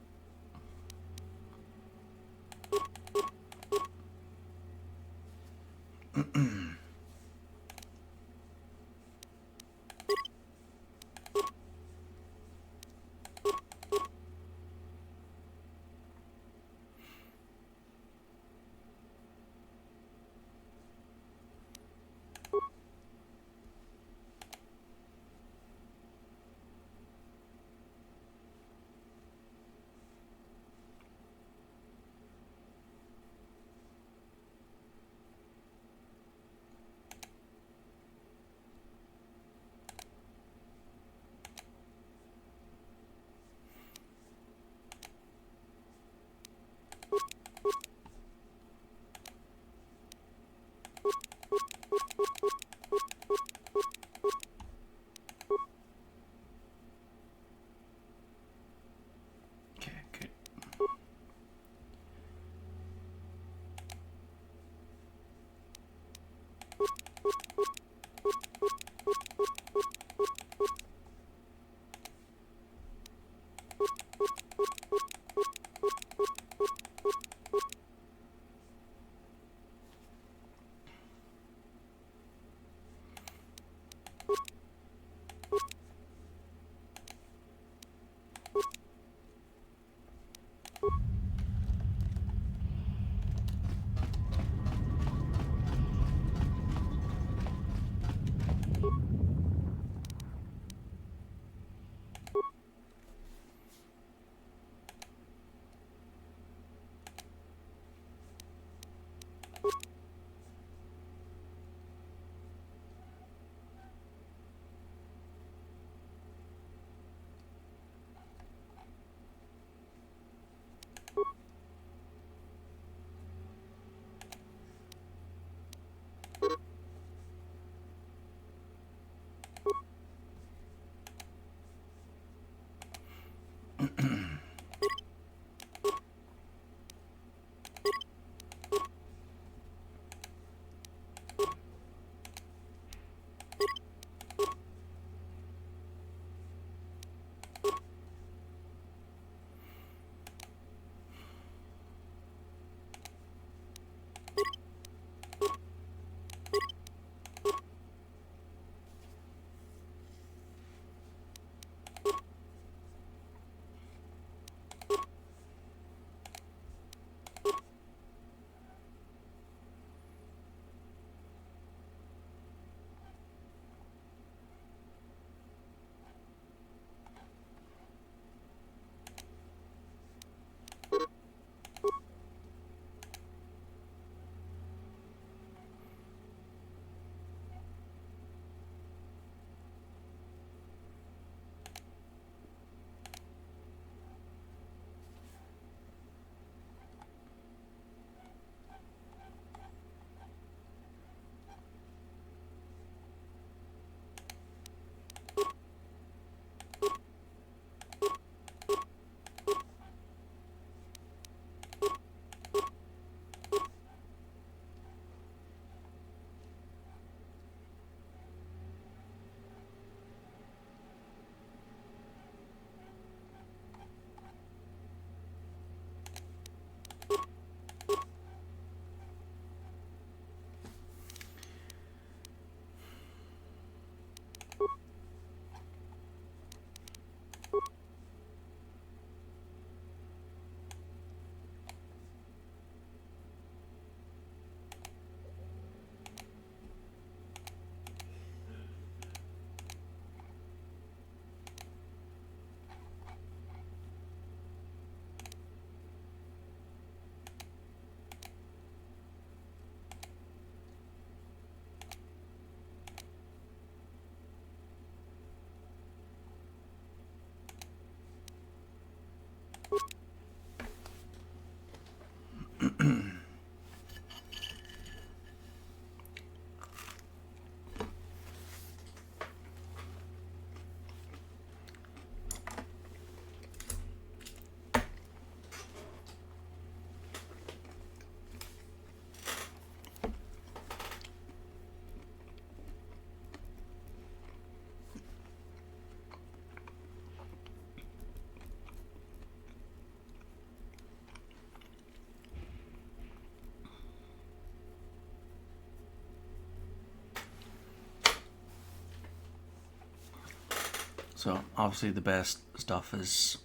So obviously the best stuff is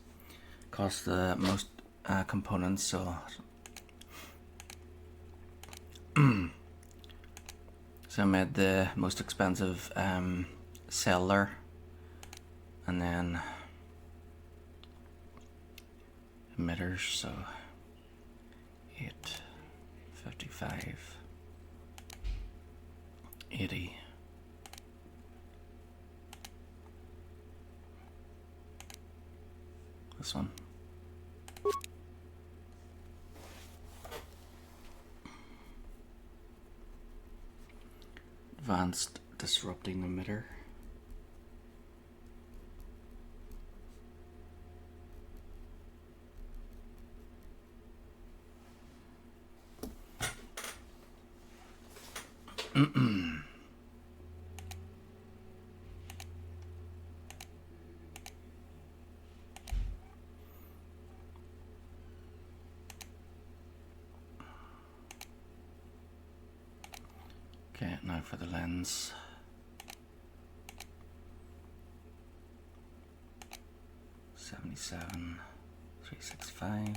cost the most components, so so I made the most expensive cellar, and then emitters, so 8, 55, 80. This one. Advanced disrupting emitter. Okay, now for the lens. $77, $365.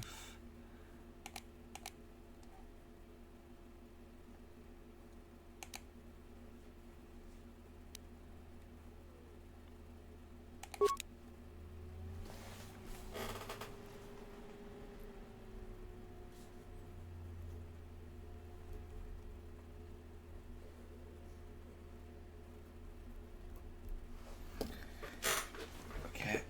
Okay.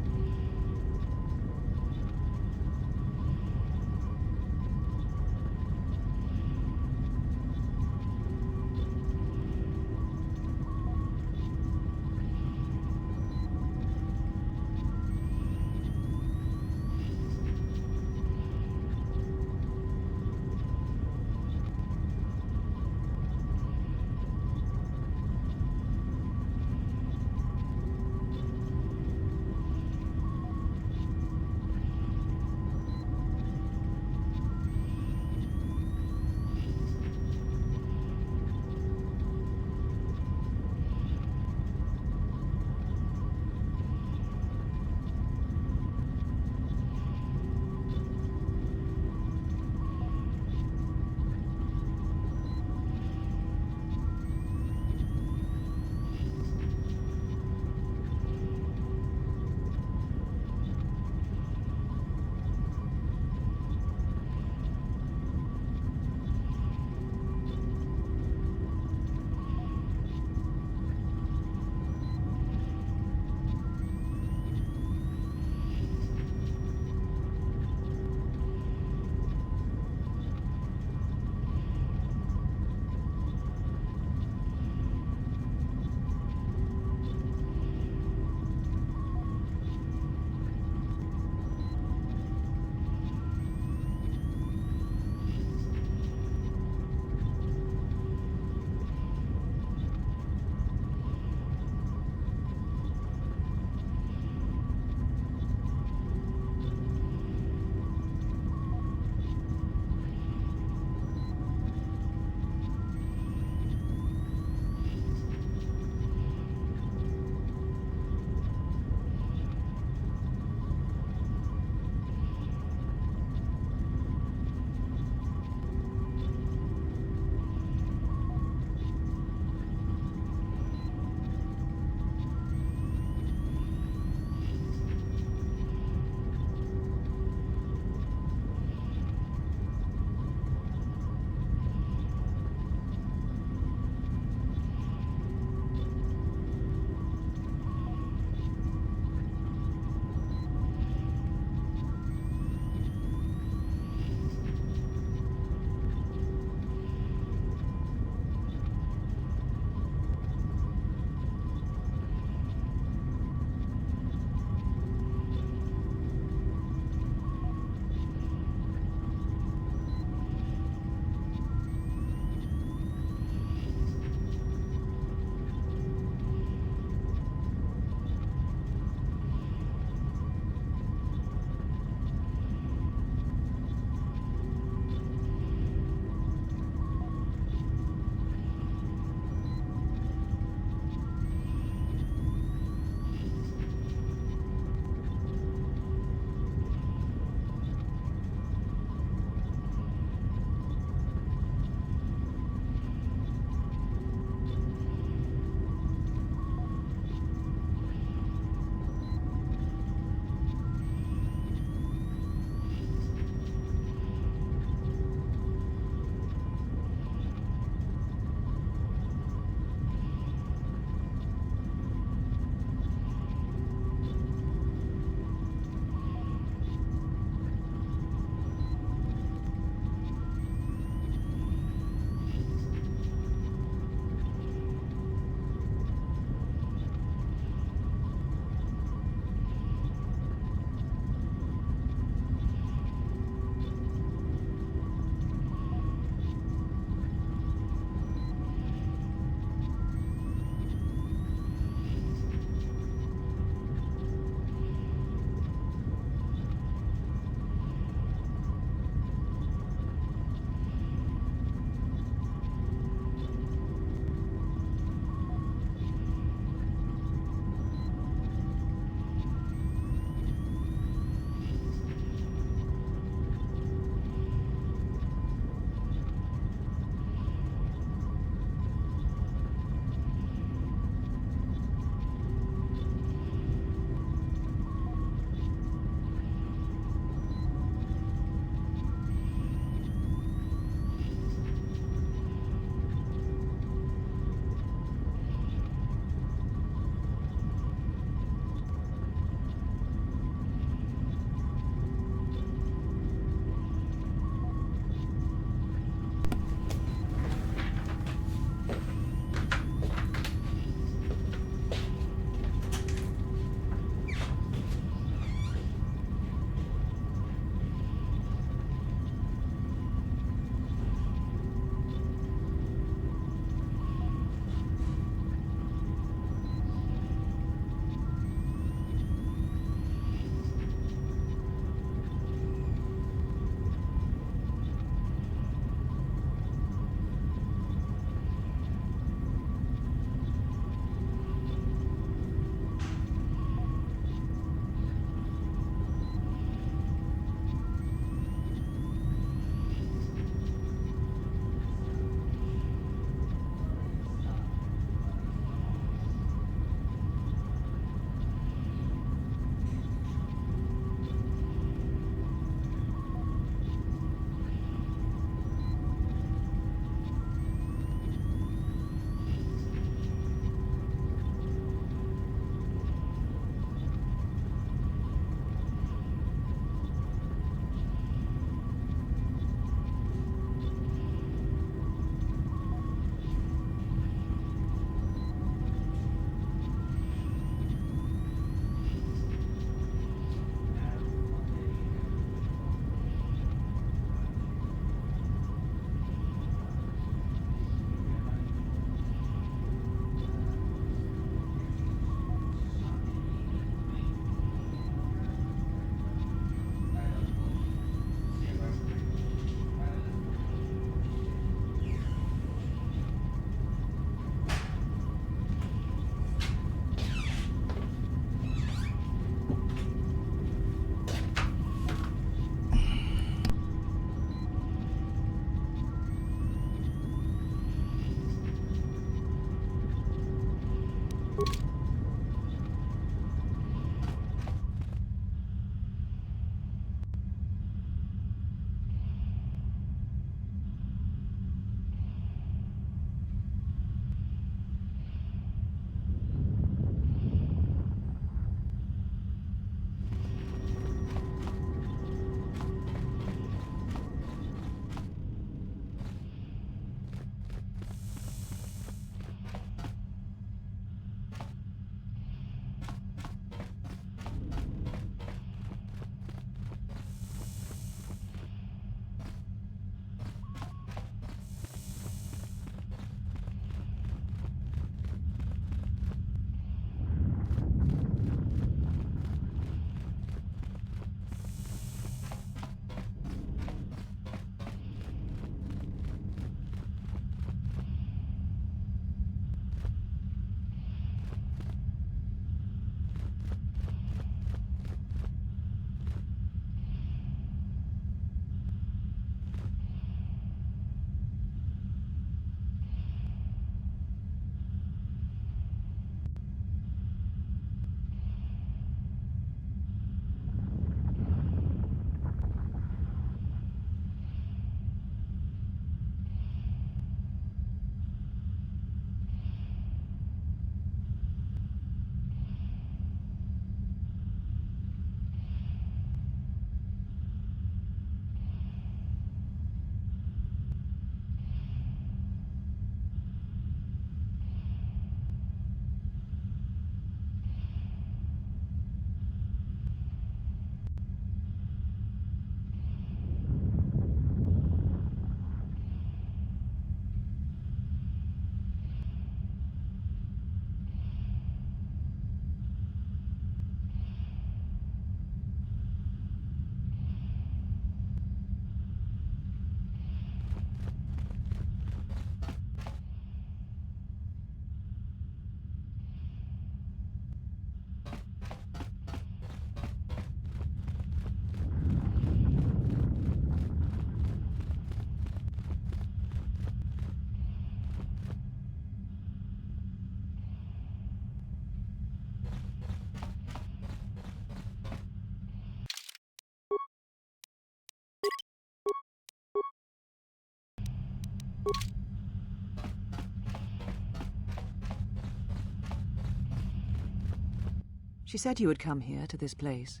She said you would come here, to this place.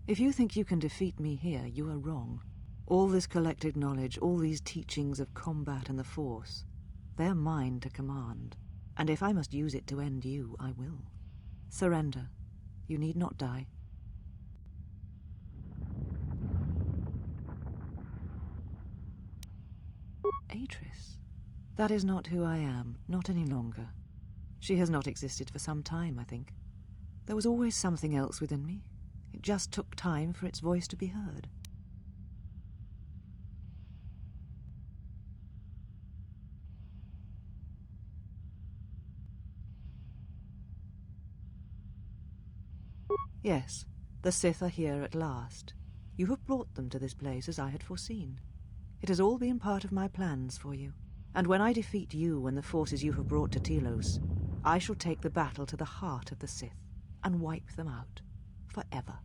If you think you can defeat me here, you are wrong. All this collected knowledge, all these teachings of combat and the Force, they're mine to command. And if I must use it to end you, I will. Surrender. You need not die. Atris? That is not who I am, not any longer. She has not existed for some time, I think. There was always something else within me. It just took time for its voice to be heard. Yes, the Sith are here at last. You have brought them to this place as I had foreseen. It has all been part of my plans for you. And when I defeat you and the forces you have brought to Telos, I shall take the battle to the heart of the Sith and wipe them out forever.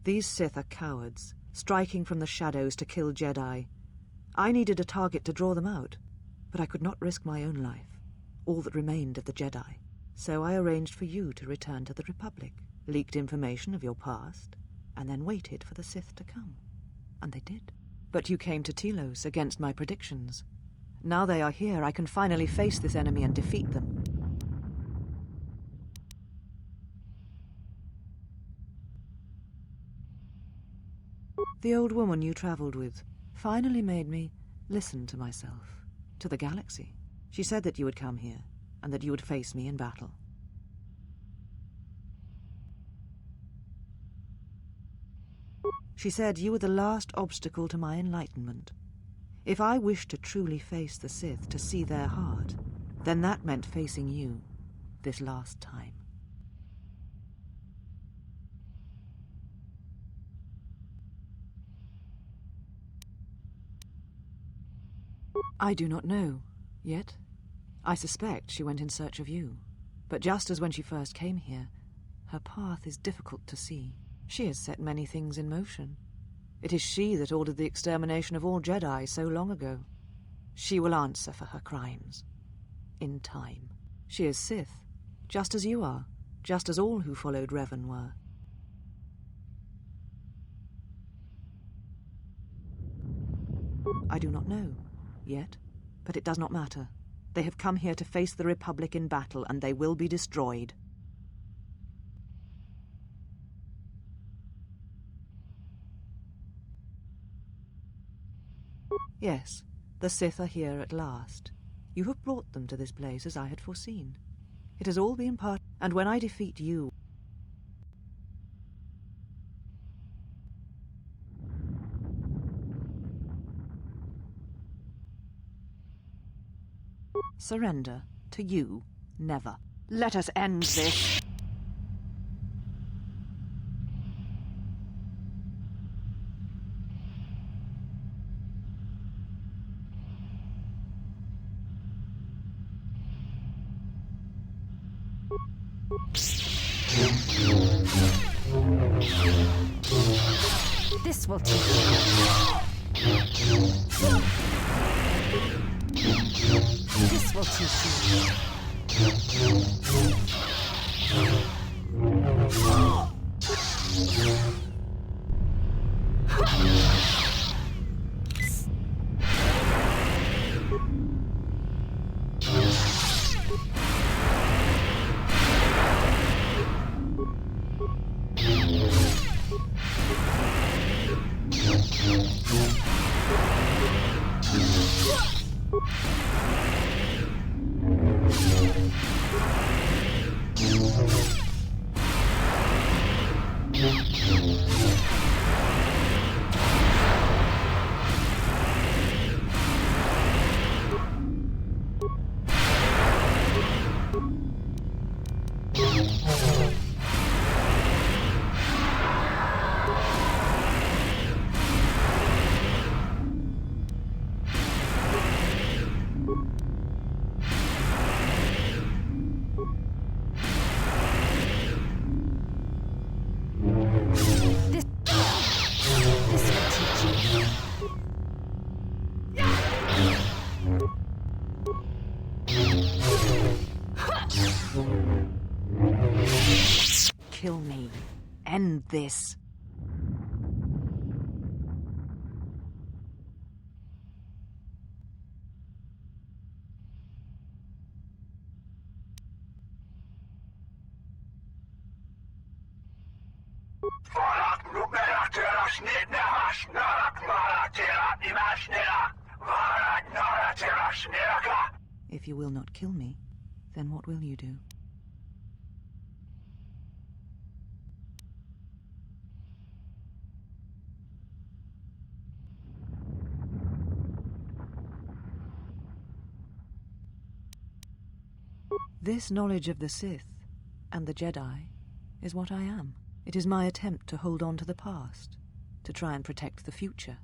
These Sith are cowards, striking from the shadows to kill Jedi. I needed a target to draw them out, but I could not risk my own life, all that remained of the Jedi. So I arranged for you to return to the Republic, leaked information of your past, and then waited for the Sith to come. And they did. But you came to Telos against my predictions. Now they are here, I can finally face this enemy and defeat them. The old woman you traveled with finally made me listen to myself, to the galaxy. She said that you would come here, and that you would face me in battle. She said you were the last obstacle to my enlightenment. If I wished to truly face the Sith, to see their heart, then that meant facing you, this last time. I do not know, yet. I suspect she went in search of you. But just as when she first came here, her path is difficult to see. She has set many things in motion. It is she that ordered the extermination of all Jedi so long ago. She will answer for her crimes. In time. She is Sith, just as you are, just as all who followed Revan were. I do not know, yet, but it does not matter. They have come here to face the Republic in battle, and they will be destroyed. Yes, the Sith are here at last. You have brought them to this place as I had foreseen. It has all been part, and when I defeat you... Surrender to you, never. Let us end this. This will teach you. This will teach you. end this. If you will not kill me, then what will you do? This knowledge of the Sith and the Jedi is what I am. It is my attempt to hold on to the past, to try and protect the future.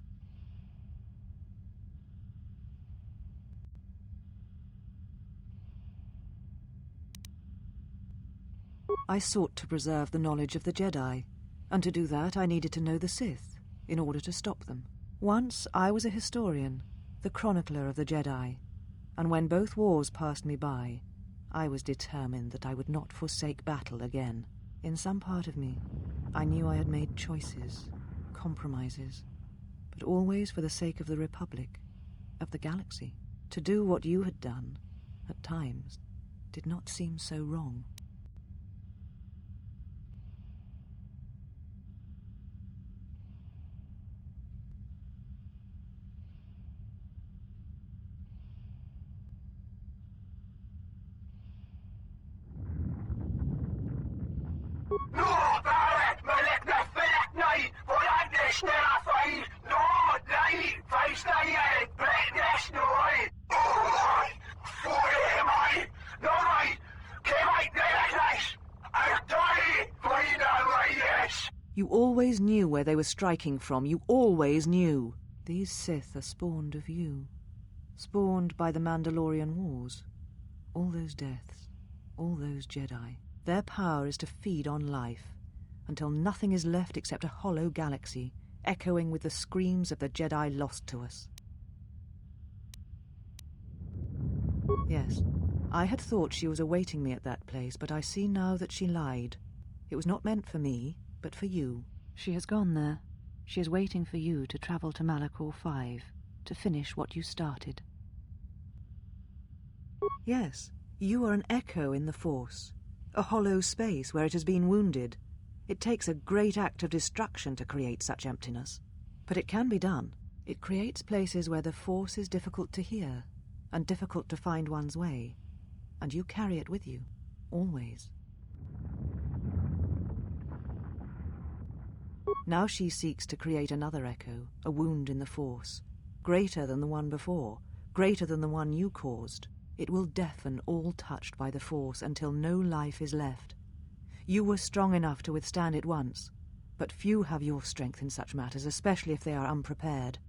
I sought to preserve the knowledge of the Jedi, and to do that I needed to know the Sith in order to stop them. Once I was a historian, the chronicler of the Jedi, and when both wars passed me by, I was determined that I would not forsake battle again. In some part of me, I knew I had made choices, compromises, but always for the sake of the Republic, of the galaxy. To do what you had done, at times, did not seem so wrong. You always knew where they were striking from. You always knew. These Sith are spawned of you. Spawned by the Mandalorian Wars. All those deaths. All those Jedi. Their power is to feed on life, until nothing is left except a hollow galaxy, echoing with the screams of the Jedi lost to us. Yes, I had thought she was awaiting me at that place, but I see now that she lied. It was not meant for me, but for you. She has gone there. She is waiting for you to travel to Malachor 5, to finish what you started. Yes, you are an echo in the Force, a hollow space where it has been wounded. It takes a great act of destruction to create such emptiness. But it can be done. It creates places where the Force is difficult to hear, and difficult to find one's way. And you carry it with you, always. Now she seeks to create another echo, a wound in the Force, greater than the one before, greater than the one you caused. It will deafen all touched by the Force until no life is left. You were strong enough to withstand it once, but few have your strength in such matters, especially if they are unprepared.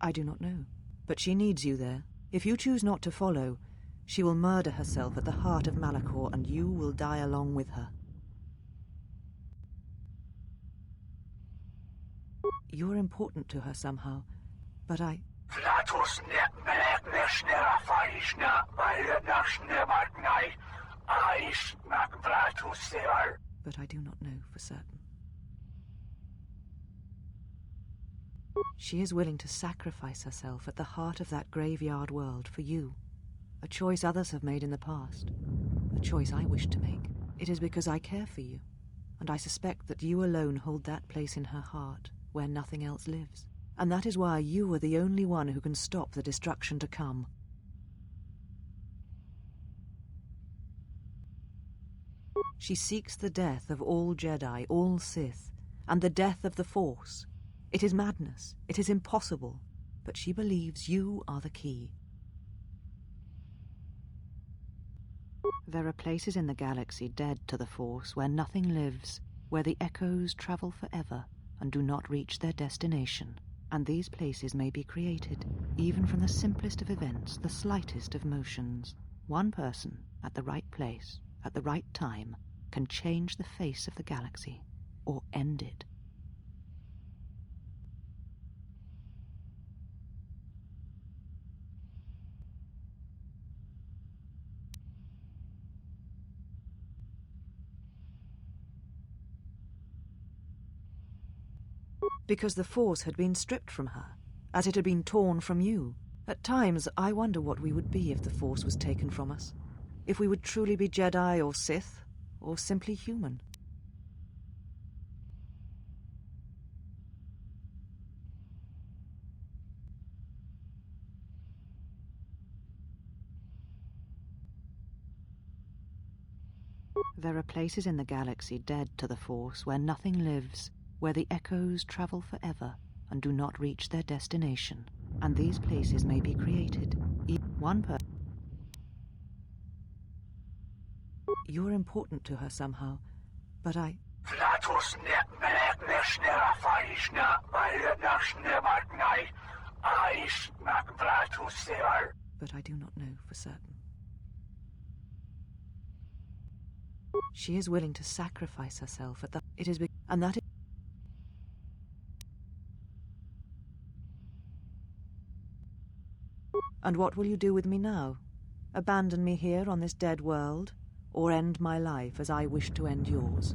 I do not know, but she needs you there. If you choose not to follow, she will murder herself at the heart of Malachor, and you will die along with her. You're important to her somehow, but I... But I do not know for certain. She is willing to sacrifice herself at the heart of that graveyard world for you. A choice others have made in the past. A choice I wish to make. It is because I care for you, and I suspect that you alone hold that place in her heart where nothing else lives. And that is why you are the only one who can stop the destruction to come. She seeks the death of all Jedi, all Sith, and the death of the Force. It is madness. It is impossible. But she believes you are the key. There are places in the galaxy dead to the Force where nothing lives, where the echoes travel forever and do not reach their destination. And these places may be created, even from the simplest of events, the slightest of motions. One person, at the right place, at the right time, can change the face of the galaxy, or end it. Because the Force had been stripped from her, as it had been torn from you. At times, I wonder what we would be if the Force was taken from us. If we would truly be Jedi or Sith, or simply human. There are places in the galaxy dead to the Force where nothing lives, where the echoes travel forever and do not reach their destination. And these places may be created. One person. You're important to her somehow, but I... But I do not know for certain. She is willing to sacrifice herself at the... It is... And that is... And what will you do with me now? Abandon me here on this dead world? Or end my life as I wish to end yours?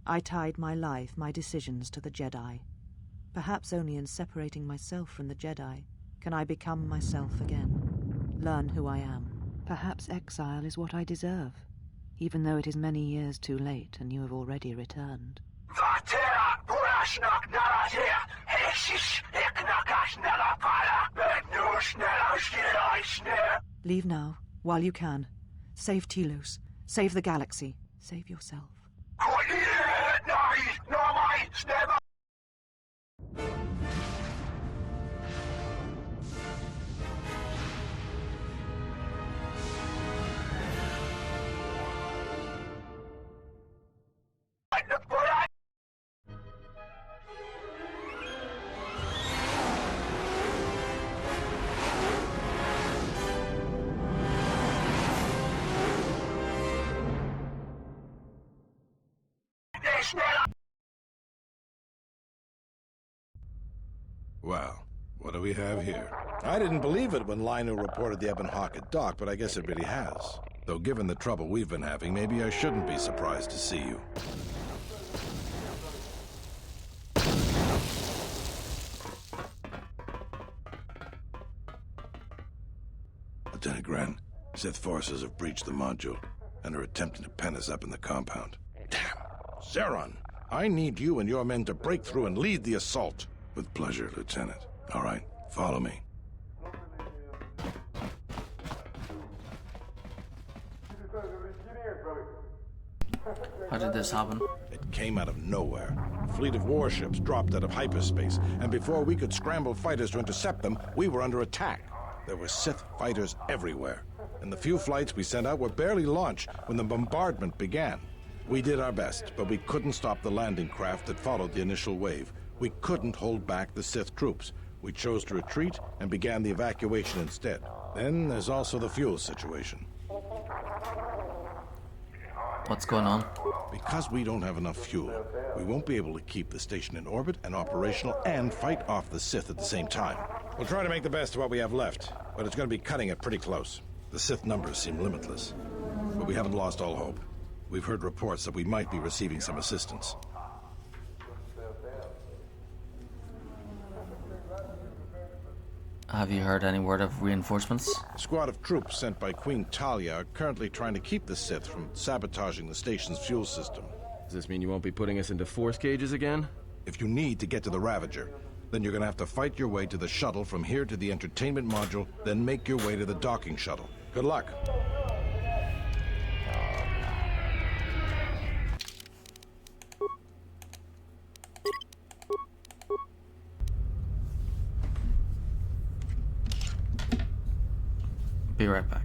I tied my life, my decisions to the Jedi. Perhaps only in separating myself from the Jedi can I become myself again, learn who I am. Perhaps exile is what I deserve, even though it is many years too late and you have already returned. Leave now, while you can. Save Telos. Save the galaxy. Save yourself. Well, what do we have here? I didn't believe it when Lino reported the Ebon Hawk at dock, but I guess it really has. Though given the trouble we've been having, maybe I shouldn't be surprised to see you. Lieutenant Gren, Sith forces have breached the module and are attempting to pen us up in the compound. Damn! Zeron, I need you and your men to break through and lead the assault. With pleasure, Lieutenant. All right, follow me. How did this happen? It came out of nowhere. A fleet of warships dropped out of hyperspace, and before we could scramble fighters to intercept them, we were under attack. There were Sith fighters everywhere, and the few flights we sent out were barely launched when the bombardment began. We did our best, but we couldn't stop the landing craft that followed the initial wave. We couldn't hold back the Sith troops. We chose to retreat and began the evacuation instead. Then there's also the fuel situation. What's going on? Because we don't have enough fuel, we won't be able to keep the station in orbit and operational and fight off the Sith at the same time. We'll try to make the best of what we have left, but it's going to be cutting it pretty close. The Sith numbers seem limitless, but we haven't lost all hope. We've heard reports that we might be receiving some assistance. Have you heard any word of reinforcements? A squad of troops sent by Queen Talia are currently trying to keep the Sith from sabotaging the station's fuel system. Does this mean you won't be putting us into force cages again? If you need to get to the Ravager, then you're gonna have to fight your way to the shuttle from here to the entertainment module, then make your way to the docking shuttle. Good luck. Be right back.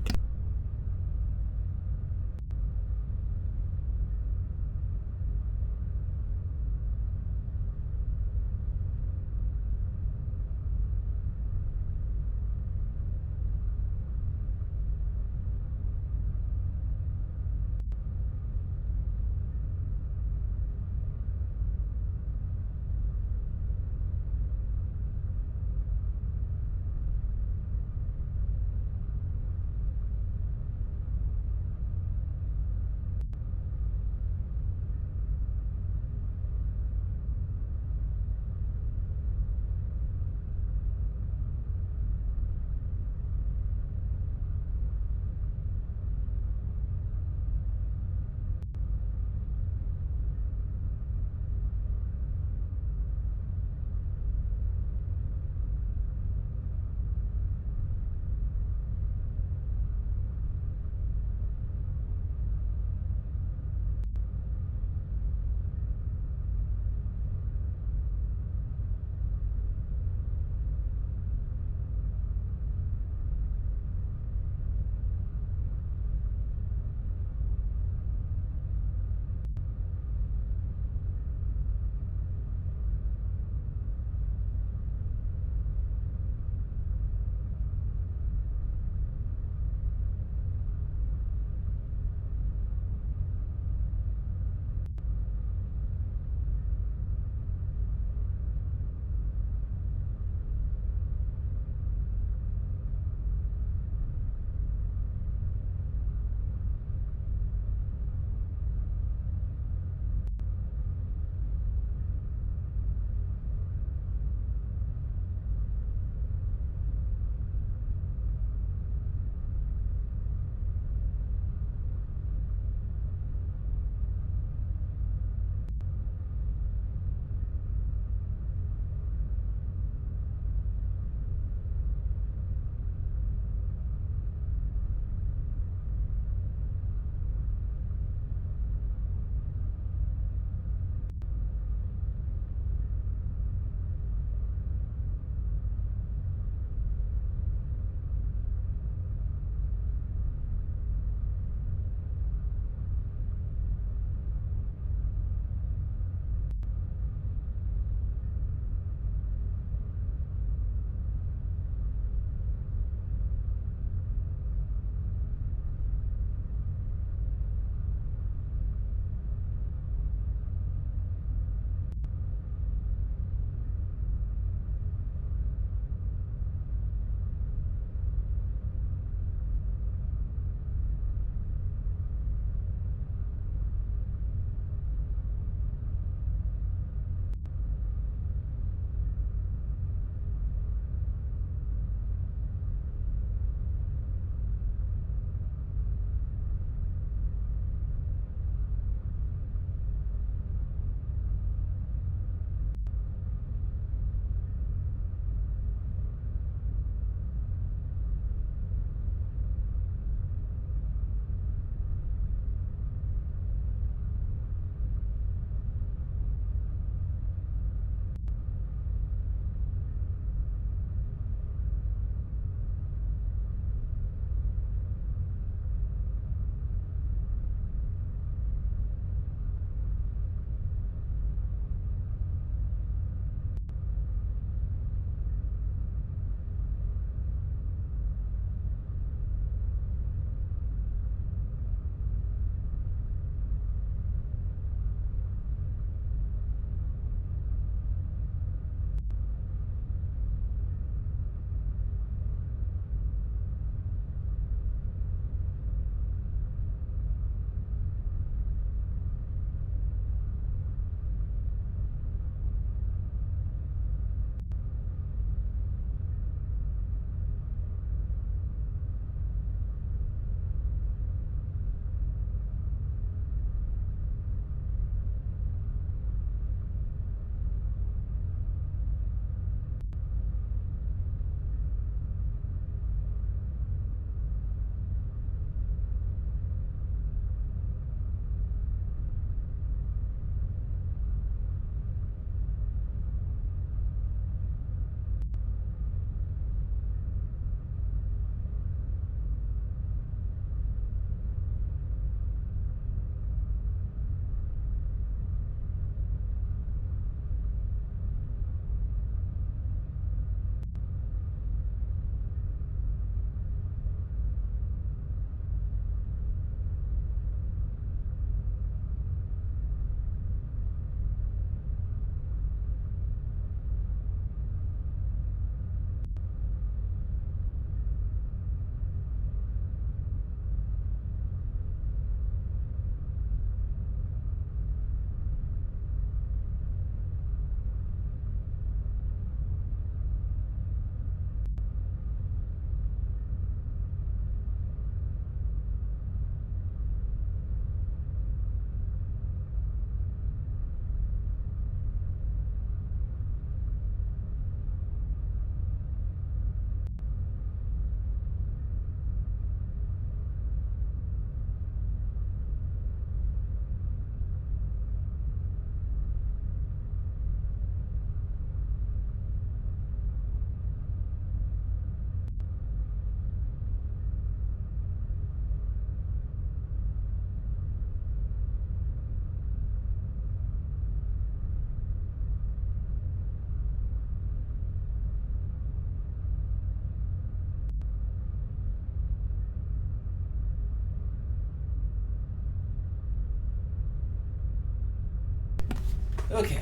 Okay.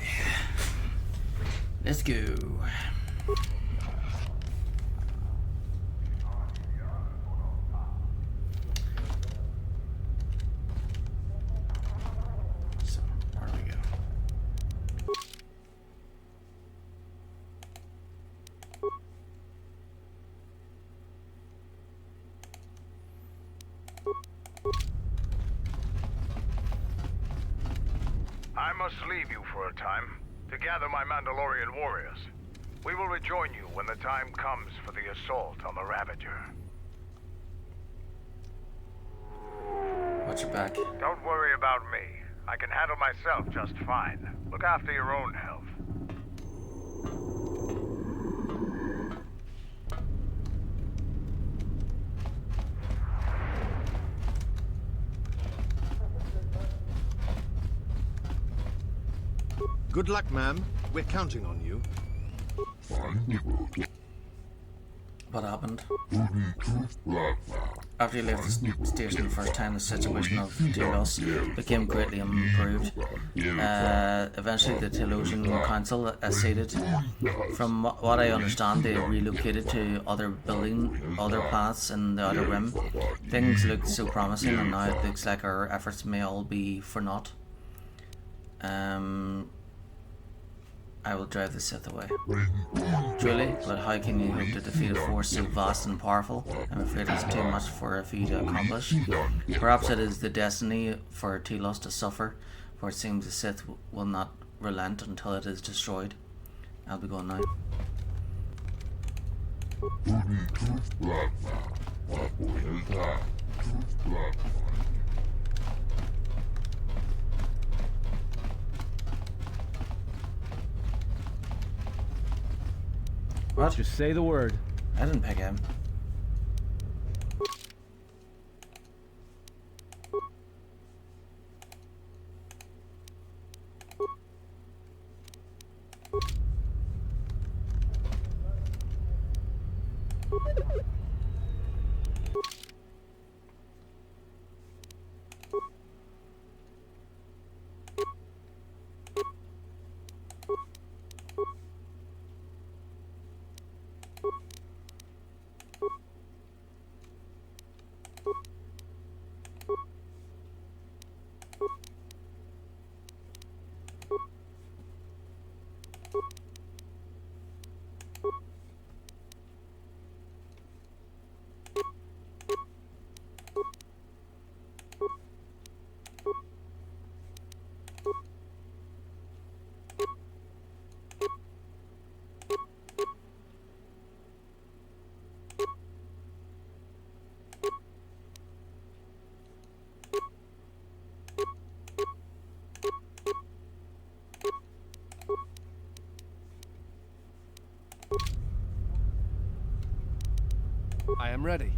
Let's go. So, where do we go? I must leave you for a time to gather my Mandalorian warriors. We will rejoin you when the time comes for the assault on the Ravager. Watch your back. Don't worry about me. I can handle myself just fine. Look after your own health. Good luck, ma'am. We're counting on you. What happened? After you left the station the first time, the situation of Telos became greatly improved. Eventually, the Telosian Council acceded. From what I understand, they relocated to other planets in the Outer Rim. Things looked so promising, and now it looks like our efforts may all be for naught. I will drive the Sith away. Truly, but how can you hope to defeat a force so vast and powerful? I'm afraid it's too much for you to accomplish. Perhaps it is the destiny for Telos to suffer, for it seems the Sith will not relent until it is destroyed. I'll be going now. What? Just say the word. I didn't pick him. I am ready.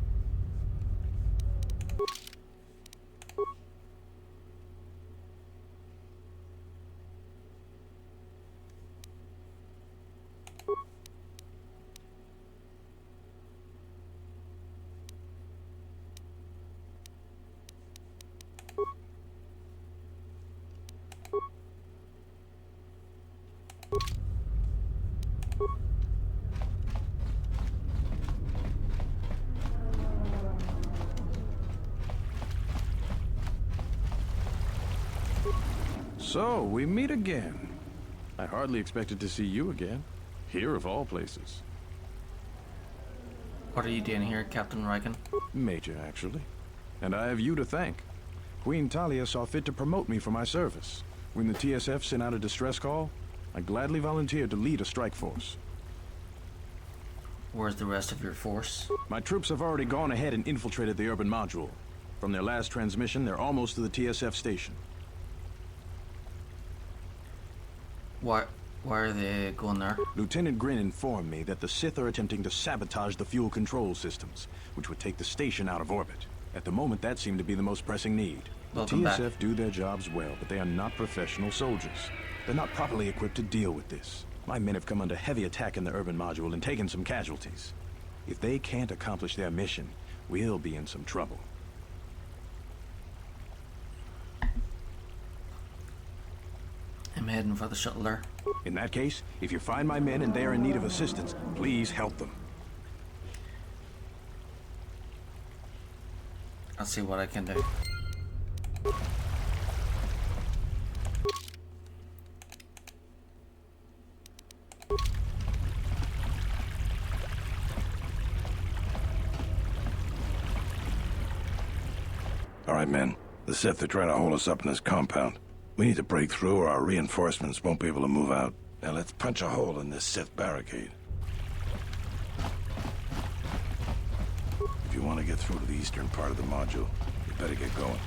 So, we meet again. I hardly expected to see you again. Here of all places. What are you doing here, Captain Riken? Major, actually. And I have you to thank. Queen Talia saw fit to promote me for my service. When the TSF sent out a distress call, I gladly volunteered to lead a strike force. Where's the rest of your force? My troops have already gone ahead and infiltrated the urban module. From their last transmission, they're almost to the TSF station. Why are they going there? Lieutenant Grin informed me that the Sith are attempting to sabotage the fuel control systems, which would take the station out of orbit. At the moment, that seemed to be the most pressing need. The TSF do their jobs well, but they are not professional soldiers. They're not properly equipped to deal with this. My men have come under heavy attack in the urban module and taken some casualties. If they can't accomplish their mission, we'll be in some trouble. I'm heading for the shuttle there. In that case, if you find my men and they are in need of assistance, please help them. I'll see what I can do. All right, men. The Sith are trying to hold us up in this compound. We need to break through or our reinforcements won't be able to move out. Now let's punch a hole in this Sith barricade. If you want to get through to the eastern part of the module, you better get going.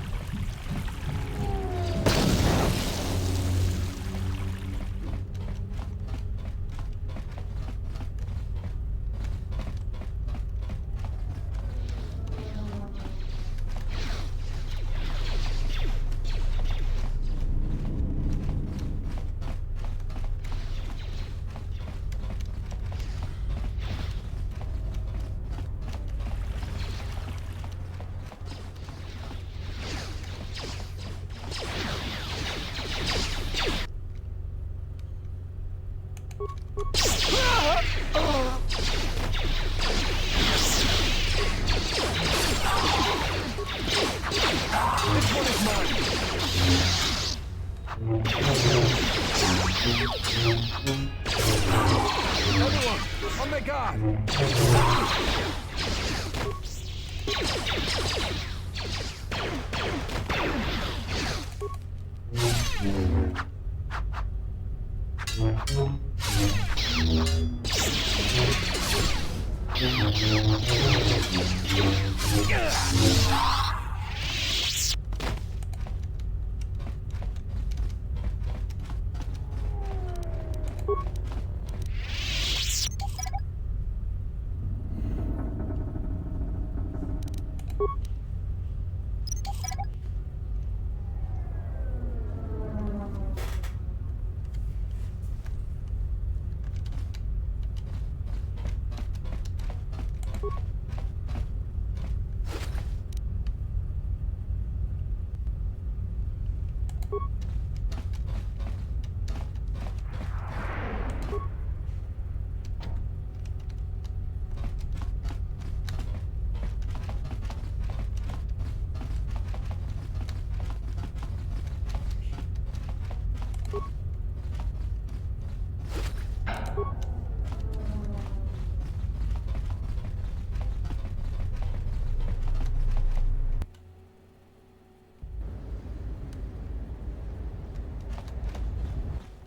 Everyone, on their guard!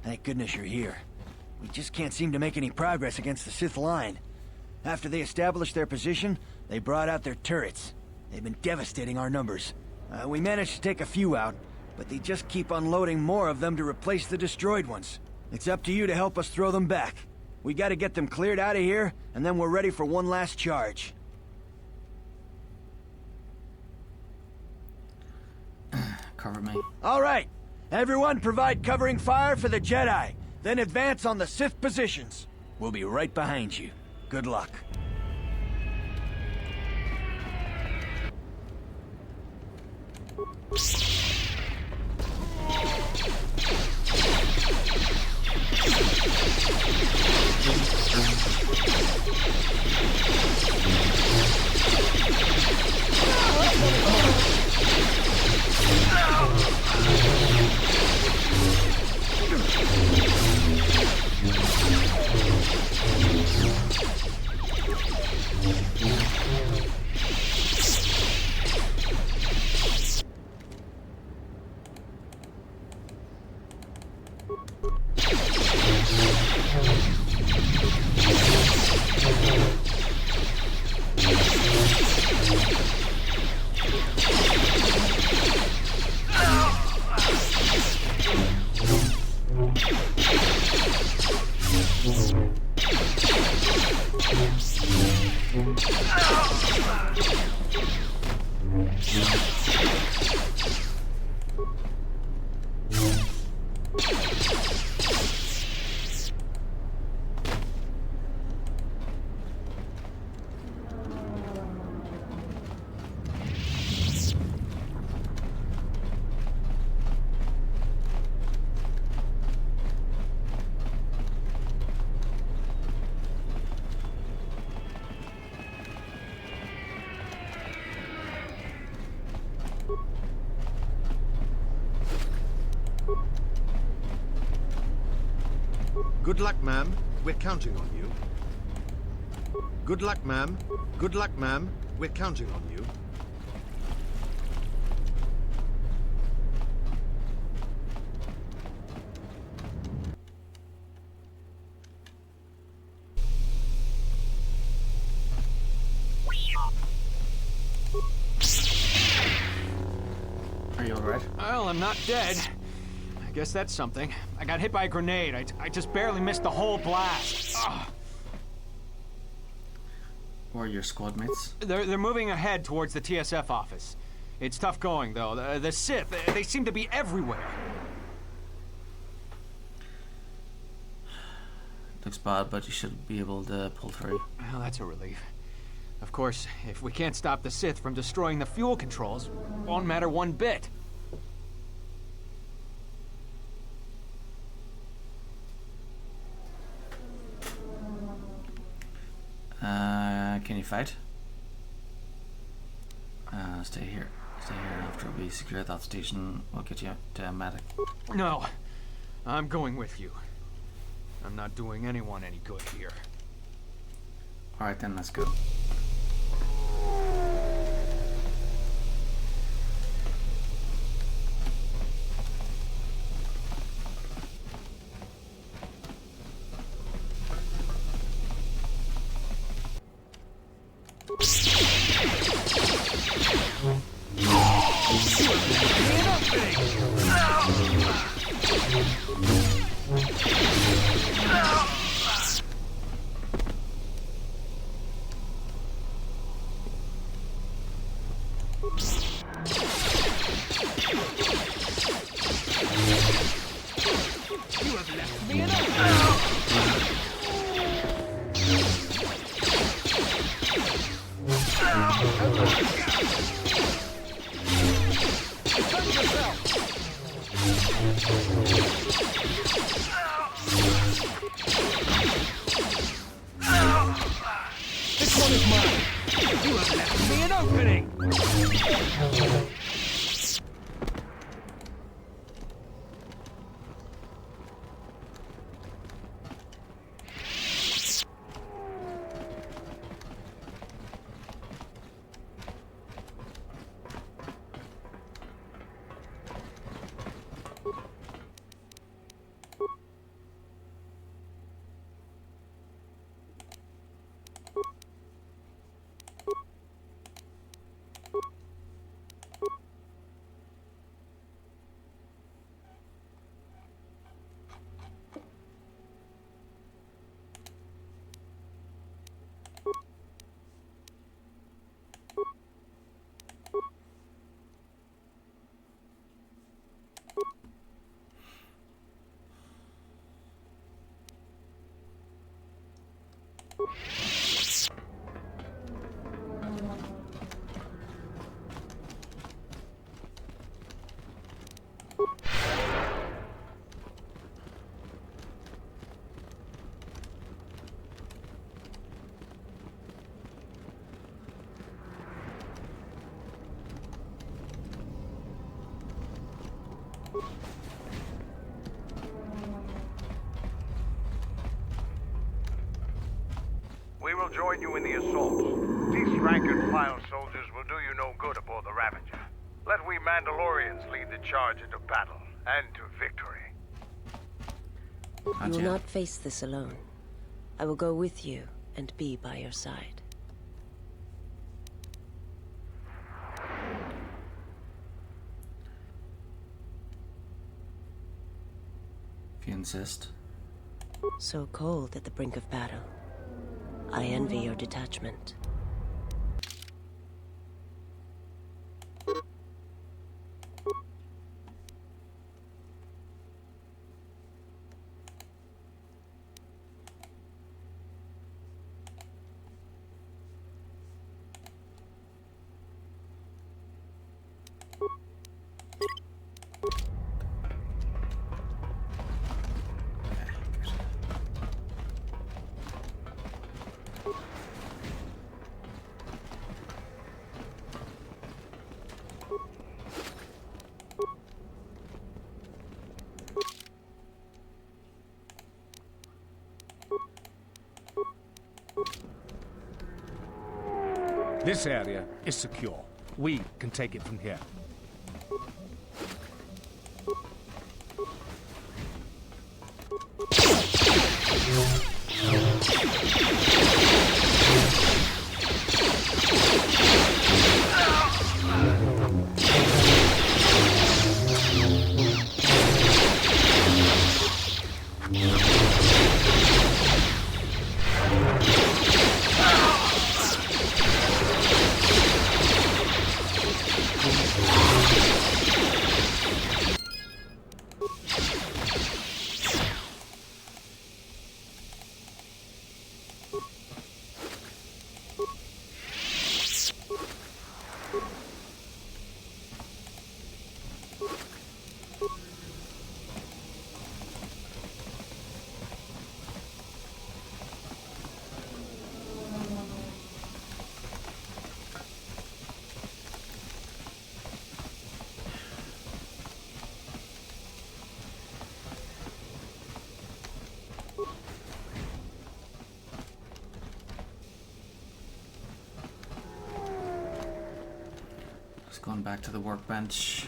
Thank goodness you're here. We just can't seem to make any progress against the Sith line. After they established their position, they brought out their turrets. They've been devastating our numbers. We managed to take a few out, but they just keep unloading more of them to replace the destroyed ones. It's up to you to help us throw them back. We gotta get them cleared out of here, and then we're ready for one last charge. Cover me. All right. Everyone provide covering fire for the Jedi, then advance on the Sith positions. We'll be right behind you. Good luck. Good luck, ma'am. We're counting on you. Good luck, ma'am. Good luck, ma'am. We're counting on you. Are you alright? Well, I'm not dead. I guess that's something. I got hit by a grenade. I just barely missed the whole blast. Ugh. Or your squad mates? They're moving ahead towards the TSF office. It's tough going, though. The Sith, they seem to be everywhere. Looks bad, but you should be able to pull through. Well, that's a relief. Of course, if we can't stop the Sith from destroying the fuel controls, it won't matter one bit. Can you fight? Stay here. Stay here after we secure that station. We'll get you to a medic. No, I'm going with you. I'm not doing anyone any good here. Alright then, let's go. This one is mine. You have left me an opening. We will join you in the assault. These rank-and-file soldiers will do you no good aboard the Ravager. Let we Mandalorians lead the charge into battle and to victory. You will not face this alone. I will go with you and be by your side. If you insist. So cold at the brink of battle. I envy your detachment. This area is secure. We can take it from here. Going back to the workbench.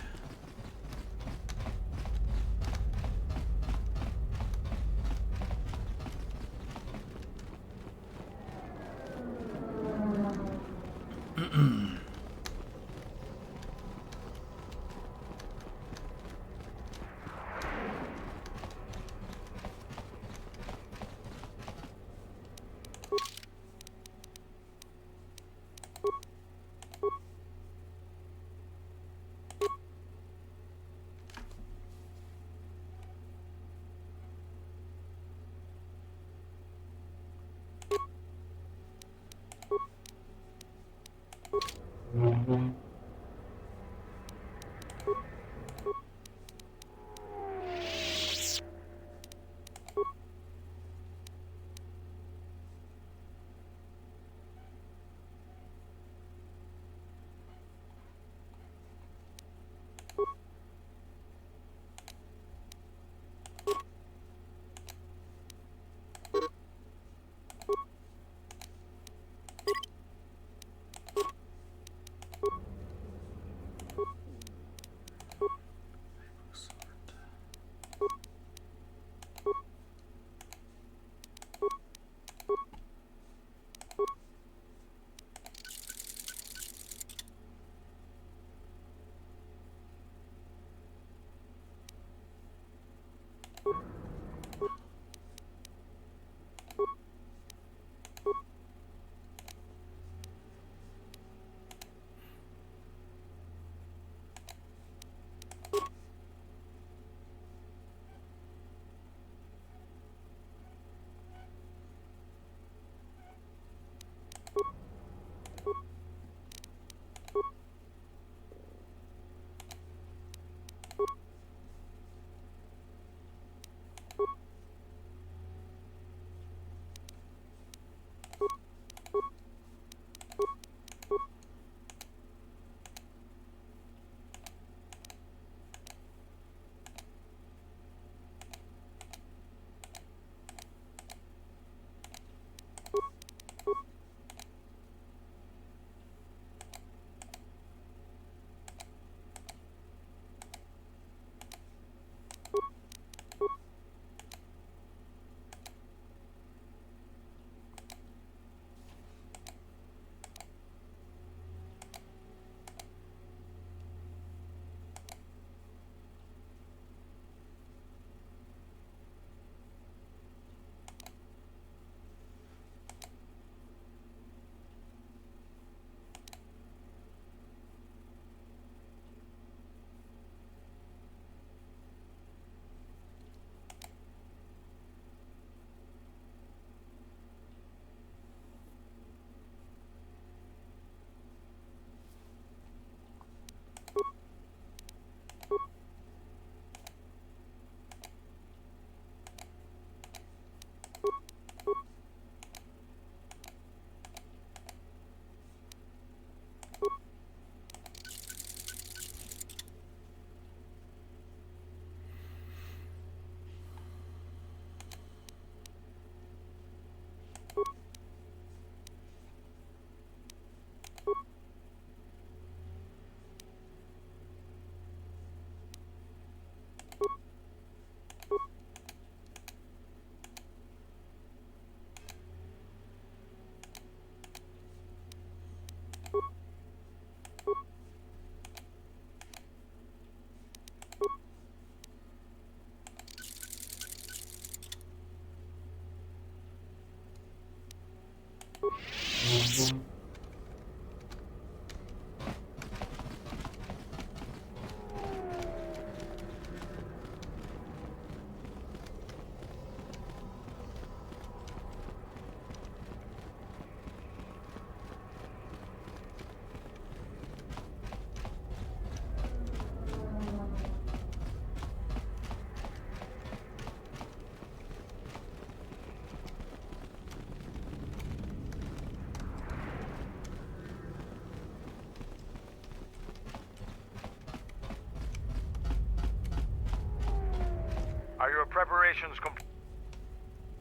Are your preparations complete?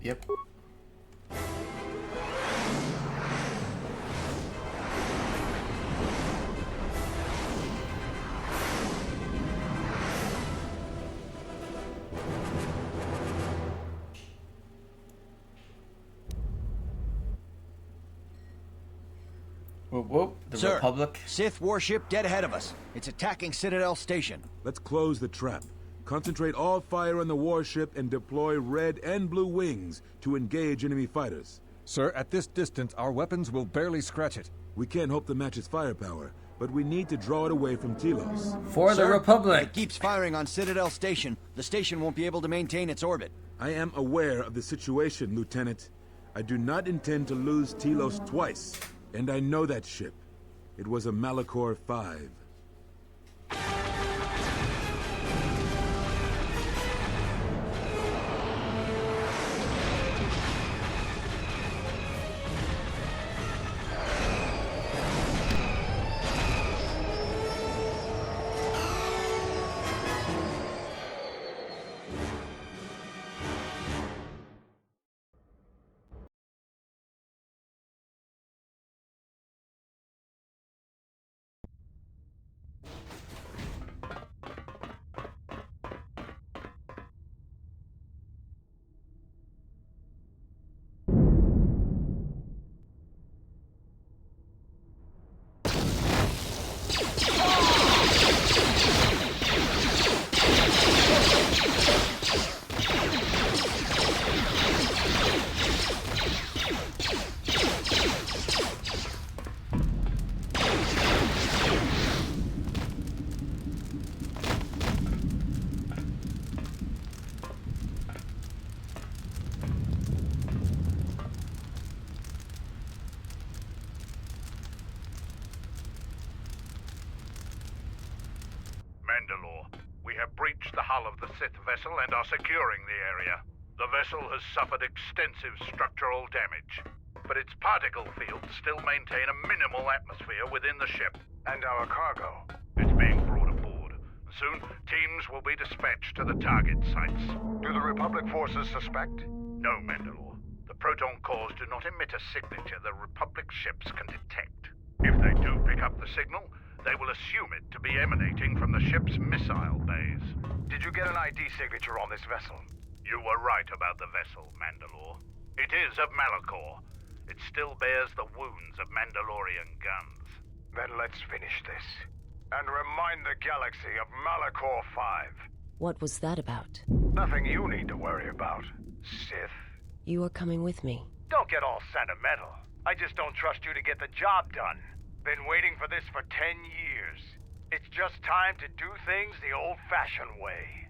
Yep. Whoop whoop. The Sir, Republic. Sith warship dead ahead of us. It's attacking Citadel Station. Let's close the trap. Concentrate all fire on the warship and deploy red and blue wings to engage enemy fighters. Sir, at this distance, our weapons will barely scratch it. We can't hope to match its firepower, but we need to draw it away from Telos. For the Republic! If it keeps firing on Citadel Station, the station won't be able to maintain its orbit. I am aware of the situation, Lieutenant. I do not intend to lose Telos twice, and I know that ship. It was a Malachor 5. Mandalore, we have breached the hull of the Sith vessel and are securing the area. The vessel has suffered extensive structural damage, but its particle fields still maintain a minimal atmosphere within the ship. And our cargo? It's being brought aboard. Soon, teams will be dispatched to the target sites. Do the Republic forces suspect? No, Mandalore. The proton cores do not emit a signature the Republic ships can detect. If they do pick up the signal, they will assume it to be emanating from the ship's missile bays. Did you get an ID signature on this vessel? You were right about the vessel, Mandalore. It is of Malachor. It still bears the wounds of Mandalorian guns. Then let's finish this. And remind the galaxy of Malachor 5. What was that about? Nothing you need to worry about, Sith. You are coming with me. Don't get all sentimental. I just don't trust you to get the job done. Been waiting for this for 10 years. It's just time to do things the old-fashioned way.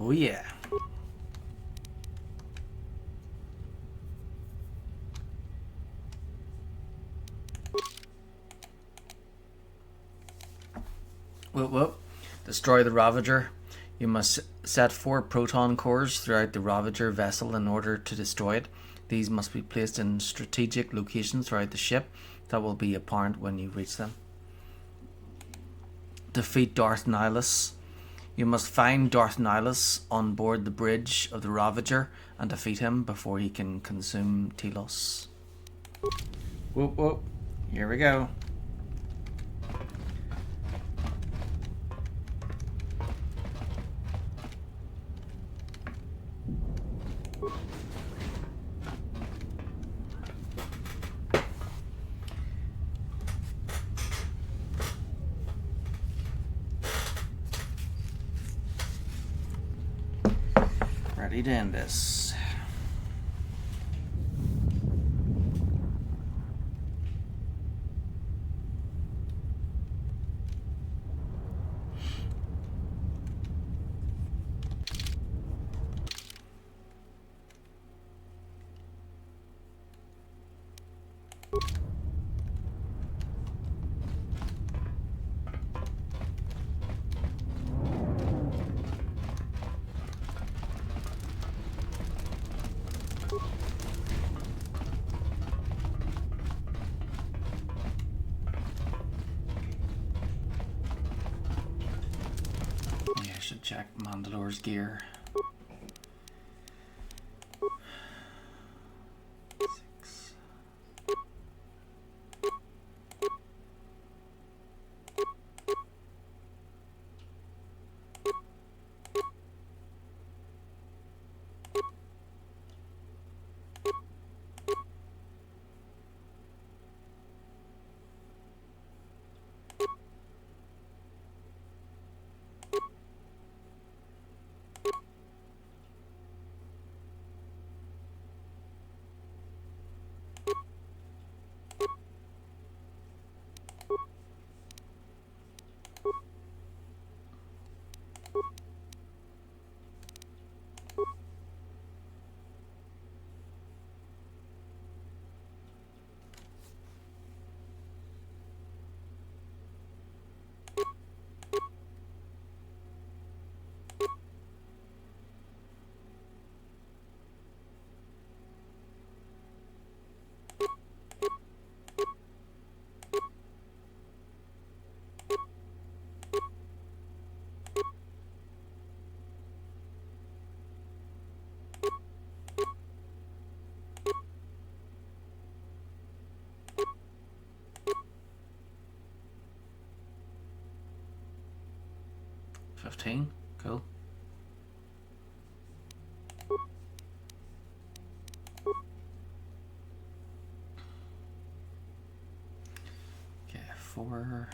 Oh yeah. Whoop whoop. Destroy the Ravager. You must set 4 proton cores throughout the Ravager vessel in order to destroy it. These must be placed in strategic locations throughout the ship that will be apparent when you reach them. Defeat Darth Nihilus. You must find Darth Nihilus on board the bridge of the Ravager and defeat him before he can consume Telos. Whoop whoop. Here we go. Ready to end this. Yeah, I should check Mandalore's gear. $15, cool. Okay, 4.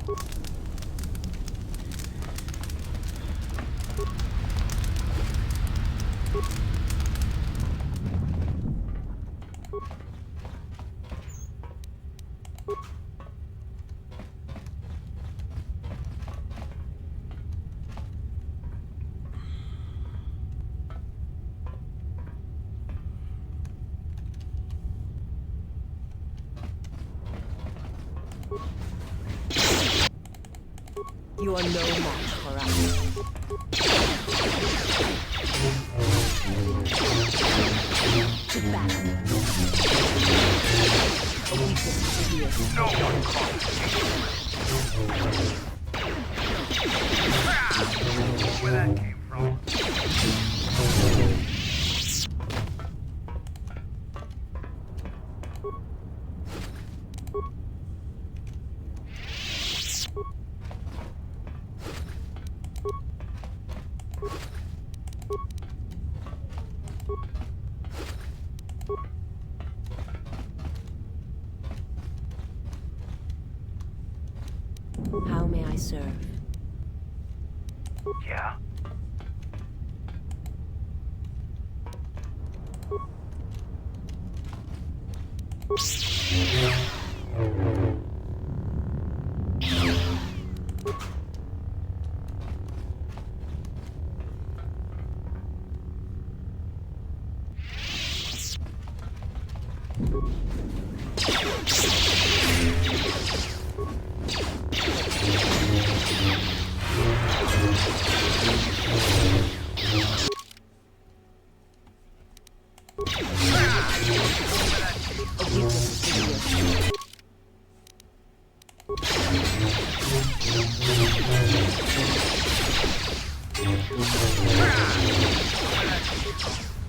You are no match for us. To battle. A weakness is revealed. No one Where that came from. How may I serve? Yeah?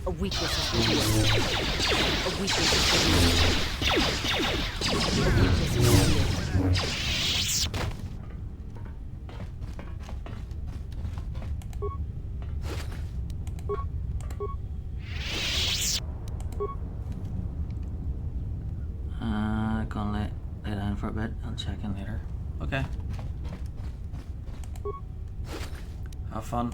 A weakness is revealed. A weakness is revealed. A weakness is revealed. Gonna lay down for a bit. I'll check in later. Okay. Have fun.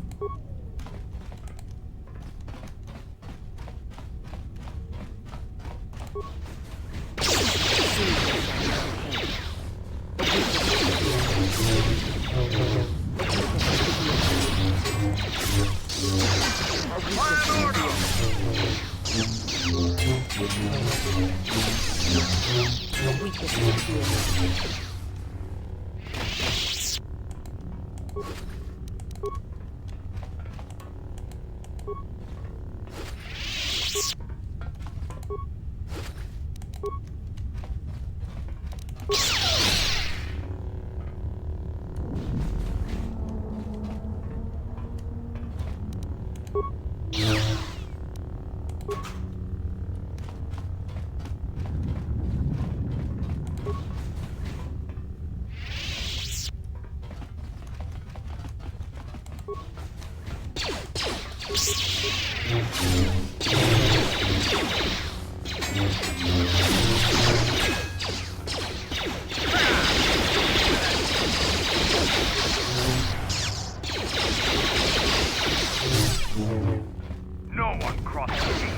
No one crosses me.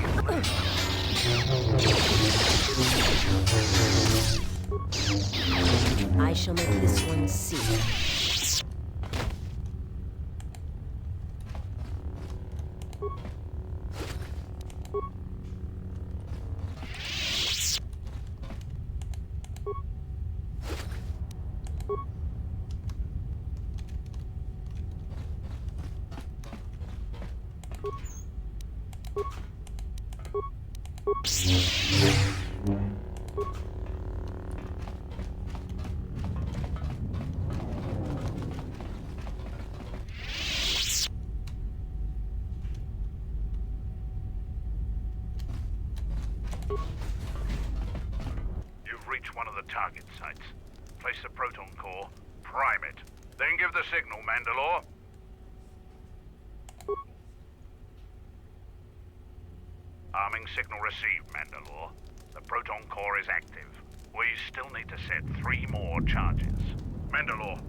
I shall make this one see. You've reached one of the target sites. Place the proton core, prime it, then give the signal, Mandalore. Arming signal received, Mandalore. The proton core is active. We still need to set 3 more charges. Mandalore.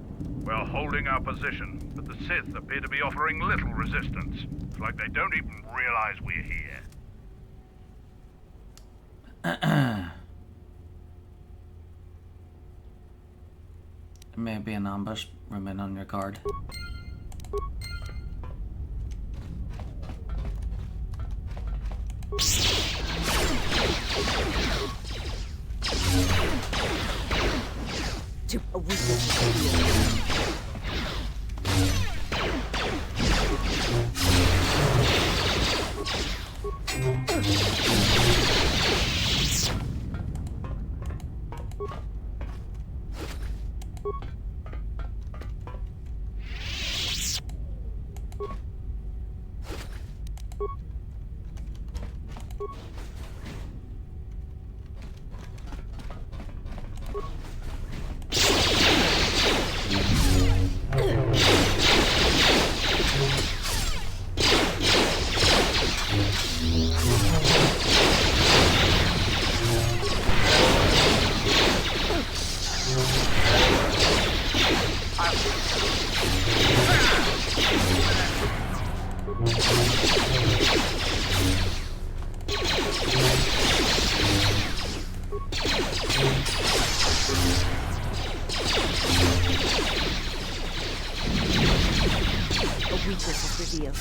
We're holding our position, but the Sith appear to be offering little resistance. It's like they don't even realize we're here. It may be an ambush. Remain on your guard. To a weakness. A weakness is revealed.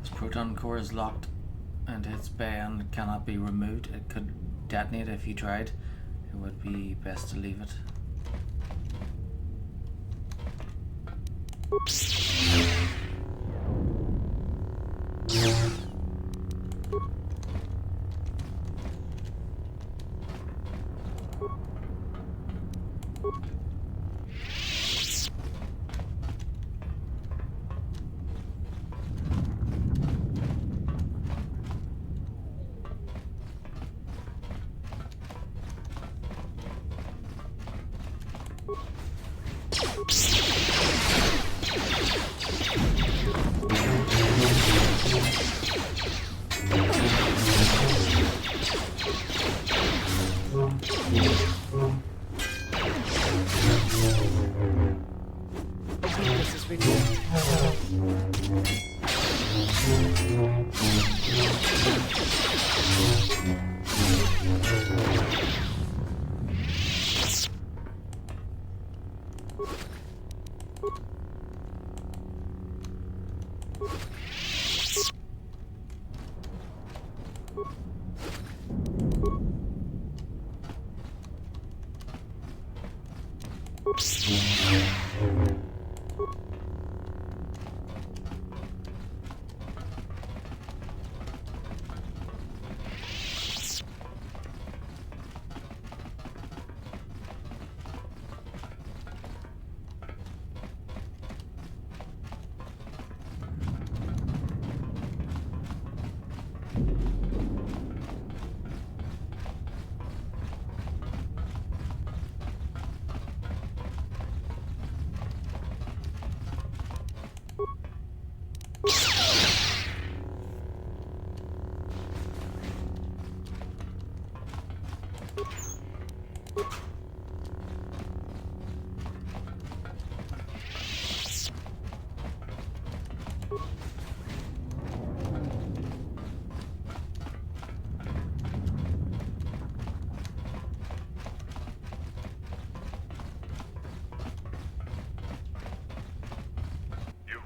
This proton core is locked into its bay and cannot be removed. It could detonate if you tried. It would be best to leave it.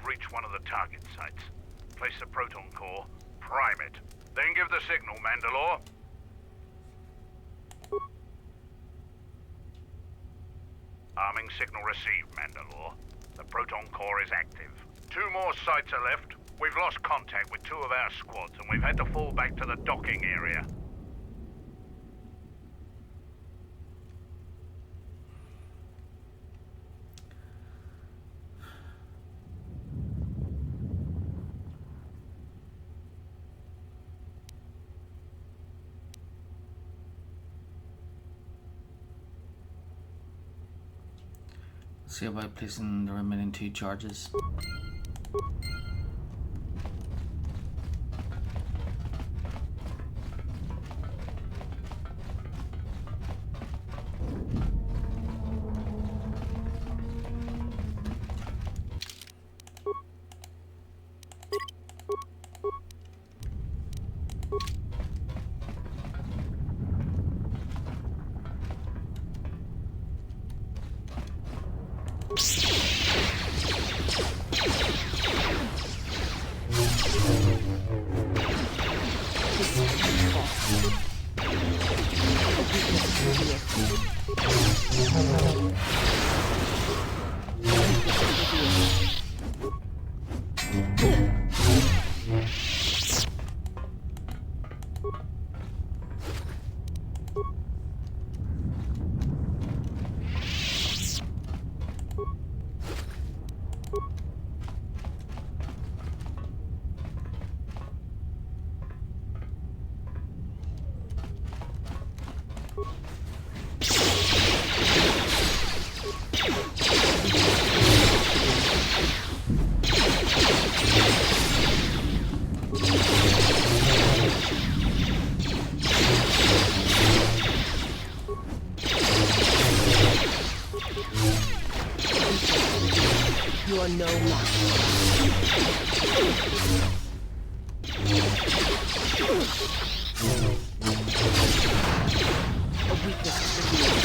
Reach one of the target sites. Place the proton core, prime it, then give the signal, Mandalore. Arming signal received, Mandalore. The proton core is active. 2 more sites are left. We've lost contact with 2 of our squads, and we've had to fall back to the docking area. See by placing the remaining 2 charges. You are no match. A weakness is revealed.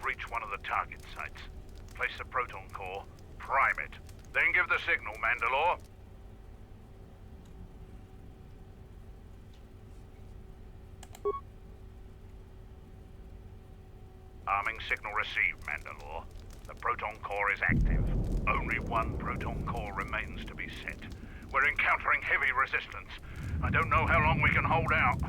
Reach one of the target sites. Place the proton core, prime it, then give the signal, Mandalore. Arming signal received, Mandalore. The proton core is active. Only 1 proton core remains to be set. We're encountering heavy resistance. I don't know how long we can hold out.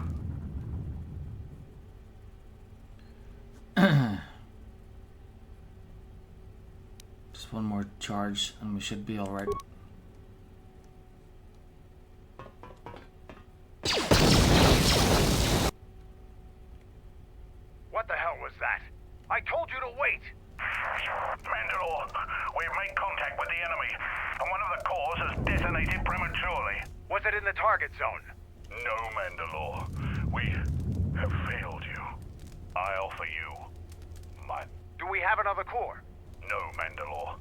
one more charge and we should be alright. What the hell was that? I told you to wait! Mandalore, we've made contact with the enemy, and one of the cores has detonated prematurely. Was it in the target zone? No, Mandalore. We have failed you. I offer you my... Do we have another core? No, Mandalore.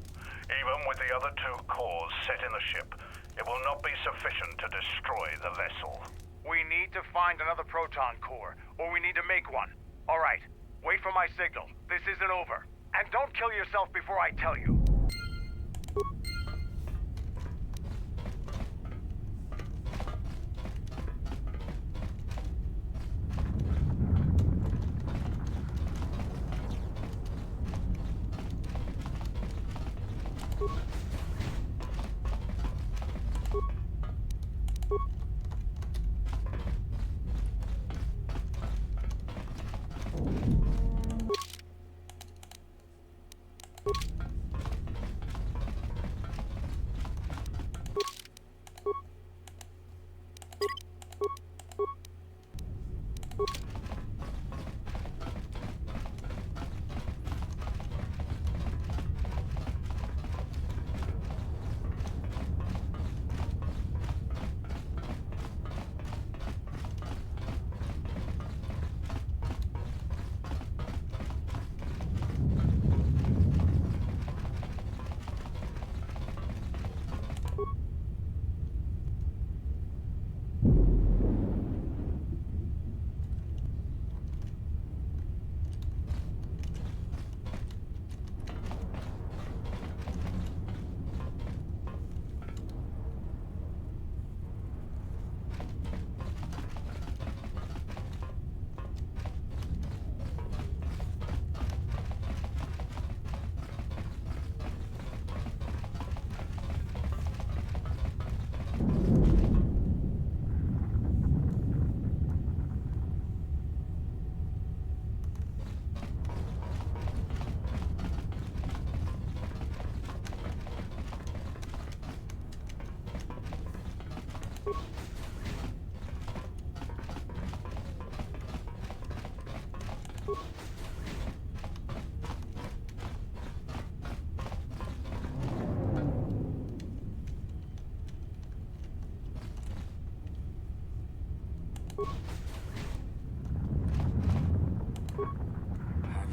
Even with the other 2 cores set in the ship, it will not be sufficient to destroy the vessel. We need to find another proton core, or we need to make one. All right, wait for my signal. This isn't over. And don't kill yourself before I tell you.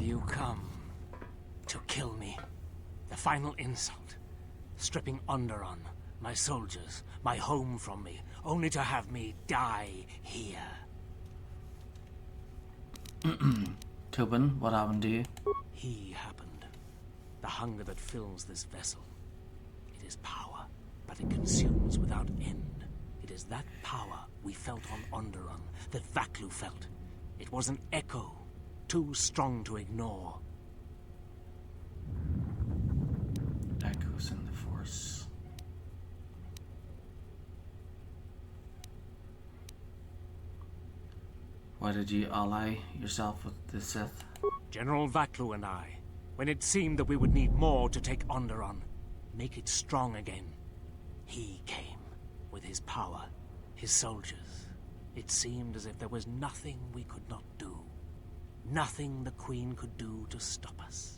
Have you come to kill me? The final insult. Stripping Onderon, my soldiers, my home from me, only to have me die here. Tobin, what happened to you? He happened. The hunger that fills this vessel. It is power, but it consumes without end. It is that power we felt on Onderon, that Vaklu felt. It was an echo, too strong to ignore. Echoes in the Force. Why did you ally yourself with the Sith? General Vaklu and I, when it seemed that we would need more to take Onderon, make it strong again, he came with his power, his soldiers. It seemed as if there was nothing we could not do. Nothing the Queen could do to stop us.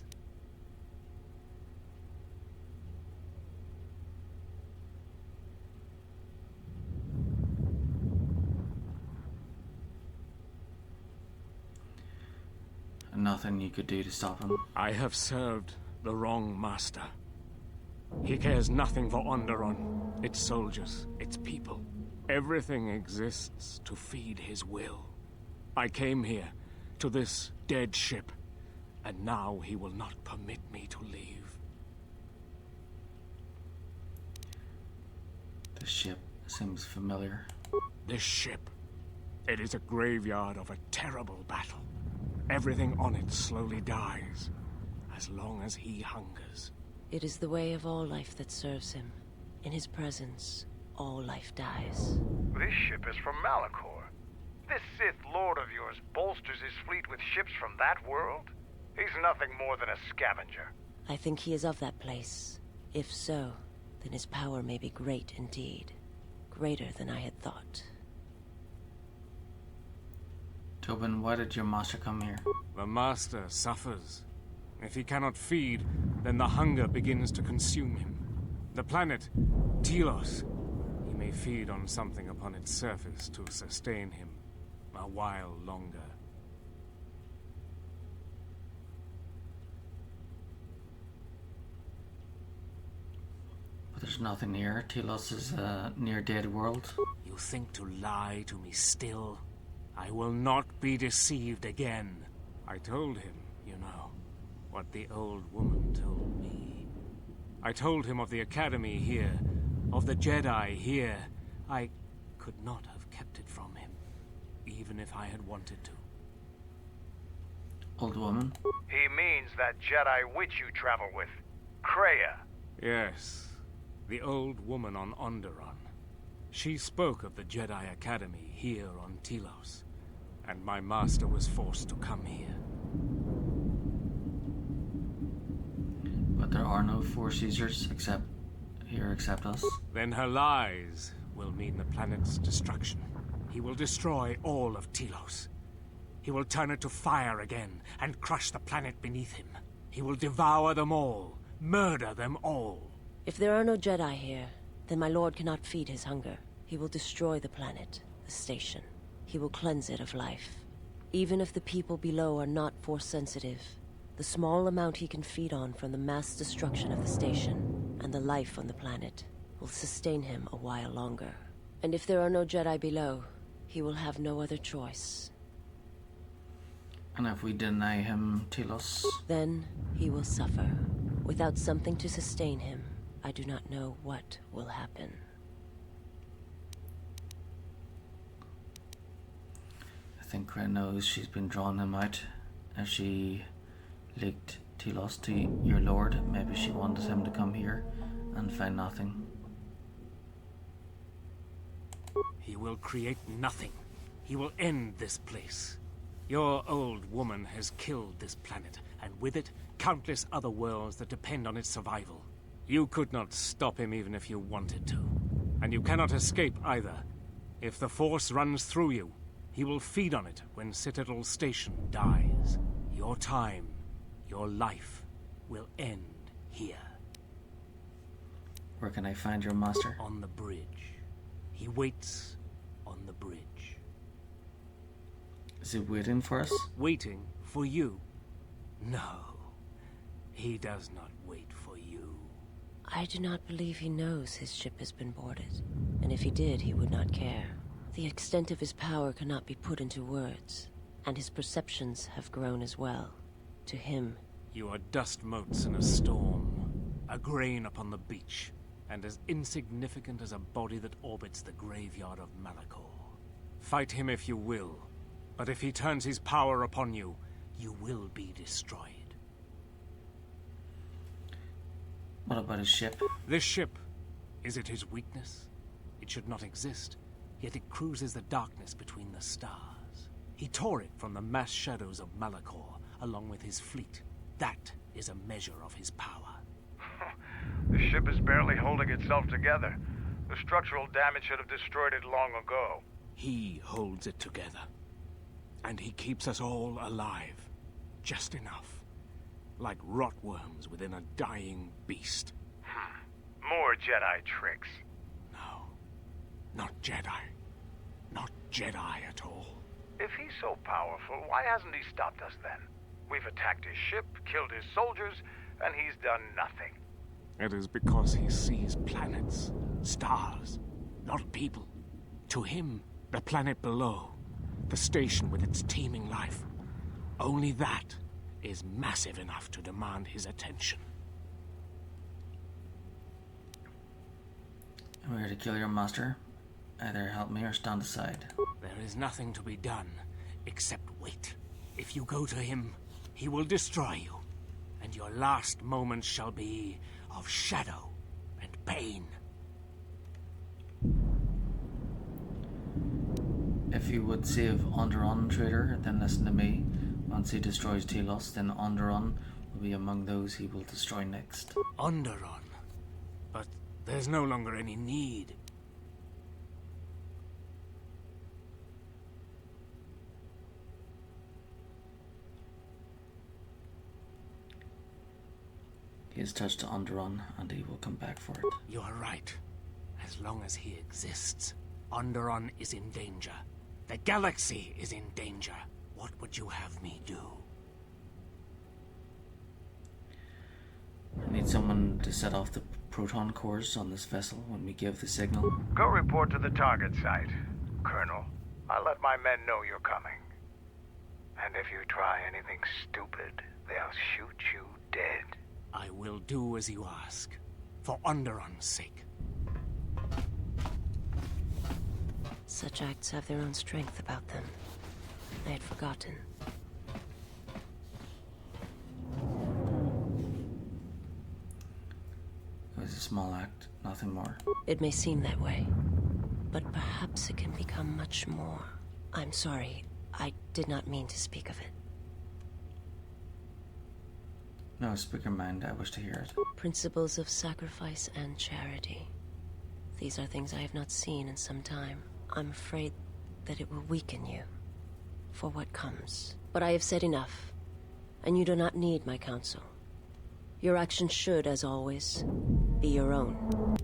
Nothing you could do to stop him. I have served the wrong master. He cares nothing for Onderon, its soldiers, its people. Everything exists to feed his will. I came here, to this dead ship, and now he will not permit me to leave. The ship seems familiar. This ship, it is a graveyard of a terrible battle. Everything on it slowly dies, as long as he hungers. It is the way of all life that serves him. In his presence, all life dies. This ship is from Malachor. This Sith Lord of yours bolsters his fleet with ships from that world? He's nothing more than a scavenger. I think he is of that place. If so, then his power may be great indeed. Greater than I had thought. Tobin, why did your master come here? The master suffers. If he cannot feed, then the hunger begins to consume him. The planet, Telos, he may feed on something upon its surface to sustain him a while longer. But there's nothing here. Telos is a near-dead world. You think to lie to me still? I will not be deceived again. I told him, you know, what the old woman told me. I told him of the Academy here, of the Jedi here. I could not have kept it from him, even if I had wanted to. Old woman? He means that Jedi witch you travel with, Kreia. Yes, the old woman on Onderon. She spoke of the Jedi Academy here on Telos, and my master was forced to come here. But there are no Force users except us. Then her lies will mean the planet's destruction. He will destroy all of Telos. He will turn it to fire again and crush the planet beneath him. He will devour them all, murder them all. If there are no Jedi here, then my lord cannot feed his hunger. He will destroy the planet, the station. He will cleanse it of life. Even if the people below are not Force sensitive, the small amount he can feed on from the mass destruction of the station and the life on the planet will sustain him a while longer. And if there are no Jedi below, he will have no other choice. And if we deny him Telos? Then he will suffer. Without something to sustain him, I do not know what will happen. I think Kreia knows she's been drawing him out. If she leaked Telos to your lord, maybe she wanted him to come here and find nothing. He will create nothing. He will end this place. Your old woman has killed this planet, and with it, countless other worlds that depend on its survival. You could not stop him even if you wanted to. And you cannot escape either. If the Force runs through you, he will feed on it when Citadel Station dies. Your time, your life, will end here. Where can I find your master? On the bridge. He waits on the bridge. Is he waiting for us? Waiting for you? No. He does not wait for you. I do not believe he knows his ship has been boarded. And if he did, he would not care. The extent of his power cannot be put into words. And his perceptions have grown as well. To him. You are dust motes in a storm. A grain upon the beach. And as insignificant as a body that orbits the graveyard of Malachor. Fight him if you will. But if he turns his power upon you, you will be destroyed. What about his ship? This ship, is it his weakness? It should not exist, yet it cruises the darkness between the stars. He tore it from the mass shadows of Malachor, along with his fleet. That is a measure of his power. The ship is barely holding itself together. The structural damage should have destroyed it long ago. He holds it together. And he keeps us all alive. Just enough. Like rotworms within a dying beast. More Jedi tricks. No. Not Jedi. Not Jedi at all. If he's so powerful, why hasn't he stopped us then? We've attacked his ship, killed his soldiers, and he's done nothing. It is because he sees planets, stars, not people. To him, the planet below, the station with its teeming life, only that is massive enough to demand his attention. I'm here to kill your master. Either help me or stand aside. There is nothing to be done, except wait. If you go to him, he will destroy you, and your last moments shall be of shadow and pain. If you would save Onderon, traitor, then listen to me. Once he destroys Telos, then Onderon will be among those he will destroy next. Onderon. But there's no longer any need. He has touched Onderon, and he will come back for it. You are right. As long as he exists, Onderon is in danger. The galaxy is in danger. What would you have me do? I need someone to set off the proton cores on this vessel when we give the signal. Go report to the target site, Colonel. I'll let my men know you're coming. And if you try anything stupid, they'll shoot you dead. I will do as you ask, for Onderon's sake. Such acts have their own strength about them. I had forgotten. It was a small act, nothing more. It may seem that way, but perhaps it can become much more. I'm sorry, I did not mean to speak of it. No, speak your mind, I wish to hear it. Principles of sacrifice and charity. These are things I have not seen in some time. I'm afraid that it will weaken you for what comes. But I have said enough, and you do not need my counsel. Your actions should, as always, be your own.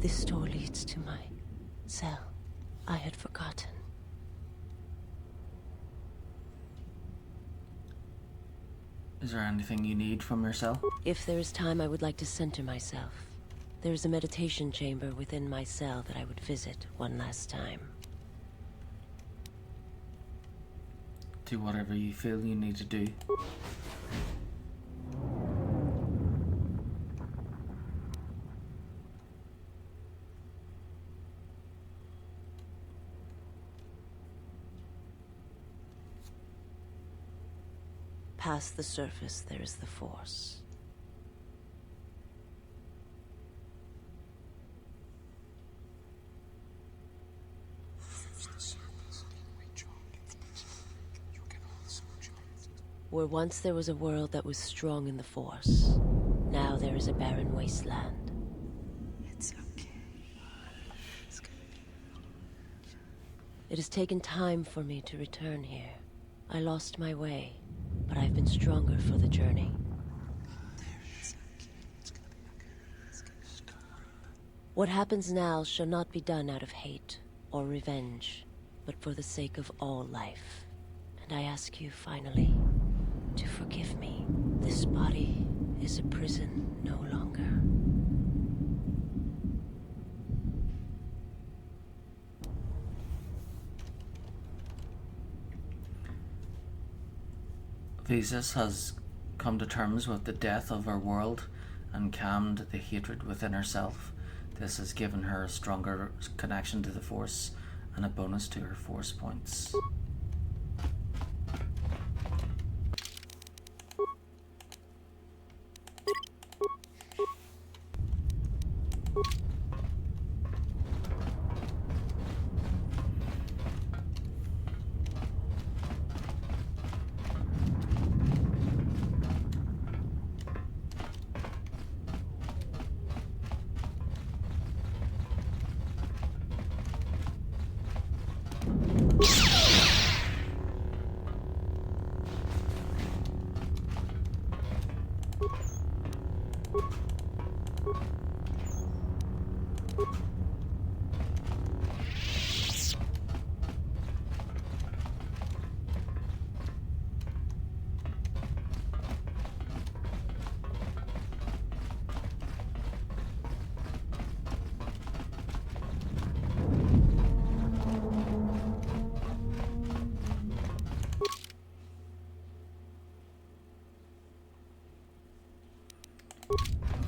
This door leads to my cell. I had forgotten. Is there anything you need from your cell? If there is time, I would like to center myself. There is a meditation chamber within my cell that I would visit one last time. Do whatever you feel you need to do. Past the surface, there is the Force. Where once there was a world that was strong in the Force, now there is a barren wasteland. It's okay. It's gonna be... It has taken time for me to return here. I lost my way, but I've been stronger for the journey. What happens now shall not be done out of hate or revenge, but for the sake of all life. And I ask you, finally, to forgive me. This body is a prison no longer. Visas has come to terms with the death of her world and calmed the hatred within herself. This has given her a stronger connection to the Force and a bonus to her Force points.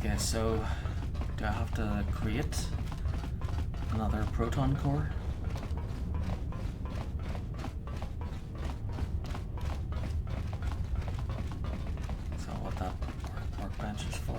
Okay, so do I have to create another proton core? Is that what that workbench is for?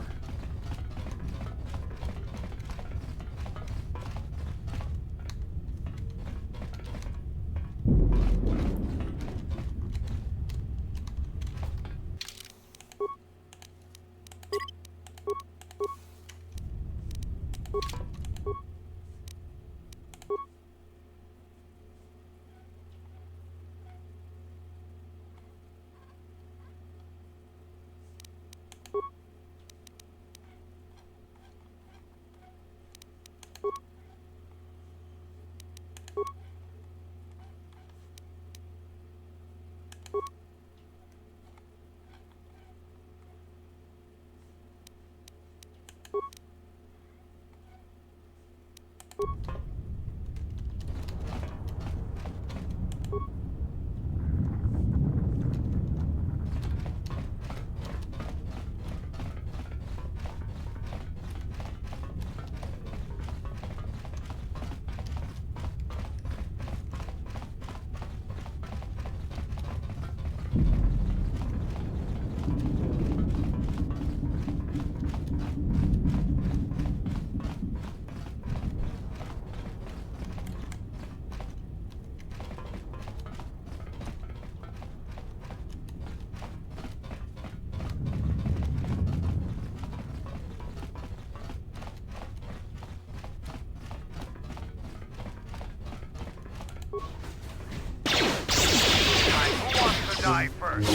Die first.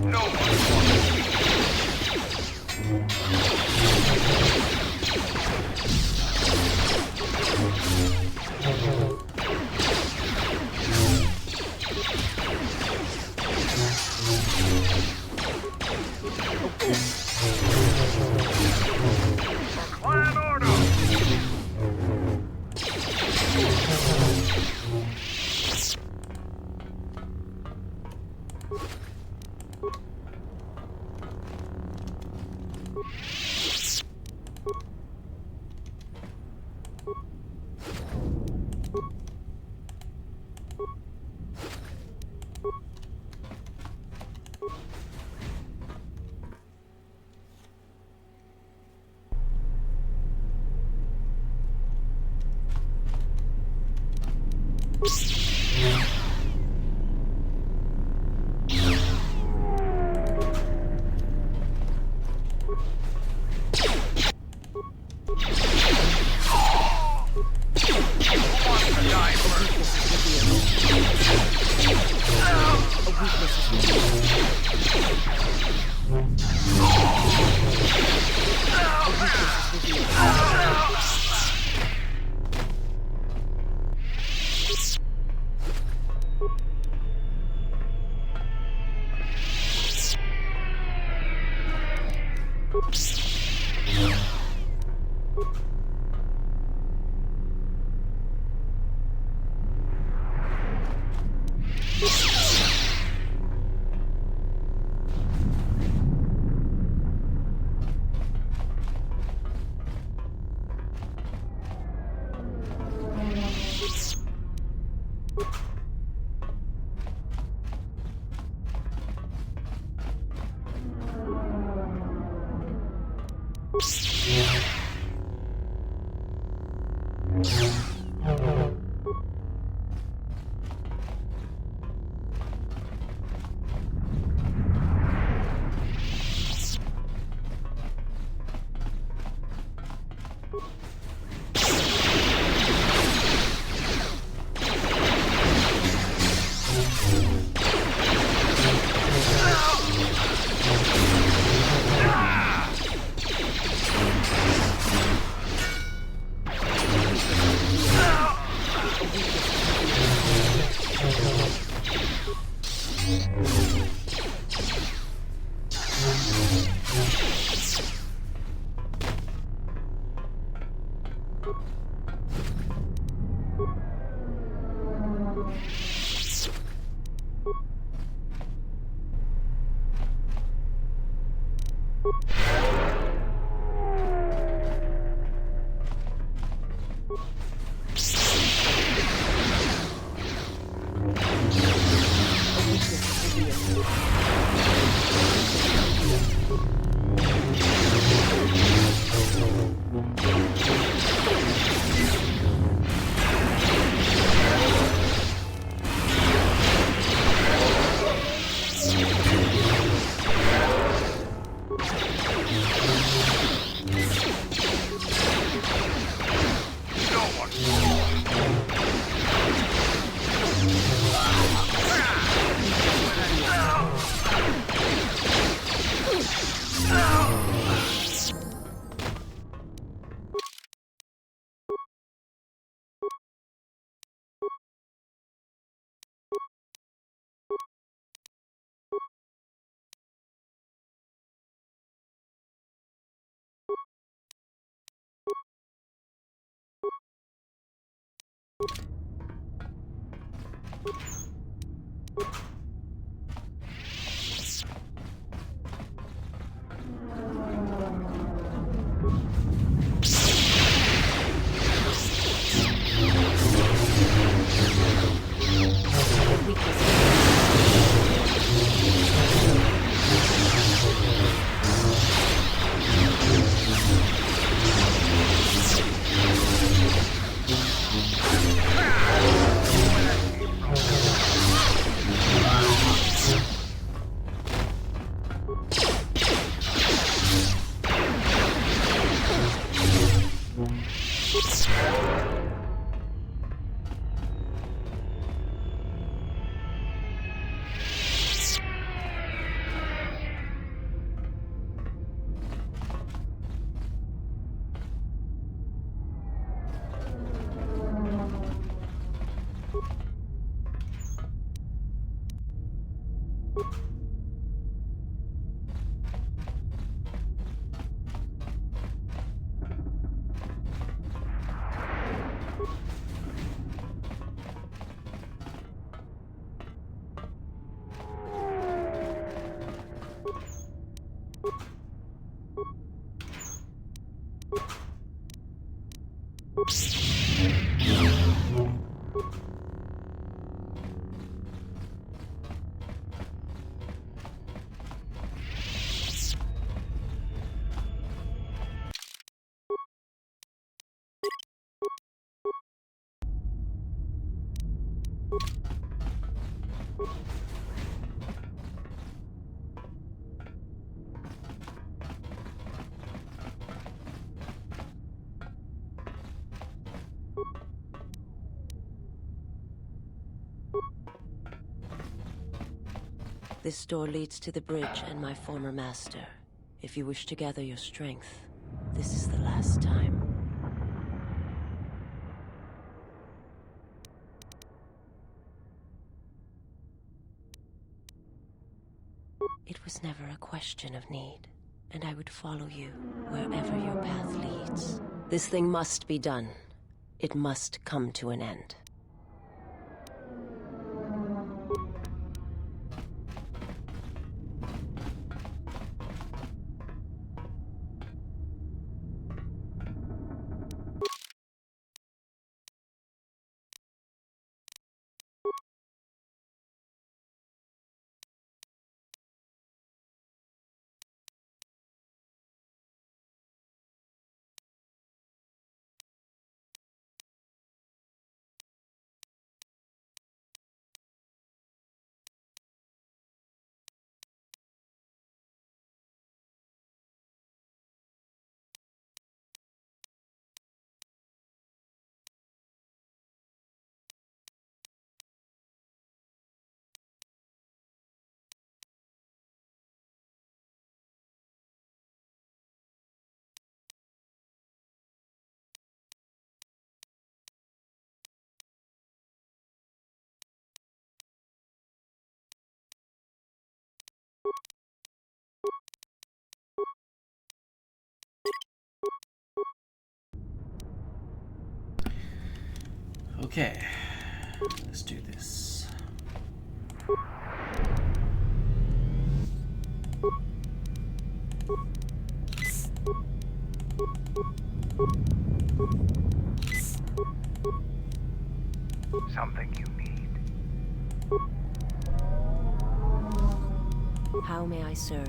No one Clan order. This door leads to the bridge and my former master. If you wish to gather your strength, this is the last time. It was never a question of need, and I would follow you wherever your path leads. This thing must be done. It must come to an end. Okay, let's do this. Something you need. How may I serve?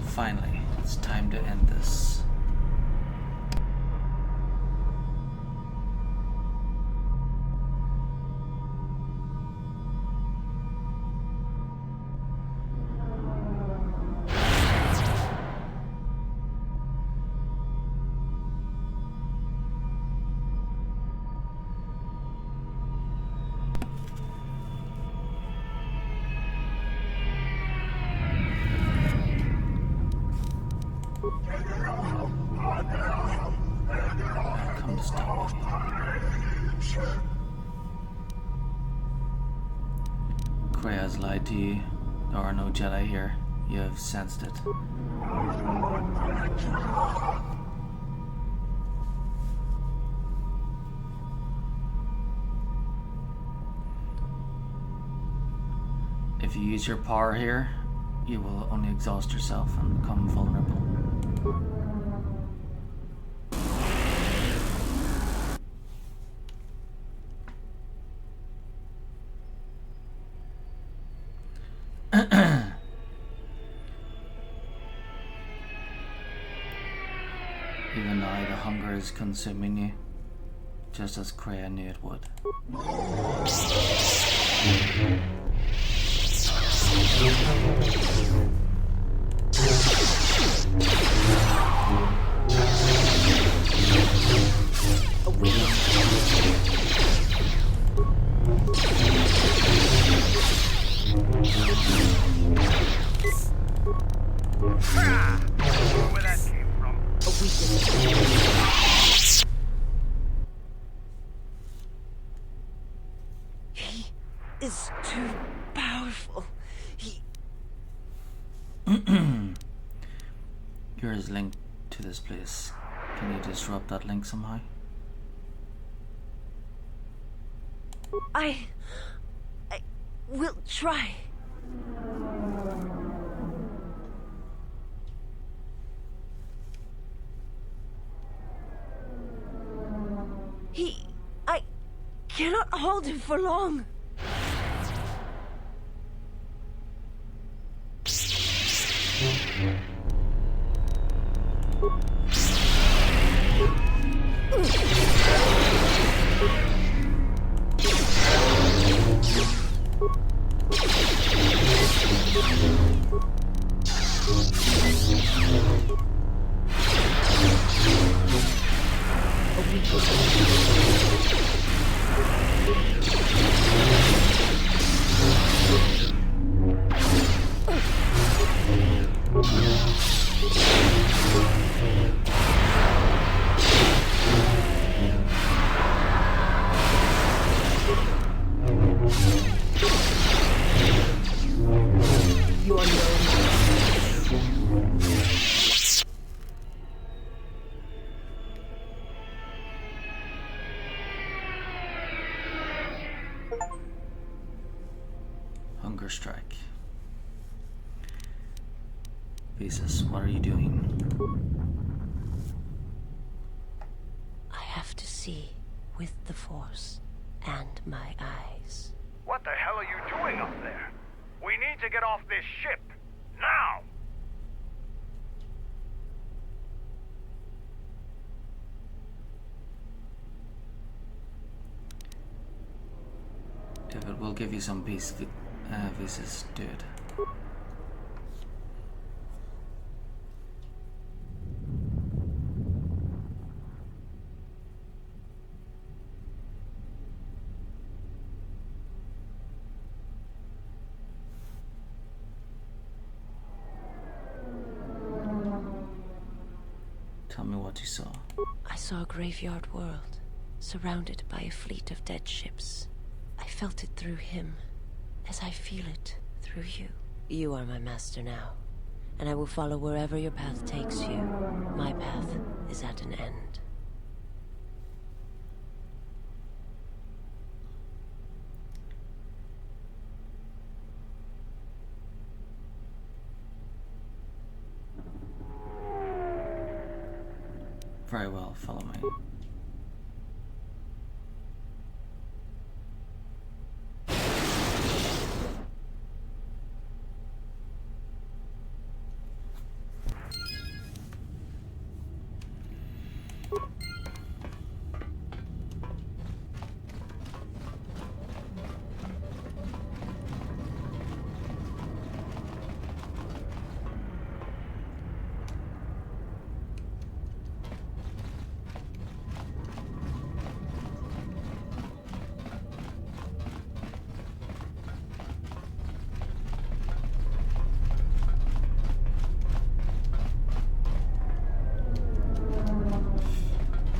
Finally, it's time to end this. Come to stop. Kreia has lied to you. There are no Jedi here. You have sensed it. If you use your power here, you will only exhaust yourself and become vulnerable. Even now, the hunger is consuming you, just as Kreia knew it would. Where that came from? A weakness. He is too powerful. Here is linked to this place. Can you disrupt that link somehow? I will try. I cannot hold him for long. You are no Hunger strike. Visas, what are you doing? I have to see with the Force and my eyes. What the hell are you doing up there? We need to get off this ship. Now! If it will give you some peace, Visas, do it. me what you saw. I saw a graveyard world, surrounded by a fleet of dead ships. I felt it through him, as I feel it through you. You are my master now, and I will follow wherever your path takes you. My path is at an end. Very well, follow me.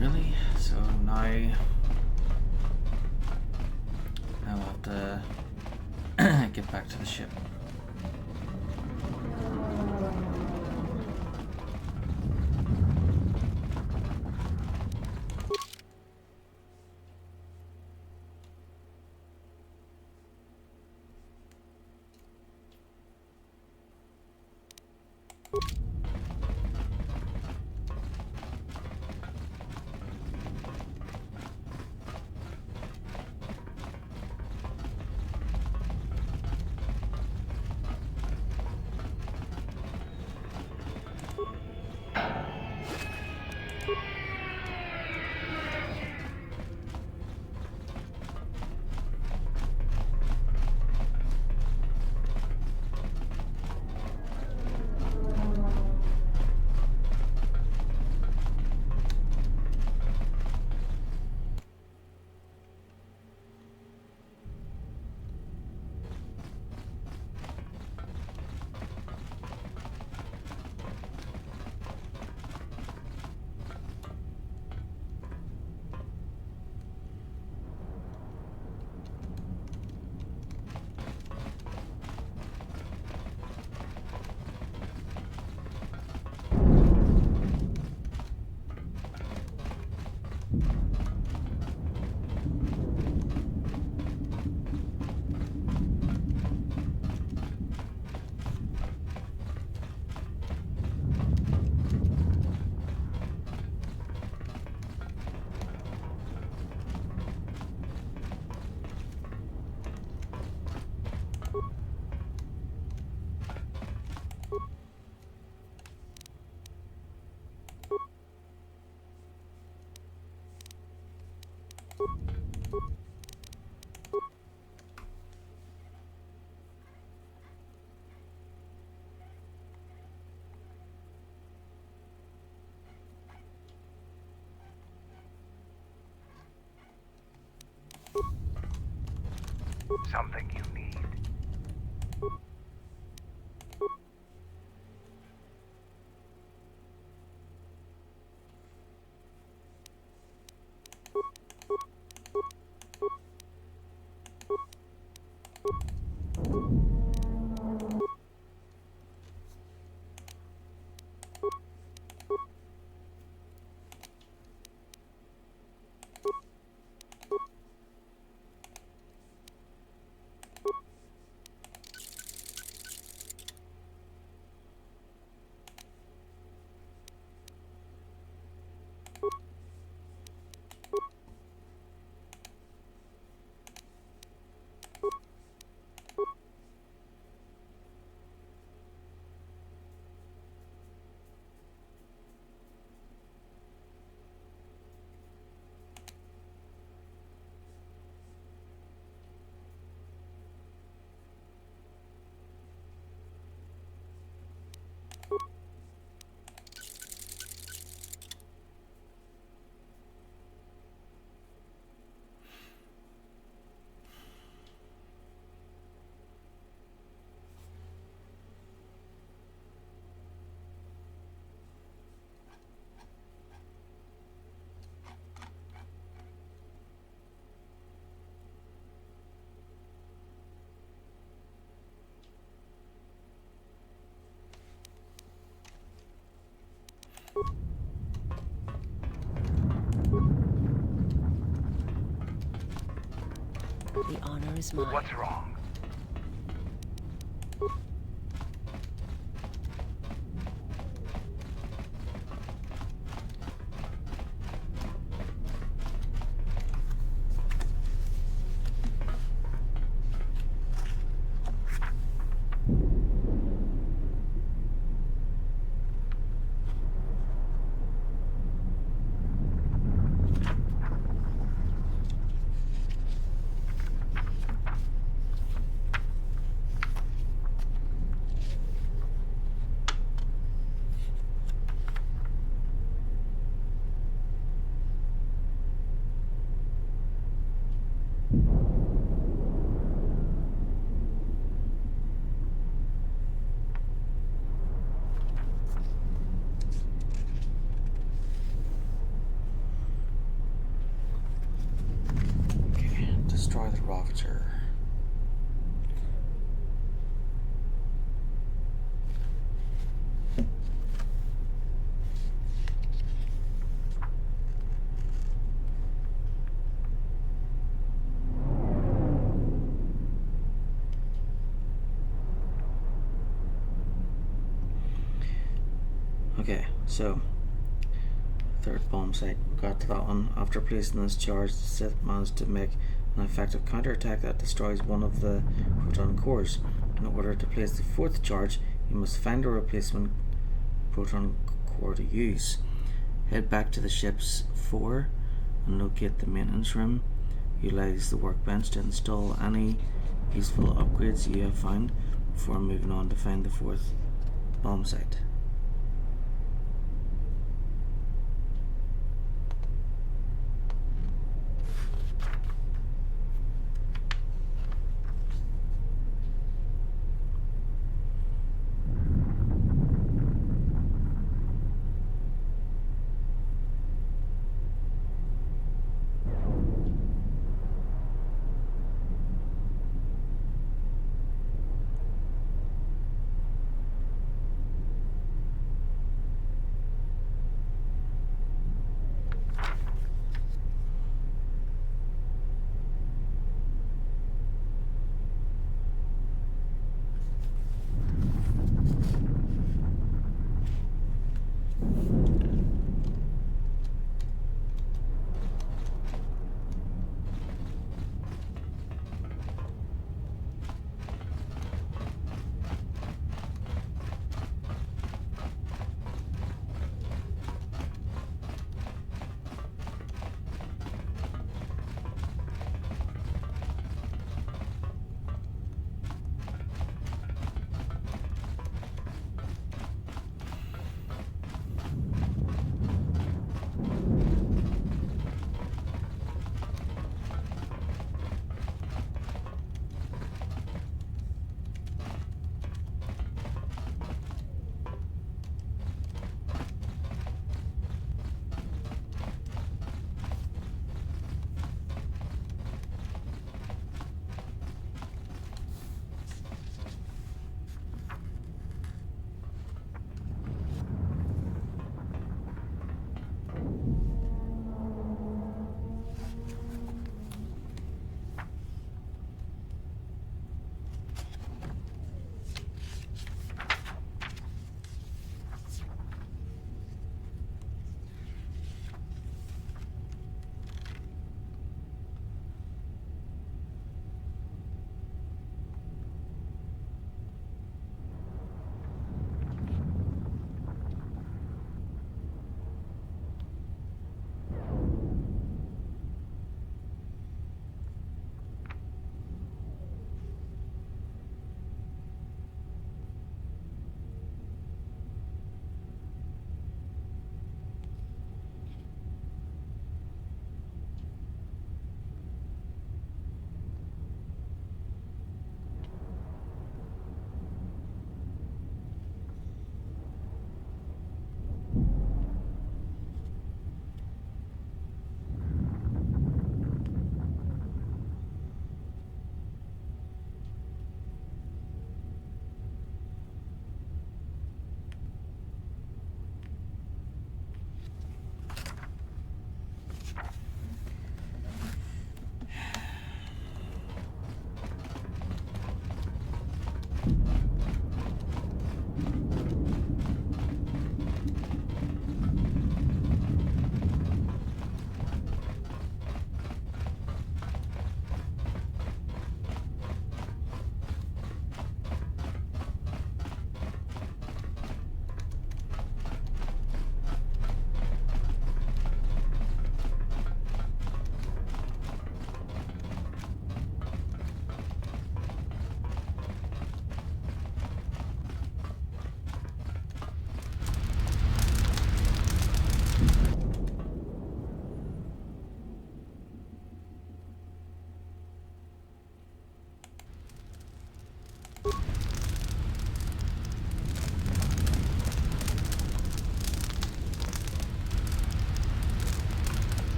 Really? So now I'll have to get back to the ship. Something you need. is mine. What's wrong? Destroy the rocketer. Okay, so third bomb site. We got to that one. After placing this charge, the Sith managed to make an effective counterattack that destroys one of the proton cores. In order to place the fourth charge, you must find a replacement proton core to use. Head back to the ship's 4 and locate the maintenance room. Utilize the workbench to install any useful upgrades you have found before moving on to find the fourth bomb site.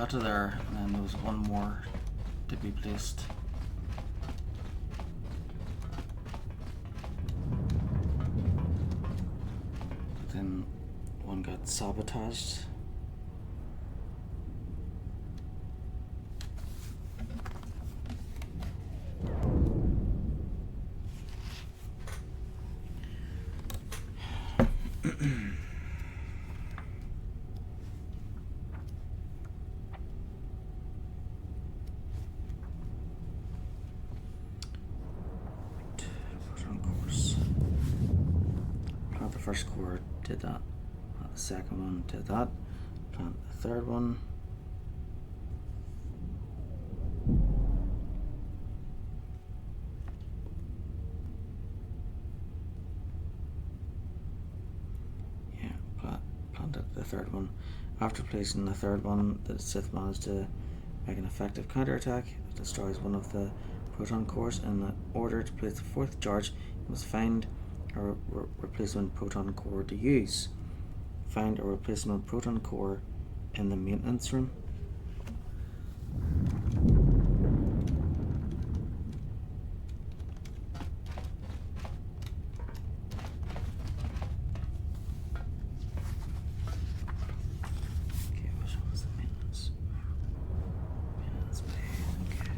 got to there, and then there was one more to be placed. But then one got sabotaged. Plant the first core, did that. Plant the second one, did that. Plant the third one. Yeah, planted the third one. After placing the third one, the Sith managed to make an effective counterattack that destroys one of the proton cores. In order to place the fourth charge, you must find a replacement proton core to use. Find a replacement proton core in the maintenance room. Okay, which one was the maintenance? Maintenance bay, okay.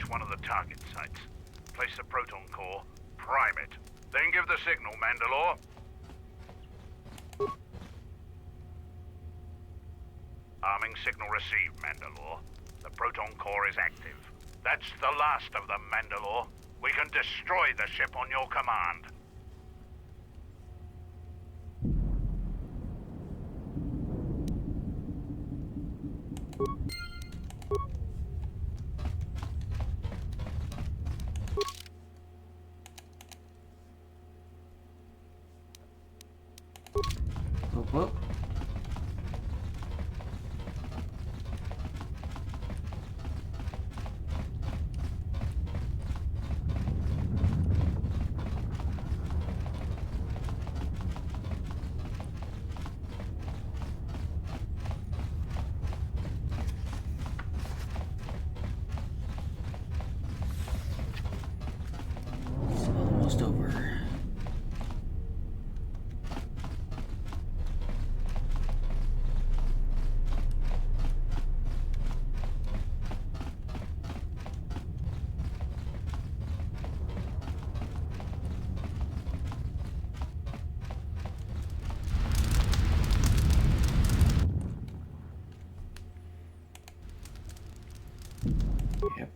One of the target sites. Place the proton core, prime it, then give the signal, Mandalore. Arming signal received, Mandalore. The proton core is active. That's the last of them, Mandalore. We can destroy the ship on your command. Whoop. It's almost over. Yep.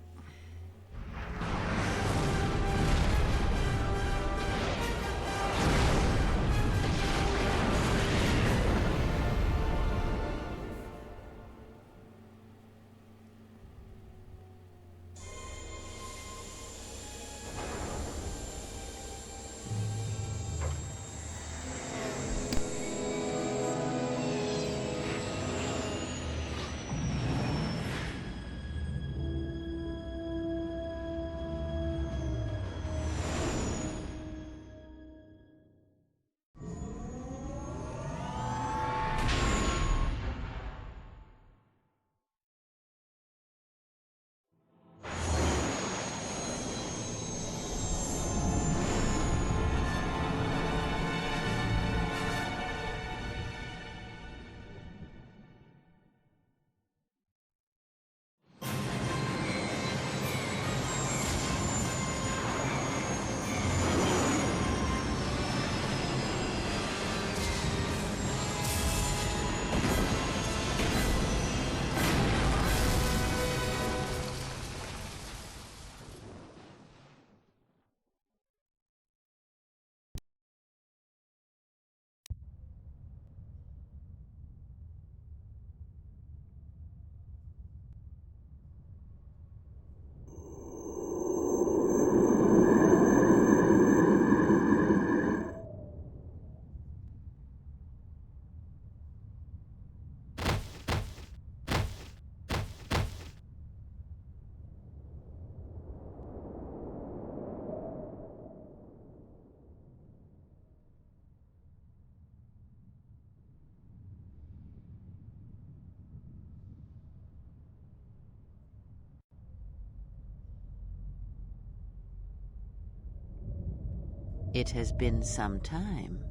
It has been some time.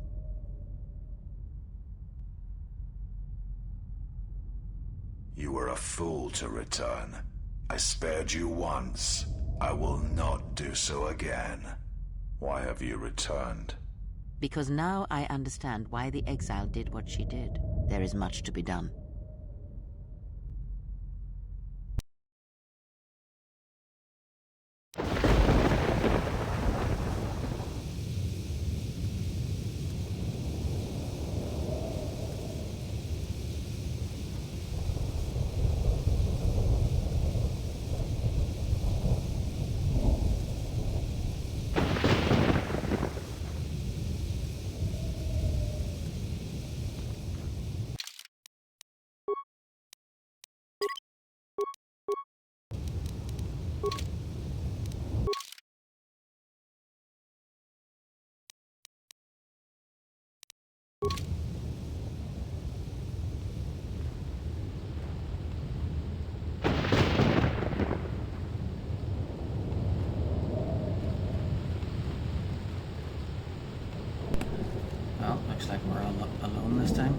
You were a fool to return. I spared you once. I will not do so again. Why have you returned? Because now I understand why the exile did what she did. There is much to be done. Well, looks like we're alone this time.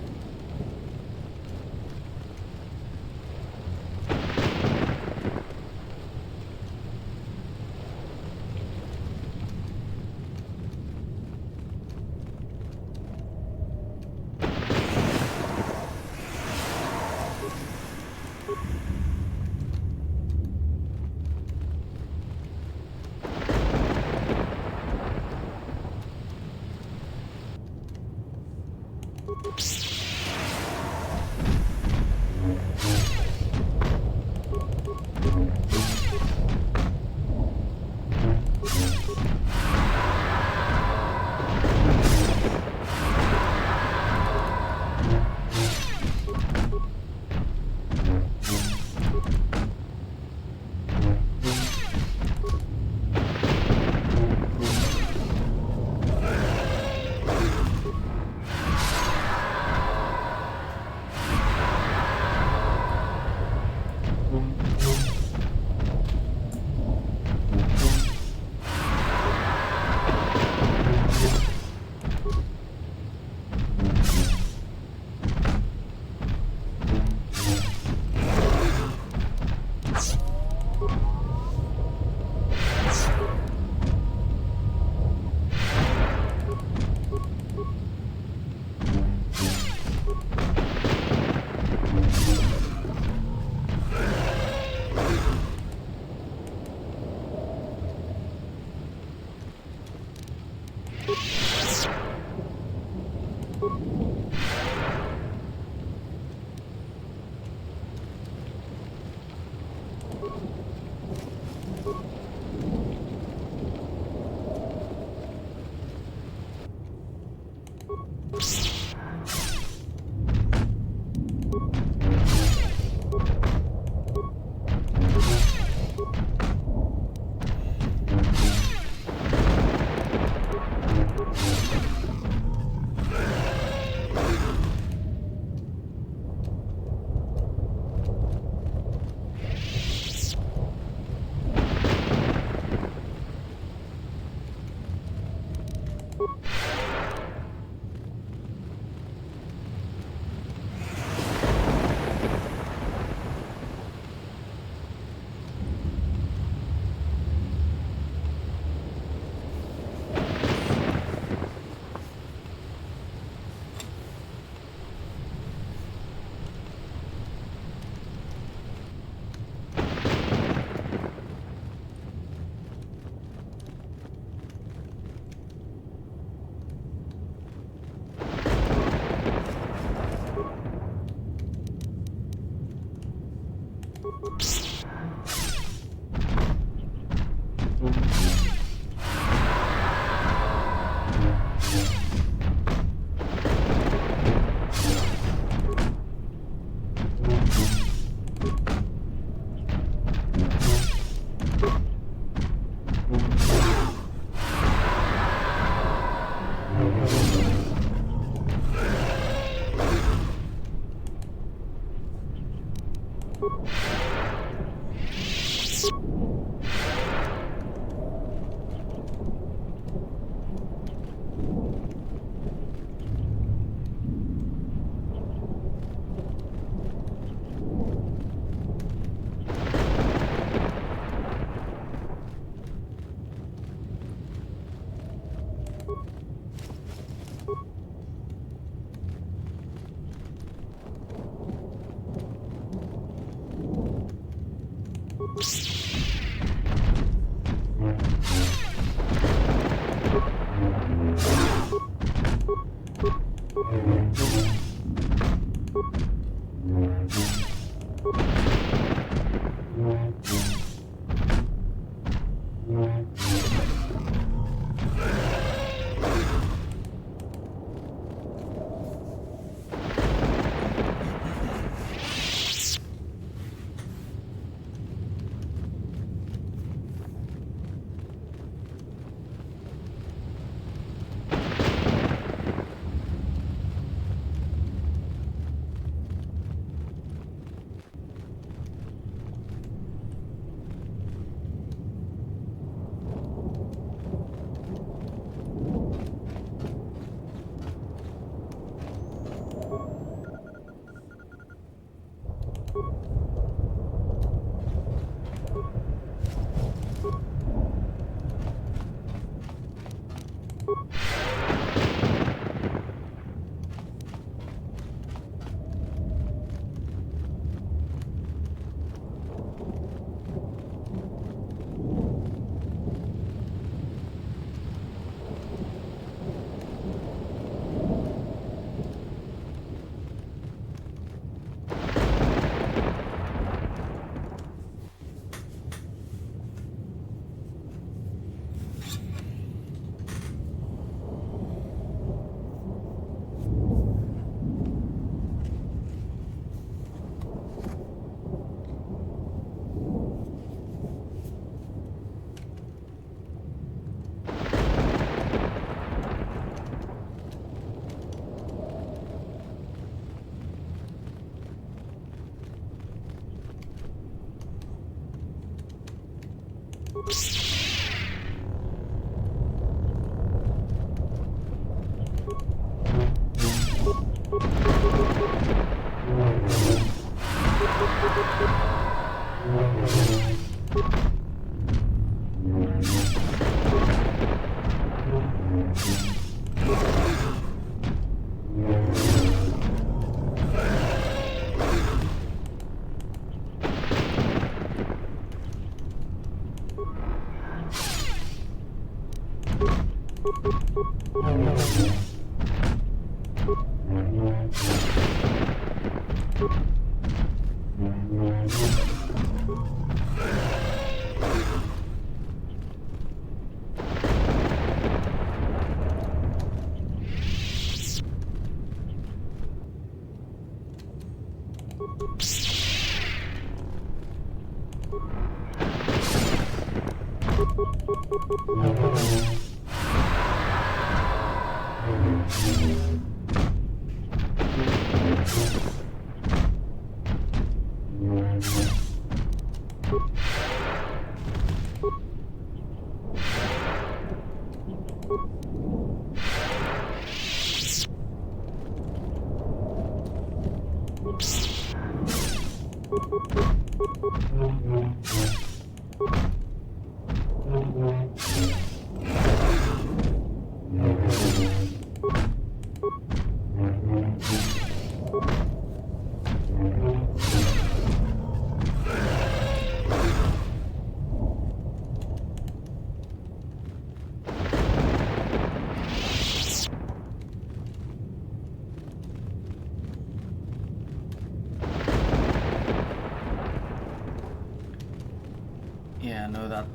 Yeah, I know that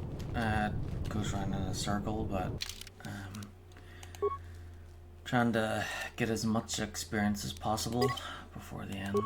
goes around in a circle, but trying to get as much experience as possible before the end.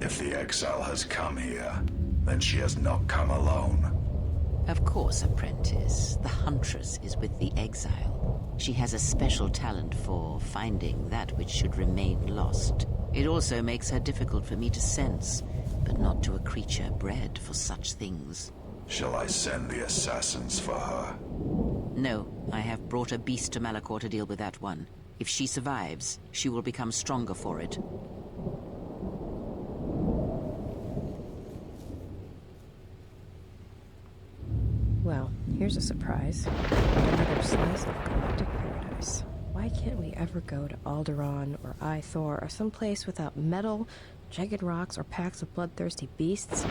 If the exile has come here, then she has not come alone. Of course, apprentice. The Huntress is with the exile. She has a special talent for finding that which should remain lost. It also makes her difficult for me to sense, but not to a creature bred for such things. Shall I send the assassins for her? No, I have brought a beast to Malachor to deal with that one. If she survives, she will become stronger for it. Well, here's a surprise. Another slice of galactic paradise. Why can't we ever go to Alderaan or Ithor or someplace without metal, jagged rocks, or packs of bloodthirsty beasts?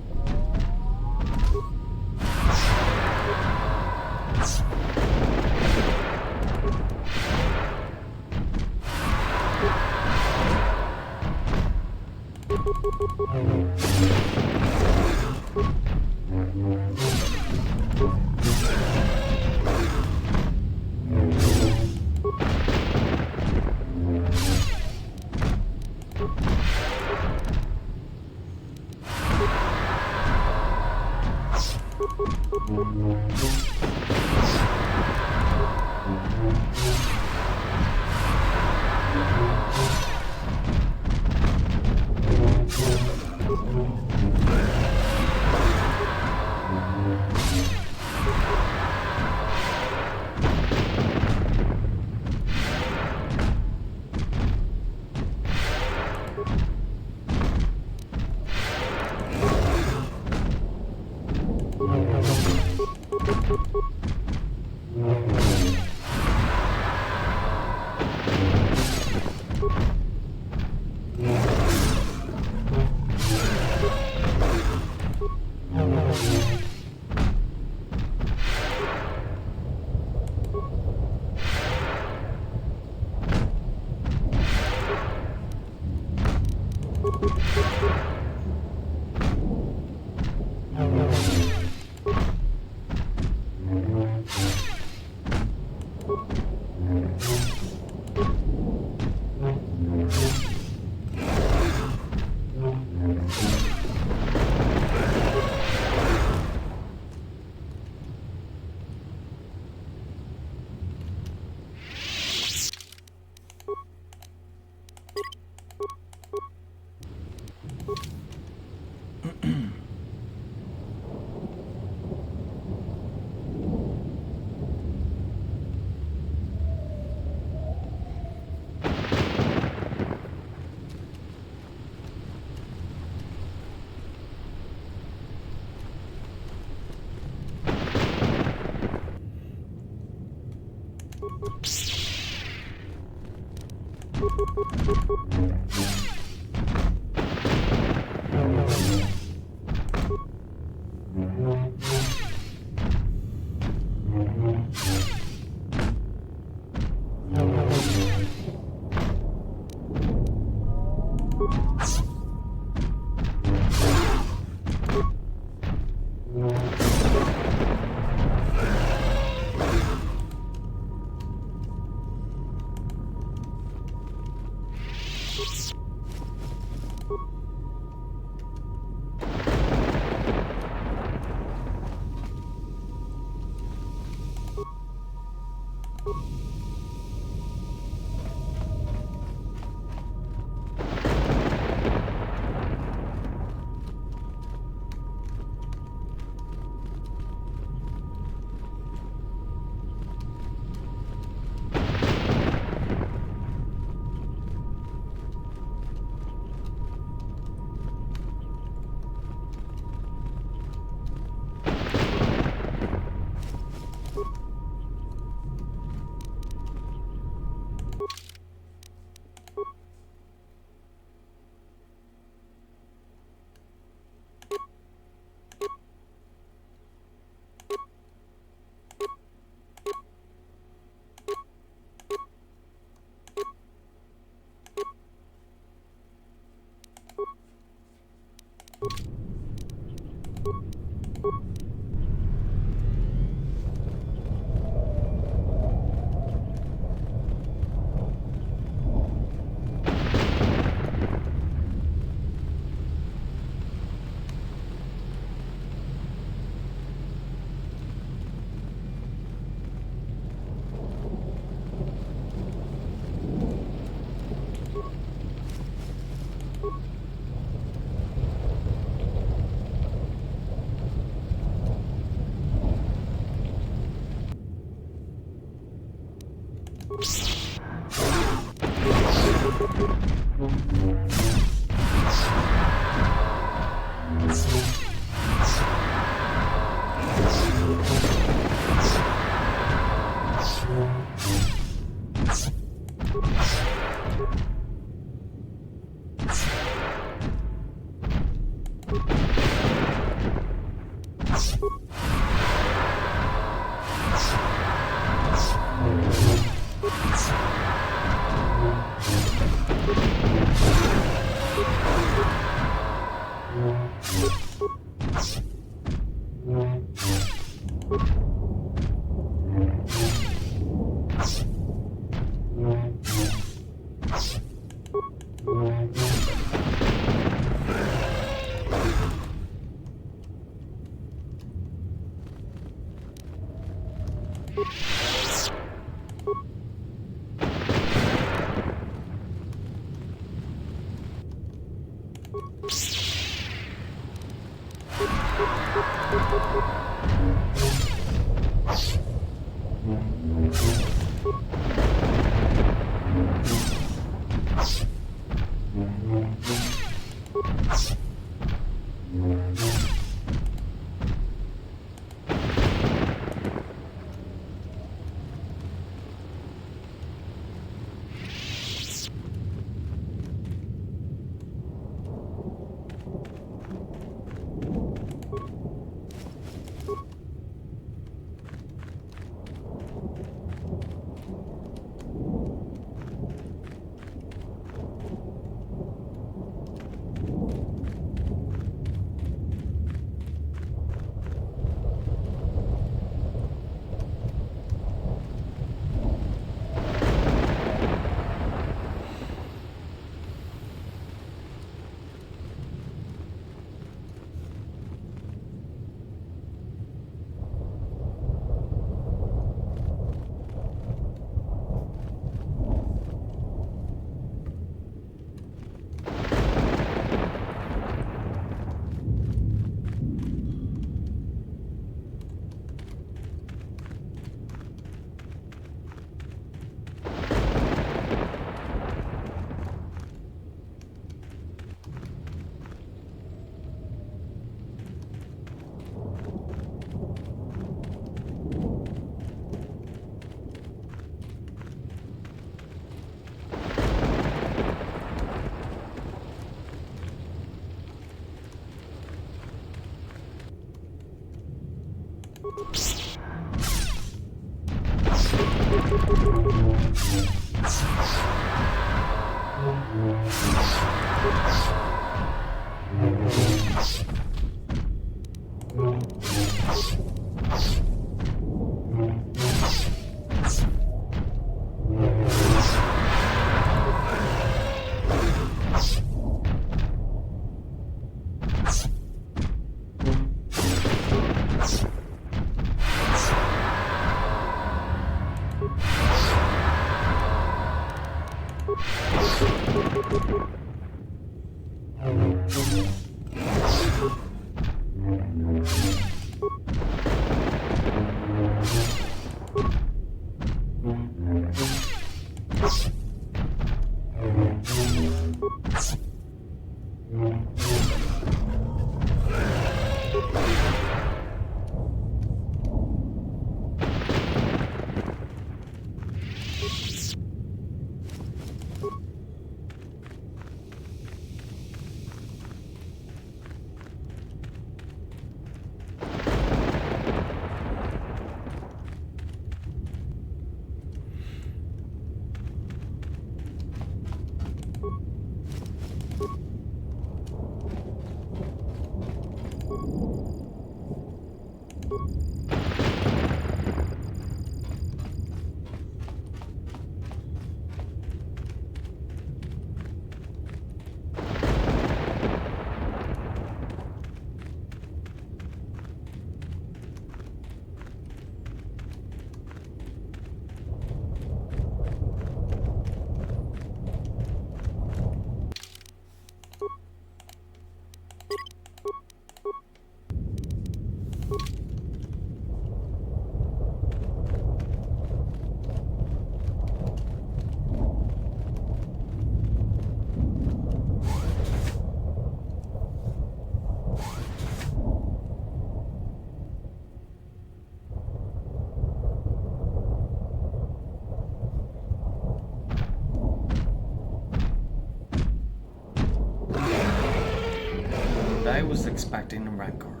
expecting a rancor.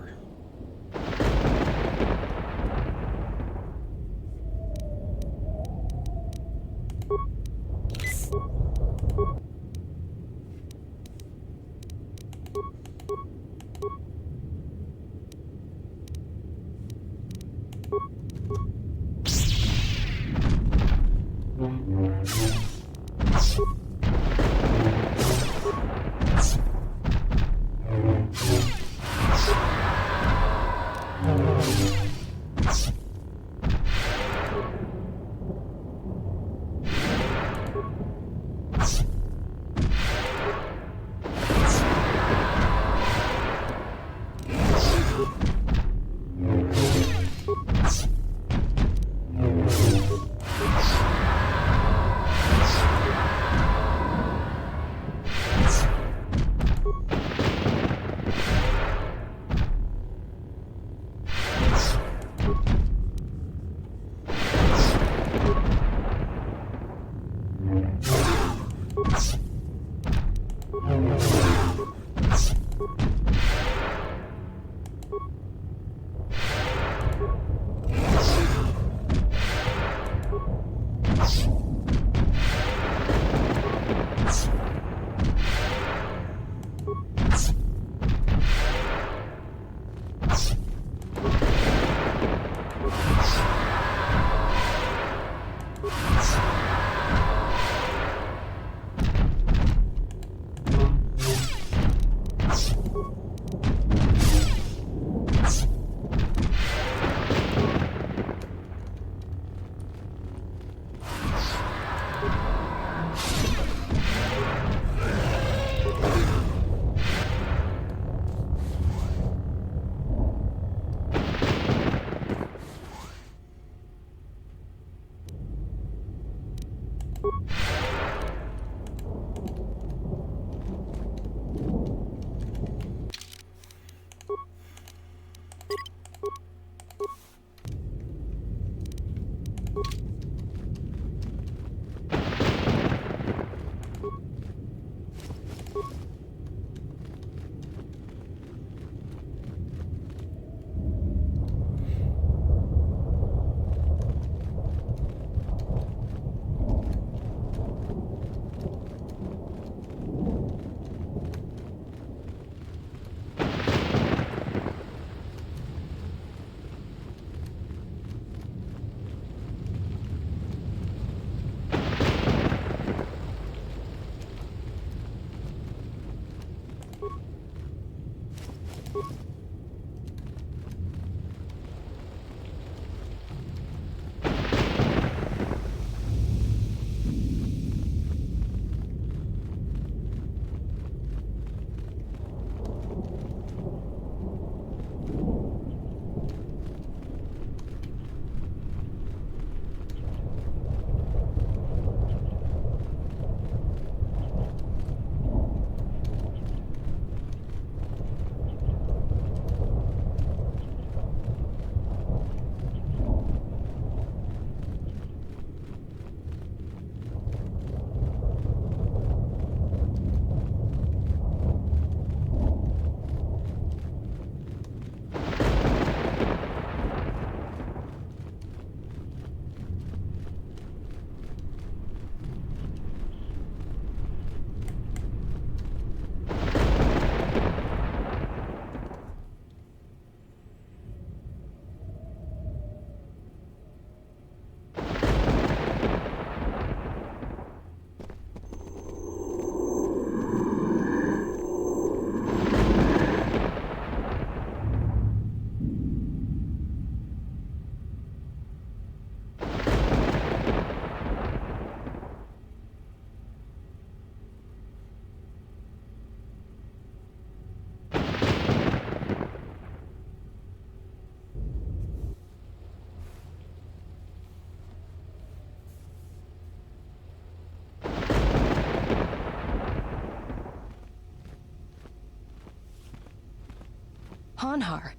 Hanhar?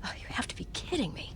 Oh, you have to be kidding me.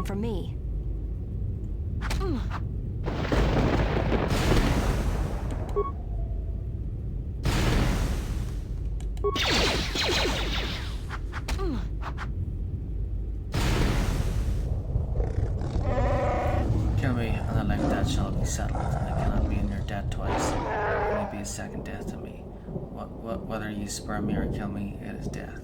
from me. Kill me, and the life debt shall be settled. I cannot be in your debt twice. It may be a second death to me. Whether you spare me or kill me, it is death.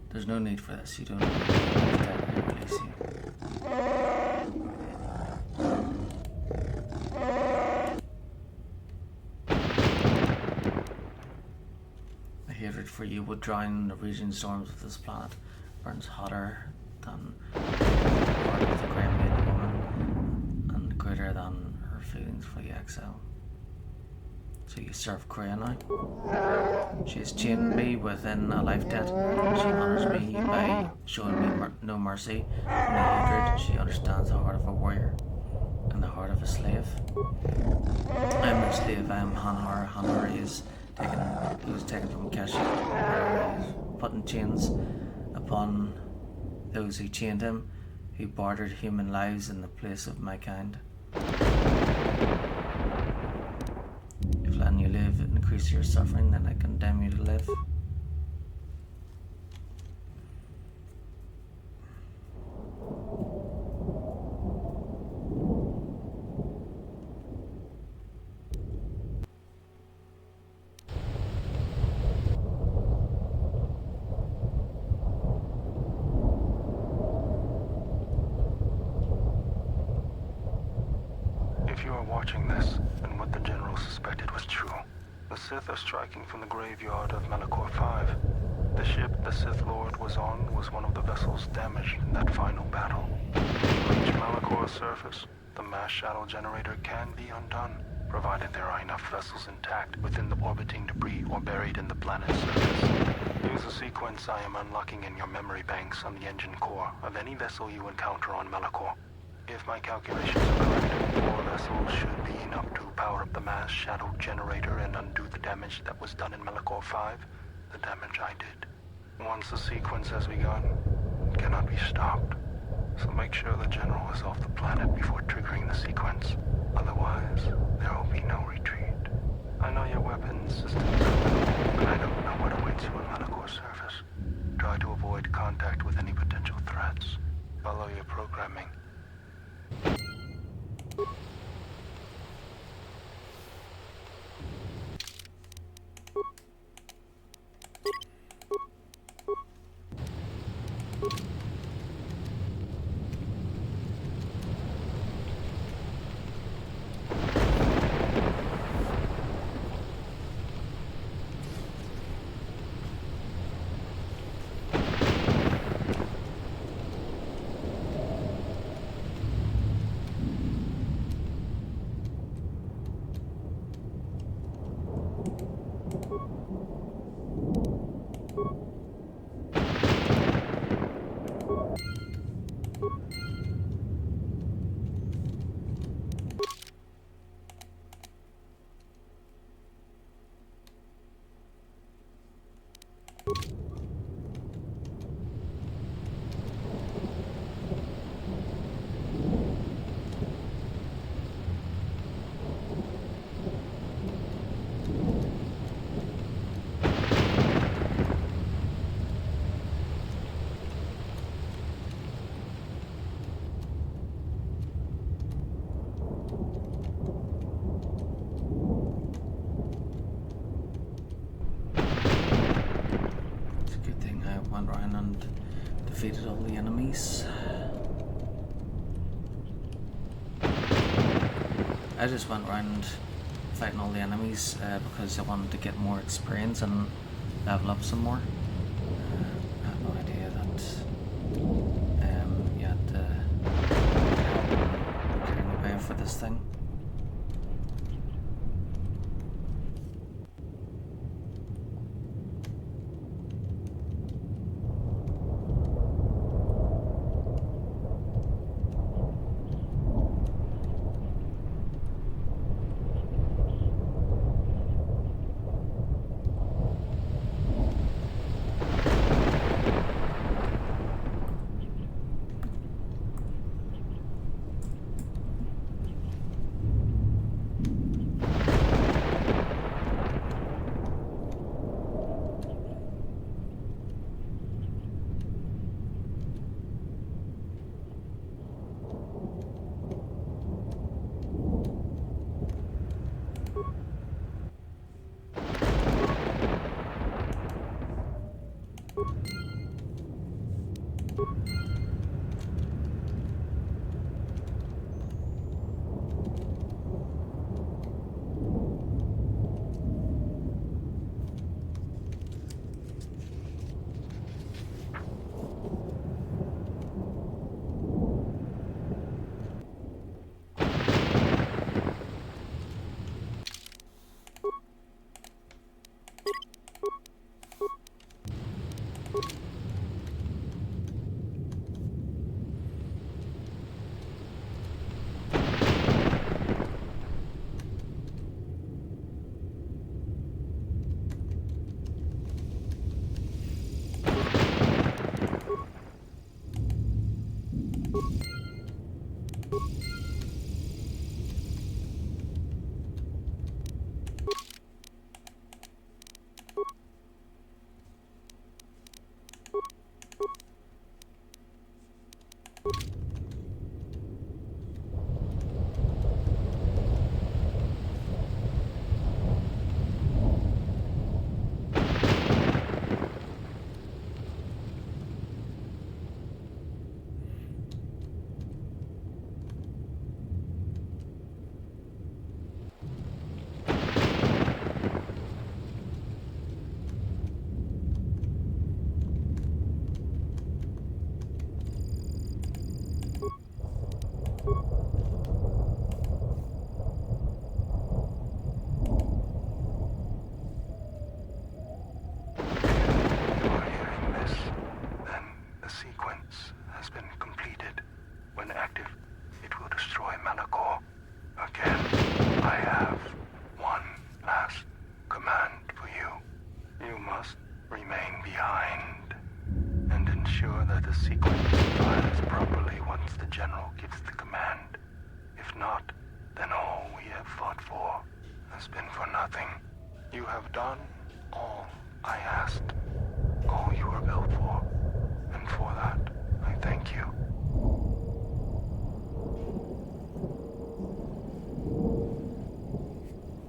There's no need for this. You don't need to release you. The hatred for you would drown the raging storms of this planet. Burns hotter than the heart of the grey-made woman, and greater than her feelings for the exile. So you serve Korea now? She has chained me within a life debt. She honors me by showing me no mercy and no hatred. She understands the heart of a warrior and the heart of a slave. I am no slave, I am Hanhar. Hanhar is taken from Kesha, put in chains upon those who chained him, who bartered human lives in the place of my kind. If letting you live increase your suffering, then I condemn you to live. If you are watching this, and what the General suspected was true, the Sith are striking from the graveyard of Malachor 5. The ship the Sith Lord was on was one of the vessels damaged in that final battle. If you reach Malachor's surface, the mass shadow generator can be undone, provided there are enough vessels intact within the orbiting debris or buried in the planet's surface. Use the sequence I am unlocking in your memory banks on the engine core of any vessel you encounter on Malachor. If my calculations are correct, 4 vessels should be enough to power up the mass shadow generator and undo the damage that was done in Malachor 5, the damage I did. Once the sequence has begun, it cannot be stopped. So make sure the General is off the planet before triggering the sequence. Otherwise, there will be no retreat. I know your weapons systems are minimal, but I don't know what awaits you on Malachor's surface. Try to avoid contact with any potential threats. Follow your programming. Defeated all the enemies. I just went around fighting all the enemies because I wanted to get more experience and level up some more. I had no idea that you had to clearing the way for this thing.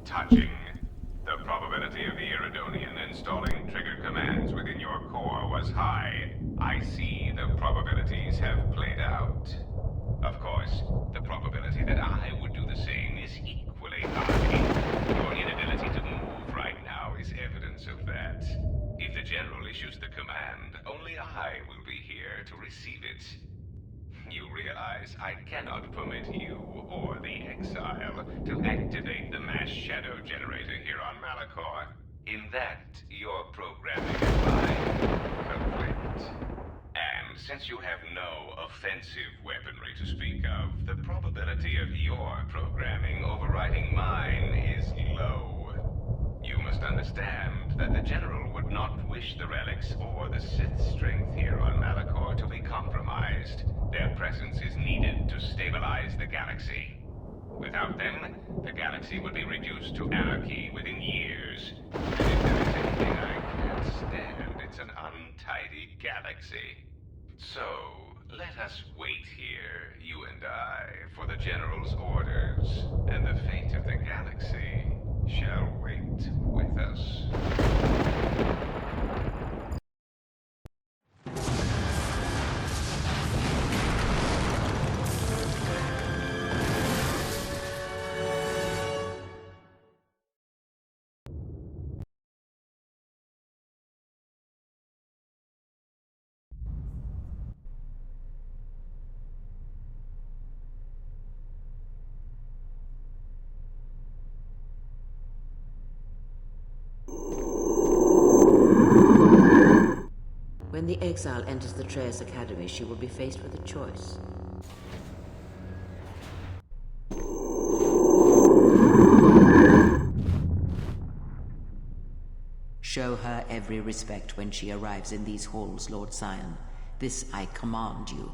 Touching. The probability of the Iridonian installing trigger commands within your core was high. I see the probabilities have played out. Of course, the probability that I would do the same is equally high. Your inability to move right now is evidence of that. If the General issues the command, only I will be here to receive it. You realize I cannot permit you or the Exile to activate the mass shadow generator here on Malachor. In that, your programming and mine conflict. And since you have no offensive weaponry to speak of, the probability of your programming overriding mine is low. You must understand that the General would not wish the relics or the Sith's strength here on Malachor to be compromised. Their presence is needed to stabilize the galaxy. Without them, the galaxy would be reduced to anarchy within years. And if there is anything I can't stand, it's an untidy galaxy. So, let us wait here, you and I, for the General's orders, and the fate of the galaxy shall wait with us. When the Exile enters the Traeus Academy, she will be faced with a choice. Show her every respect when she arrives in these halls, Lord Scion. This I command you.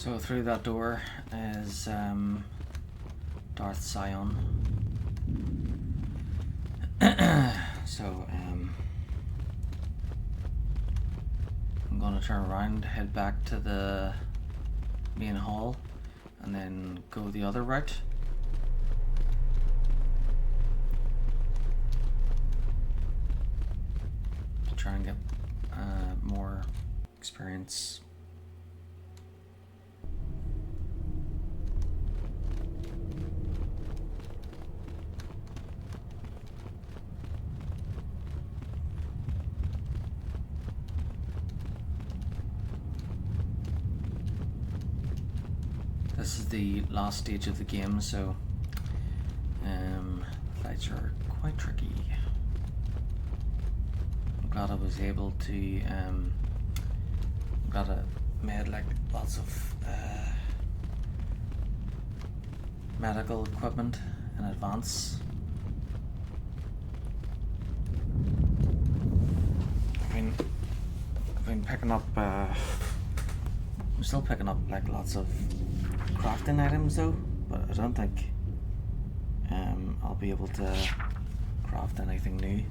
So through that door is Darth Sion. So I'm gonna turn around, head back to the main hall, and then go the other route. To try and get more experience. This is the last stage of the game, so fights are quite tricky. I'm glad I was able to made like lots of medical equipment in advance. I've been picking up I'm still picking up like lots of crafting items though, but I don't think I'll be able to craft anything new.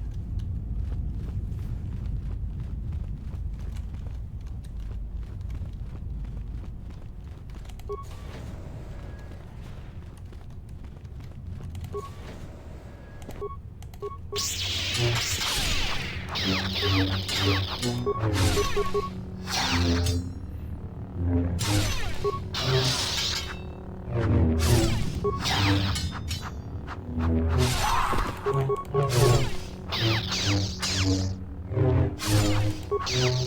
Right,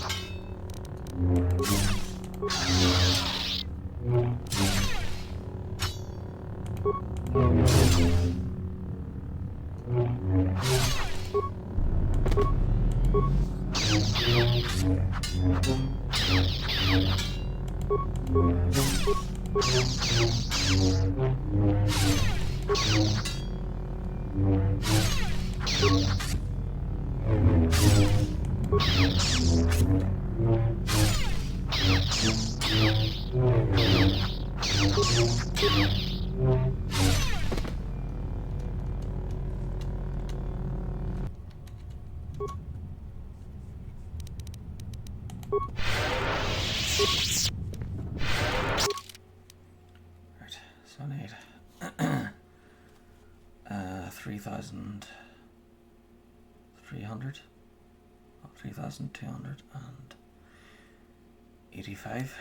so I need 3,300, 3,285.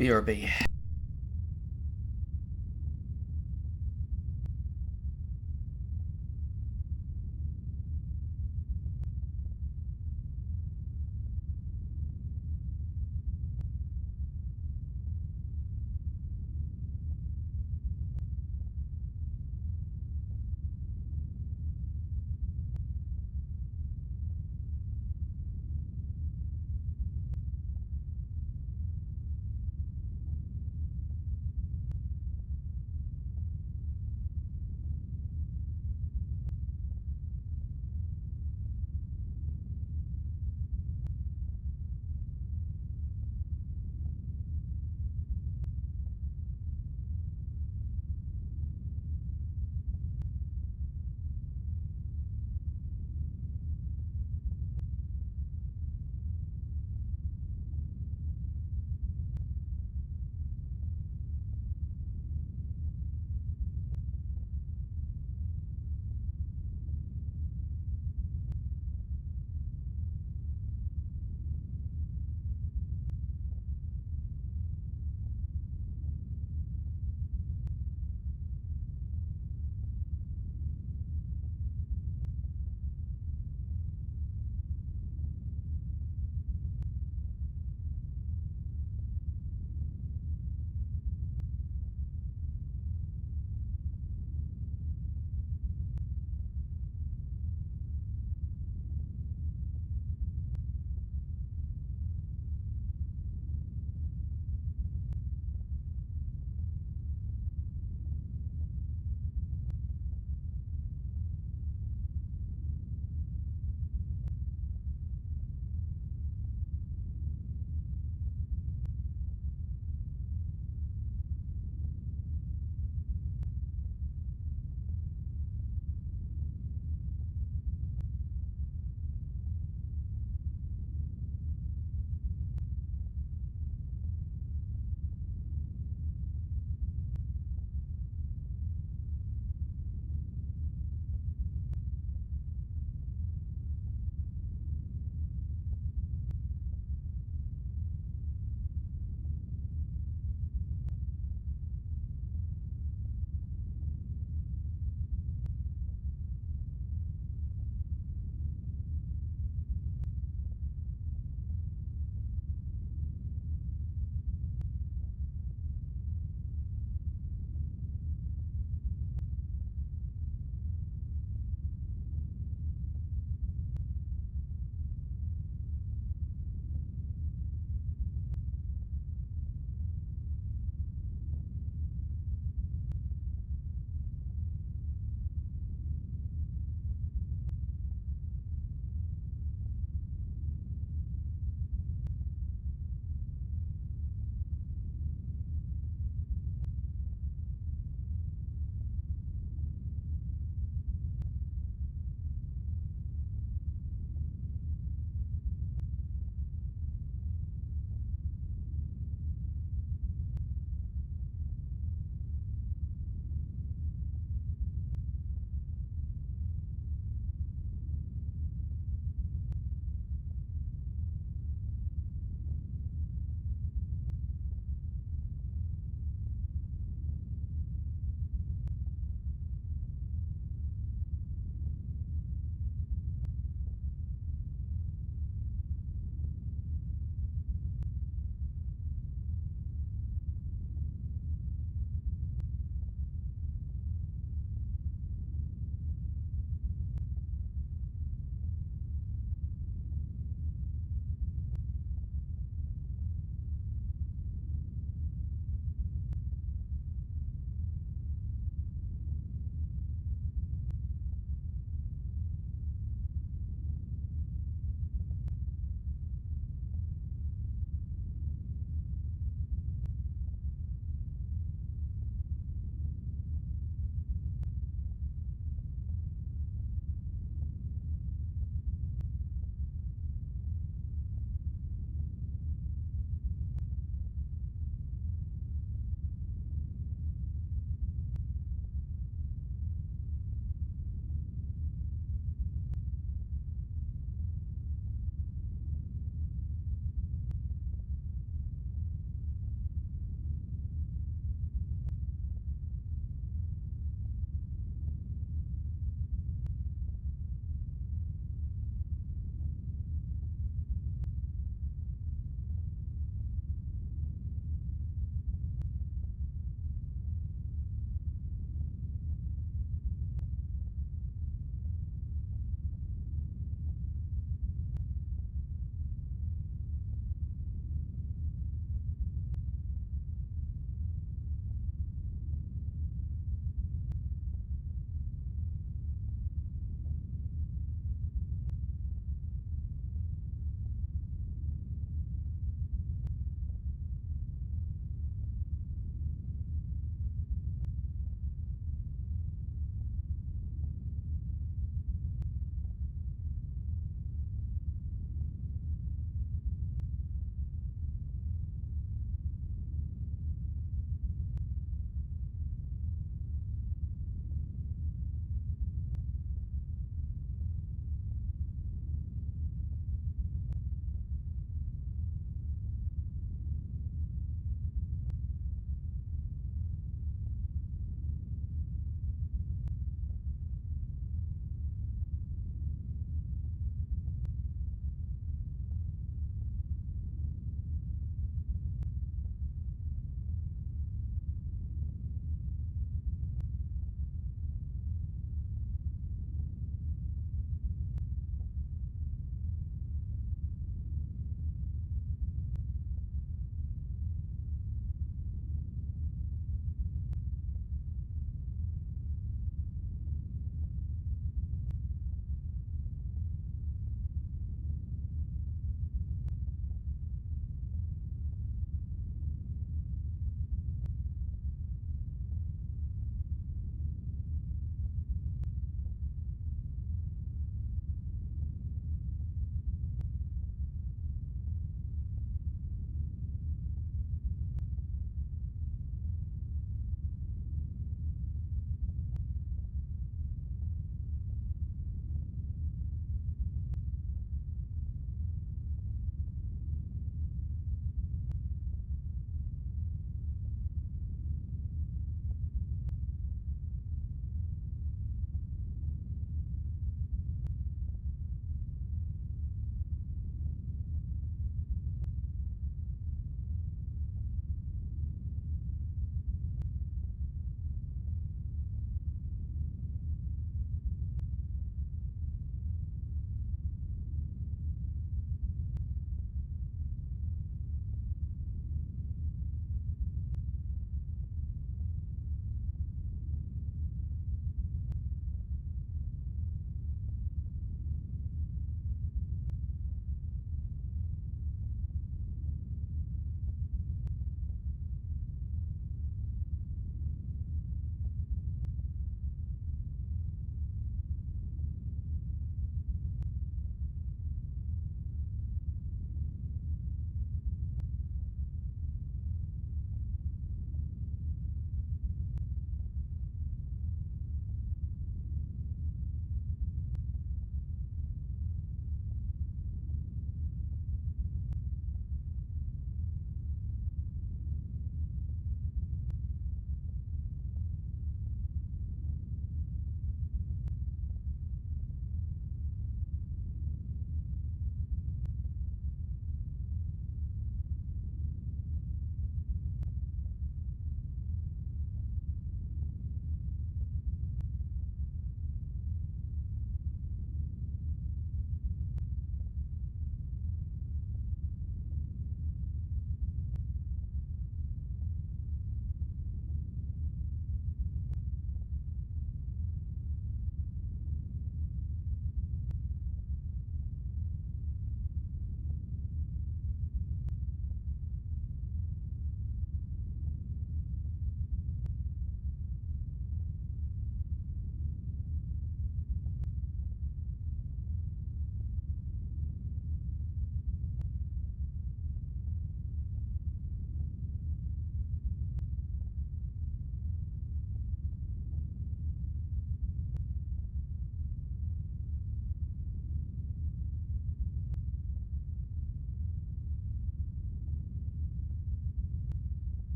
BRB.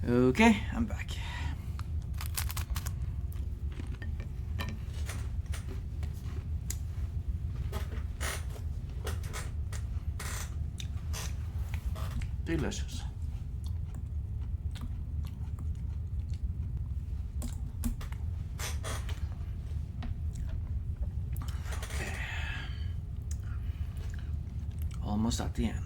Okay, I'm back. Delicious. Okay. Almost at the end.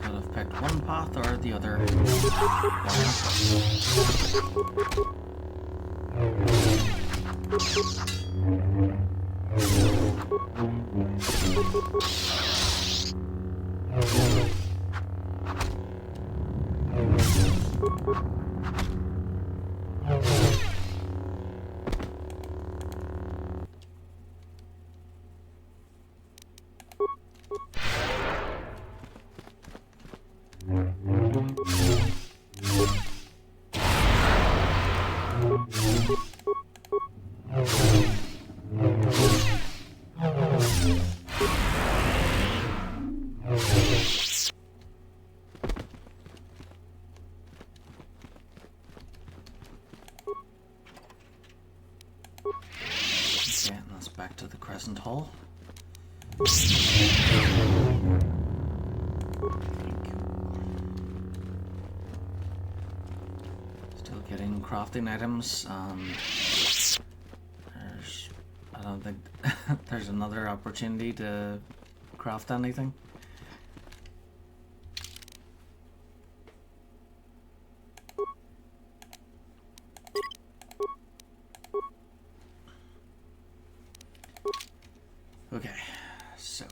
Could have picked one path or the other. Okay, and that's back to the Crescent Hall. Still getting crafting items. I don't think there's another opportunity to craft anything. Okay, so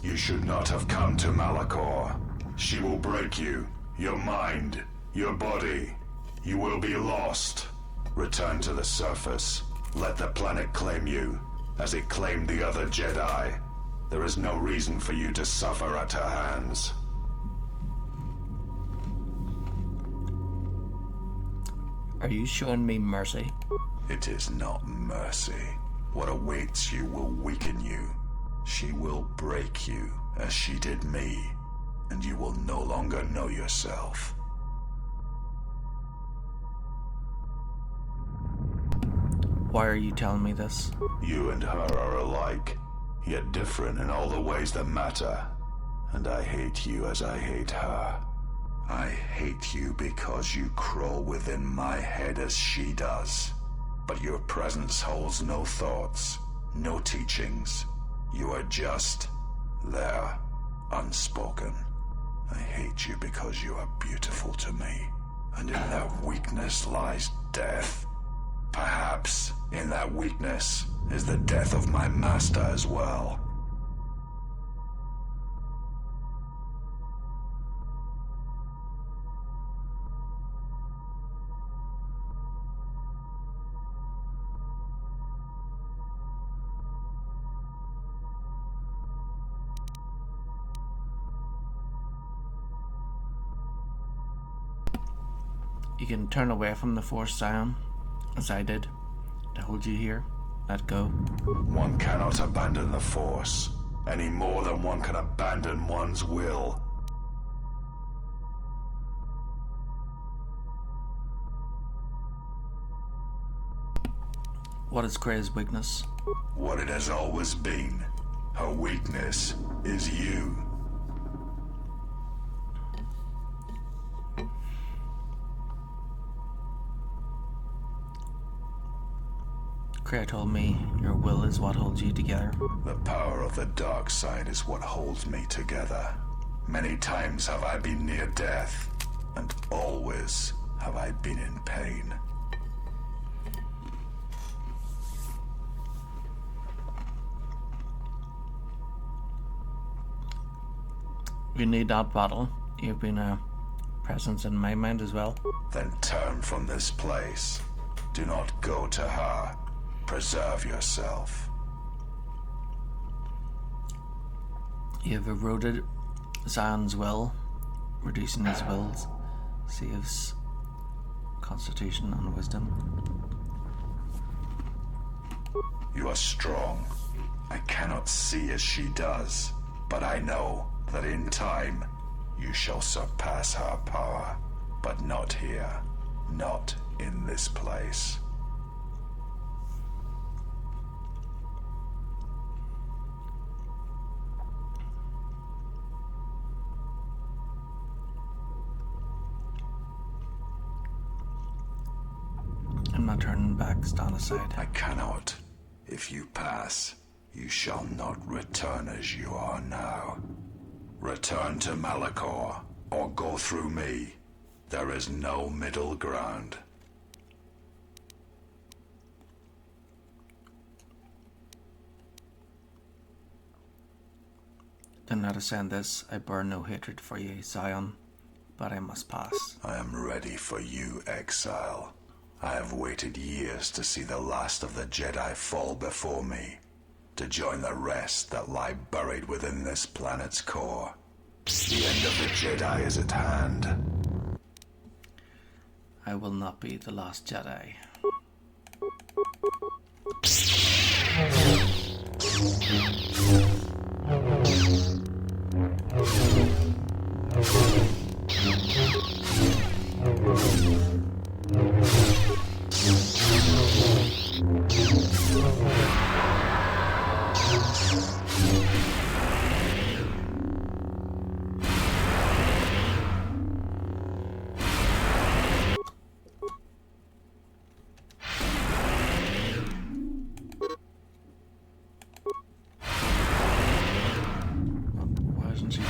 You should not have come to Malachor. She will break you, your mind, your body. You will be lost. Return to the surface. Let the planet claim you, as it claimed the other Jedi. There is no reason for you to suffer at her hands. are you showing me mercy? It is not mercy. What awaits you will weaken you. She will break you, as she did me, and you will no longer know yourself. Why are you telling me this? You and her are alike, yet different in all the ways that matter. And I hate you as I hate her. I hate you because you crawl within my head as she does. But your presence holds no thoughts, no teachings. You are just there, unspoken. I hate you because you are beautiful to me. And in that weakness lies death. Perhaps in that weakness is the death of my master as well. You can turn away from the Force, Zion, as I did, to hold you here. Let go. One cannot abandon the Force, any more than one can abandon one's will. What is Krea's weakness? What it has always been. Her weakness is you. Krea told me your will is what holds you together. The power of the dark side is what holds me together. Many times have I been near death, and always have I been in pain. You need that battle. You've been a presence in my mind as well. Then turn from this place. Do not go to her. Preserve yourself. You have eroded Zion's will. Reducing his wills saves constitution and wisdom. You are strong. I cannot see as she does, but I know that in time you shall surpass her power. But not here. Not in this place. I'm not turning back, stand aside. I cannot. If you pass, you shall not return as you are now. Return to Malachor, or go through me. There is no middle ground. Do not ascend this. I bear no hatred for you, Zion, but I must pass. I am ready for you, exile. I have waited years to see the last of the Jedi fall before me, to join the rest that lie buried within this planet's core. The end of the Jedi is at hand. I will not be the last Jedi. Why isn't she?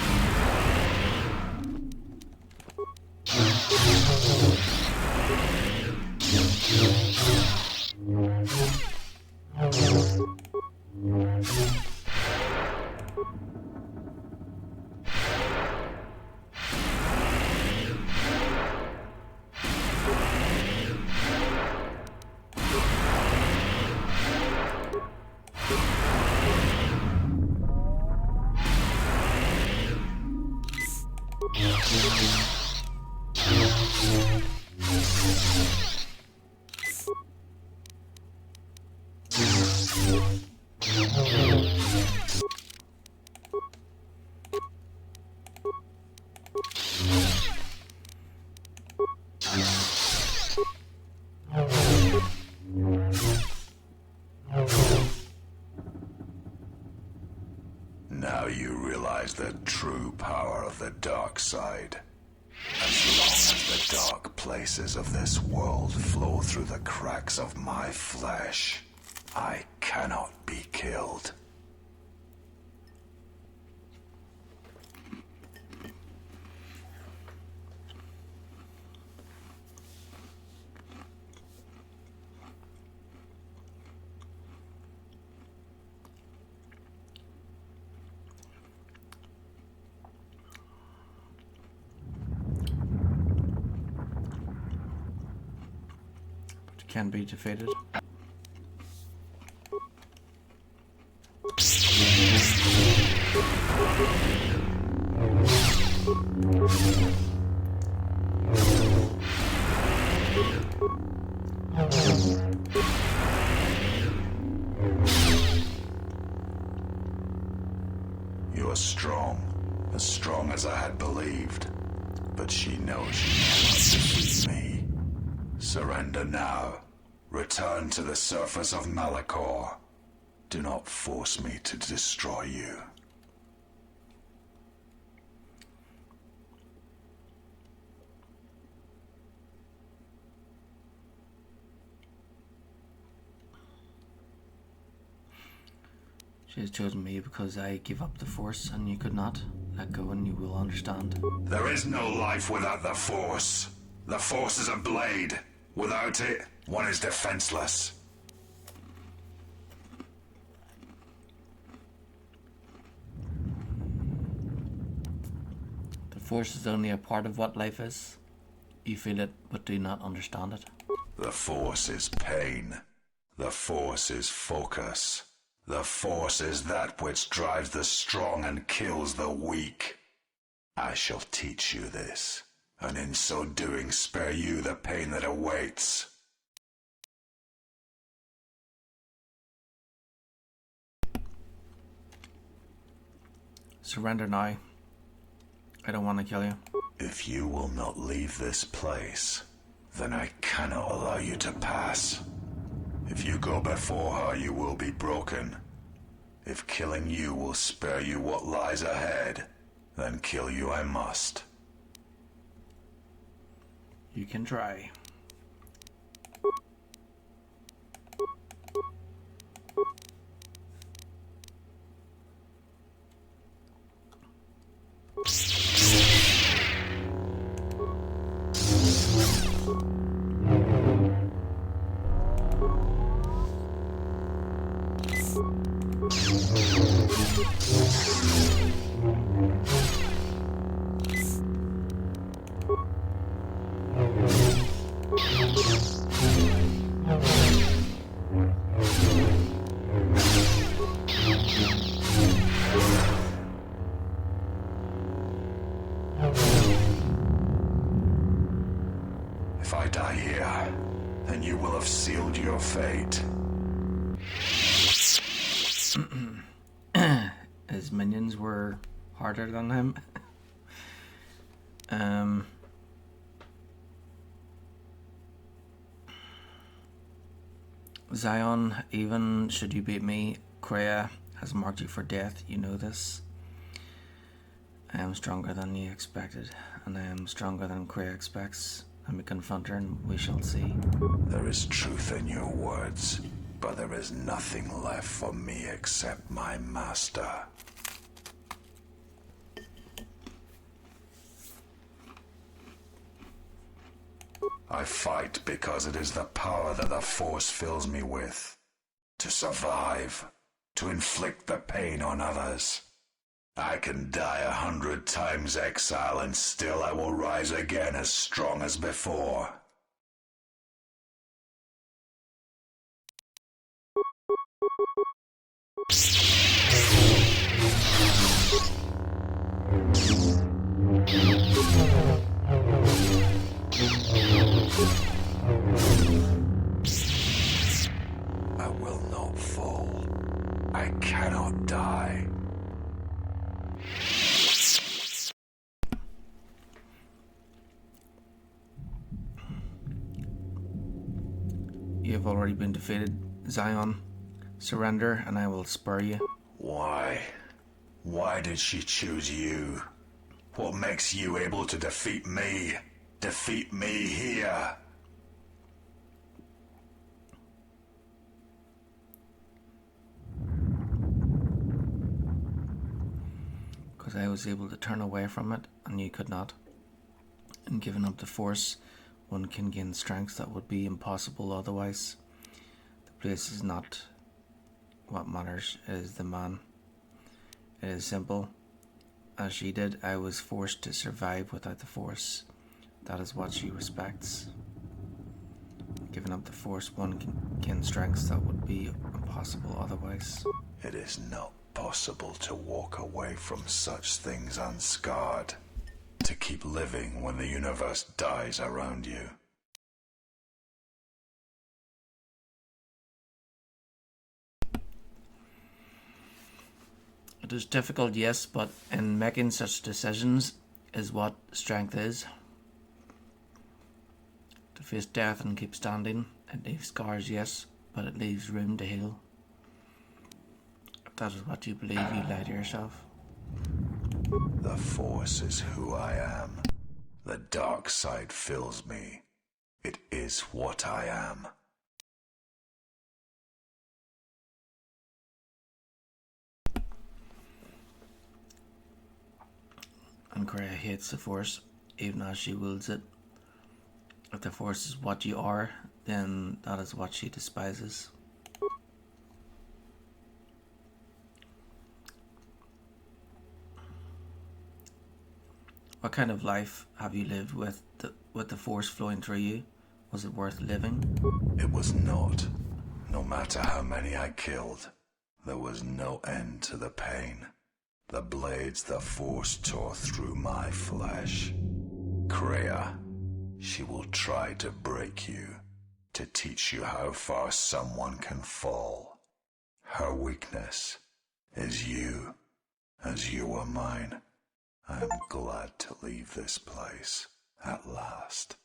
realize the true power of the dark side. As long as the dark places of this world flow through the cracks of my flesh, I cannot be killed. Can be defeated. You are strong as I had believed, but she knows she cannot defeat me. Surrender now. Return to the surface of Malachor. Do not force me to destroy you. She has chosen me because I give up the Force and you could not. Let go and you will understand. There is no life without the Force. The Force is a blade. Without it, one is defenseless. The Force is only a part of what life is. You feel it, but do not understand it. The Force is pain. The Force is focus. The Force is that which drives the strong and kills the weak. I shall teach you this, and in so doing spare you the pain that awaits. Surrender now. I don't want to kill you. If you will not leave this place, then I cannot allow you to pass. If you go before her, you will be broken. If killing you will spare you what lies ahead, then kill you I must. You can try. If I die here, then you will have sealed your fate. His minions were harder than him. Zion, even should you beat me, Kreia has marked you for death. You know this. I am stronger than you expected, and I am stronger than Kreia expects. Let me confront her and we shall see. There is truth in your words, but there is nothing left for me except my master. I fight because it is the power that the Force fills me with. To survive, to inflict the pain on others. I can die 100 times exile and still I will rise again as strong as before. I will not fall. I cannot die. You have already been defeated, Zion. Surrender and I will spare you. Why? Why did she choose you? What makes you able to defeat me? Defeat me here? Because I was able to turn away from it, and you could not. In giving up the Force, one can gain strength that would be impossible otherwise. The place is not what matters, it is the man. It is simple. As she did, I was forced to survive without the Force. That is what she respects. Giving up the Force, one can gain strengths that would be impossible otherwise. It is not possible to walk away from such things unscarred. To keep living when the universe dies around you. It is difficult, yes, but in making such decisions is what strength is. To face death and keep standing, it leaves scars, yes, but it leaves room to heal. If that is what you believe, you lie to yourself. The Force is who I am. The dark side fills me. It is what I am. And Kreia hates the Force, even as she wields it. If the Force is what you are, then that is what she despises. What kind of life have you lived with the Force flowing through you? Was it worth living? It was not. No matter how many I killed, there was no end to the pain. The blades the Force tore through my flesh. Kreia, she will try to break you, to teach you how far someone can fall. Her weakness is you, as you are mine. I am glad to leave this place, at last.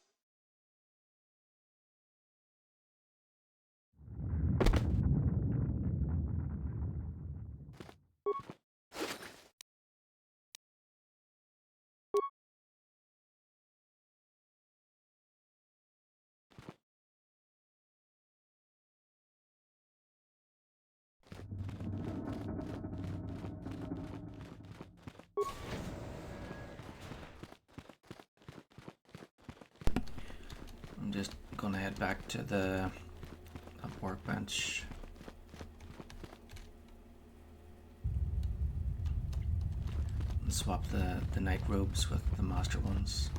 I'm just gonna head back to the workbench. And swap the night robes with the master ones.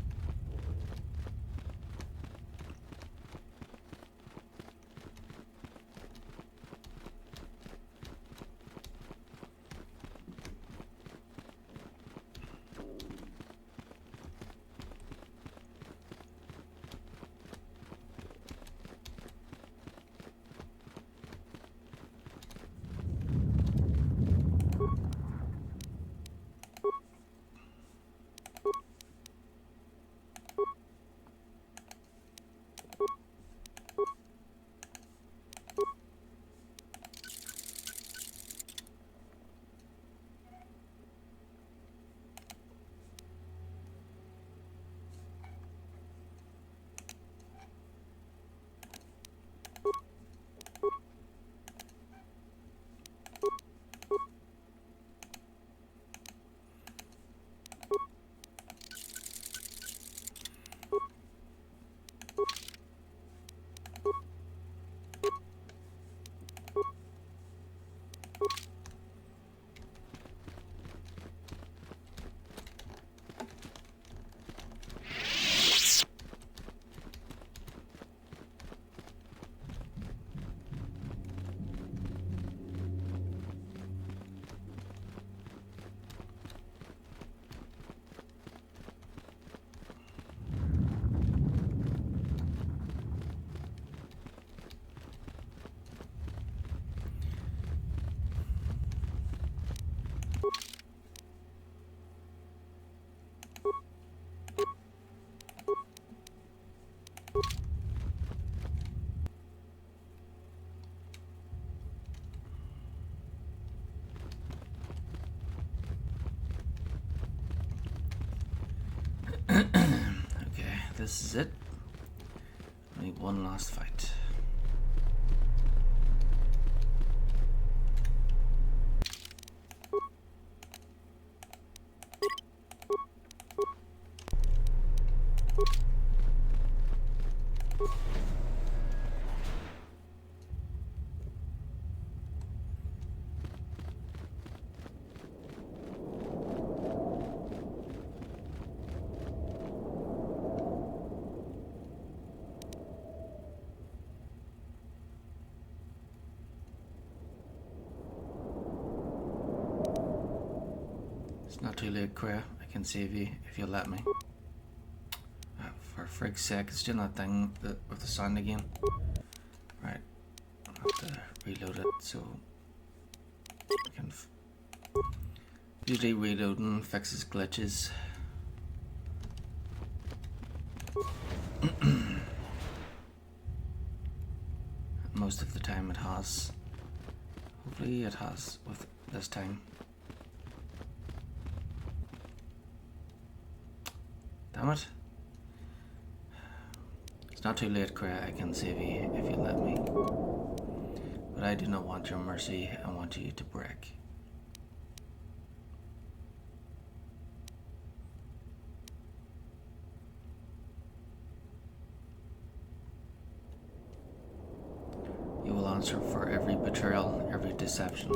Okay, this is it. Only one last fight. It's not too late, Queer. I can save you if you'll let me. For frig's sake, it's doing that thing with the sound again. Right, I'll have to reload it so I can. Usually reloading fixes glitches. Most of the time it has. Hopefully it has with this time. Damn it. It's not too late, Cray. I can save you if you let me. But I do not want your mercy. I want you to break. You will answer for every betrayal, every deception.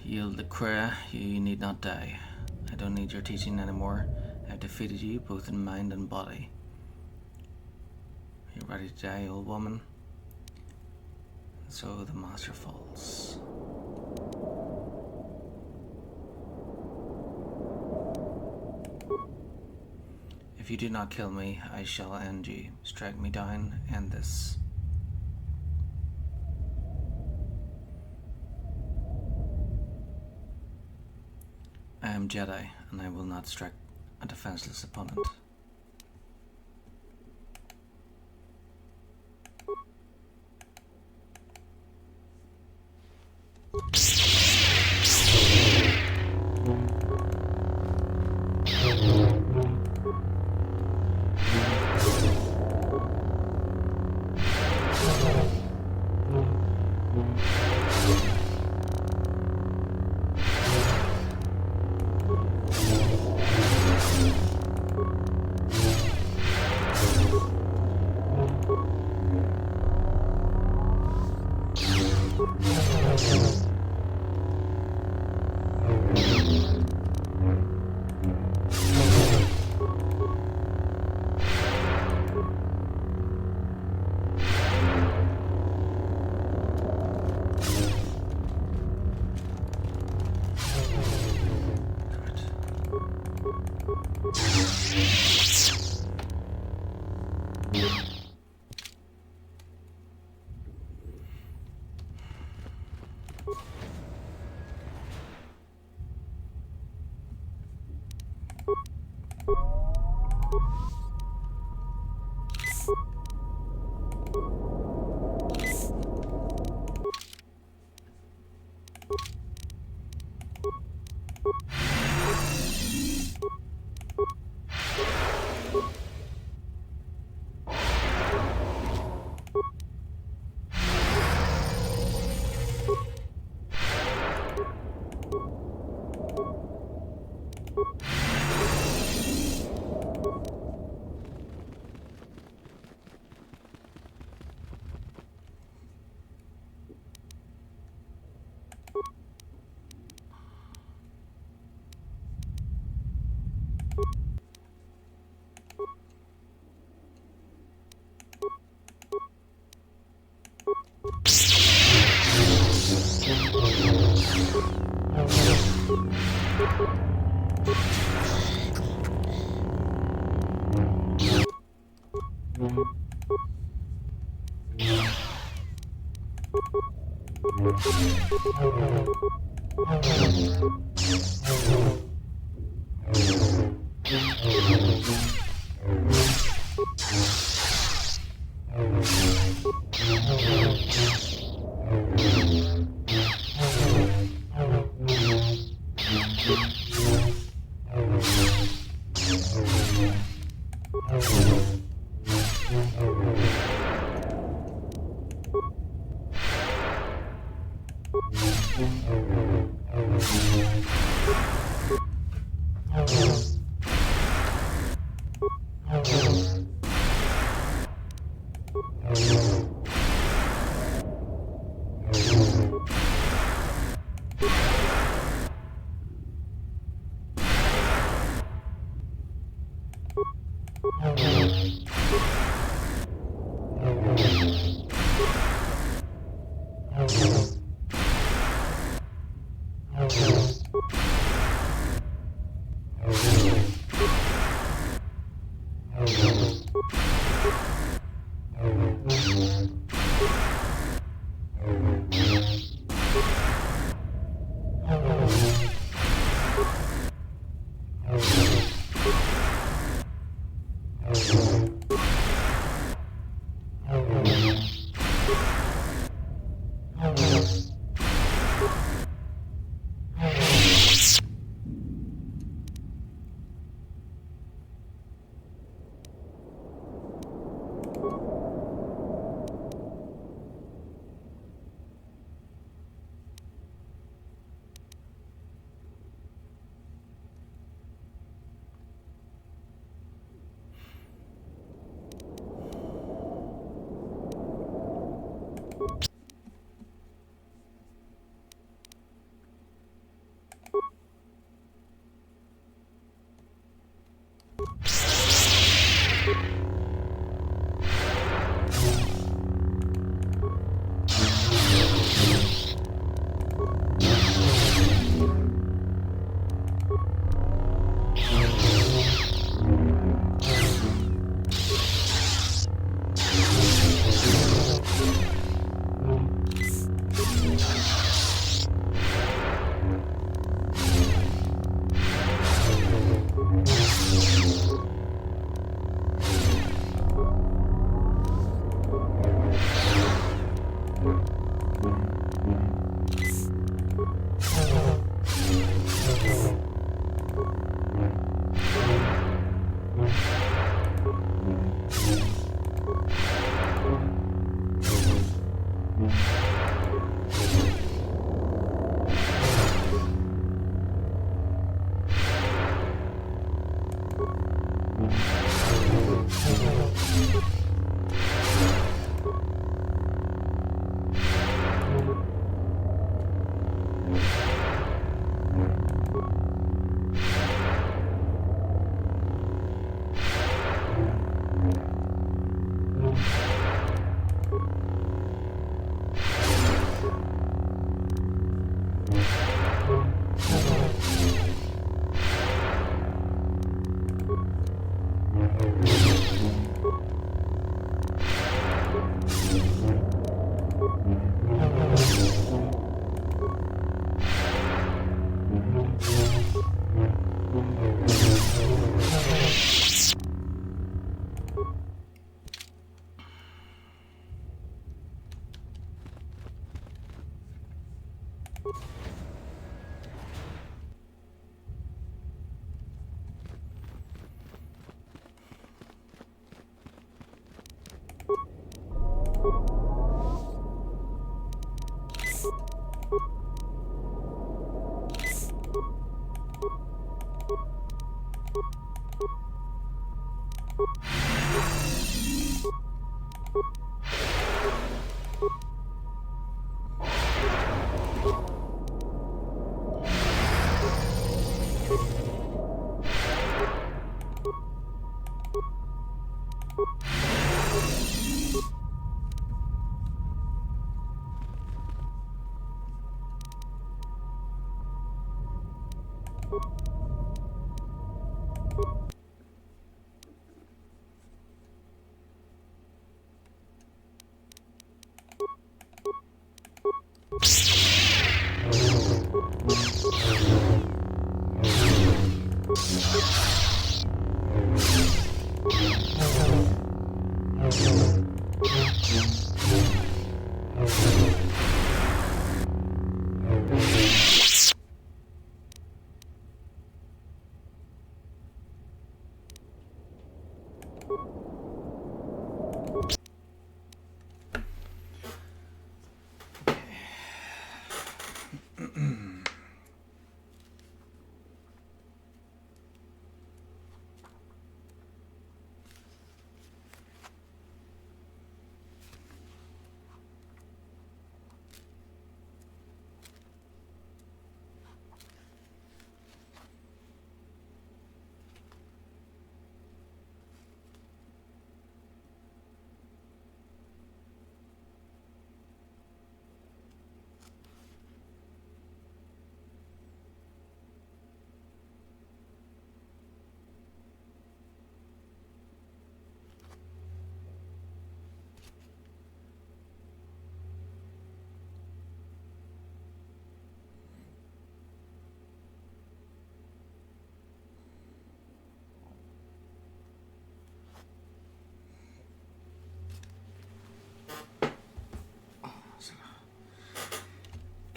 Yield the Quer, you need not die. I don't need your teaching anymore. I've defeated you both in mind and body. You ready to die, old woman? So the master falls. If you do not kill me, I shall end you. Strike me down, end this. I am Jedi, and I will not strike a defenseless opponent.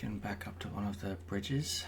Getting back up to one of the bridges.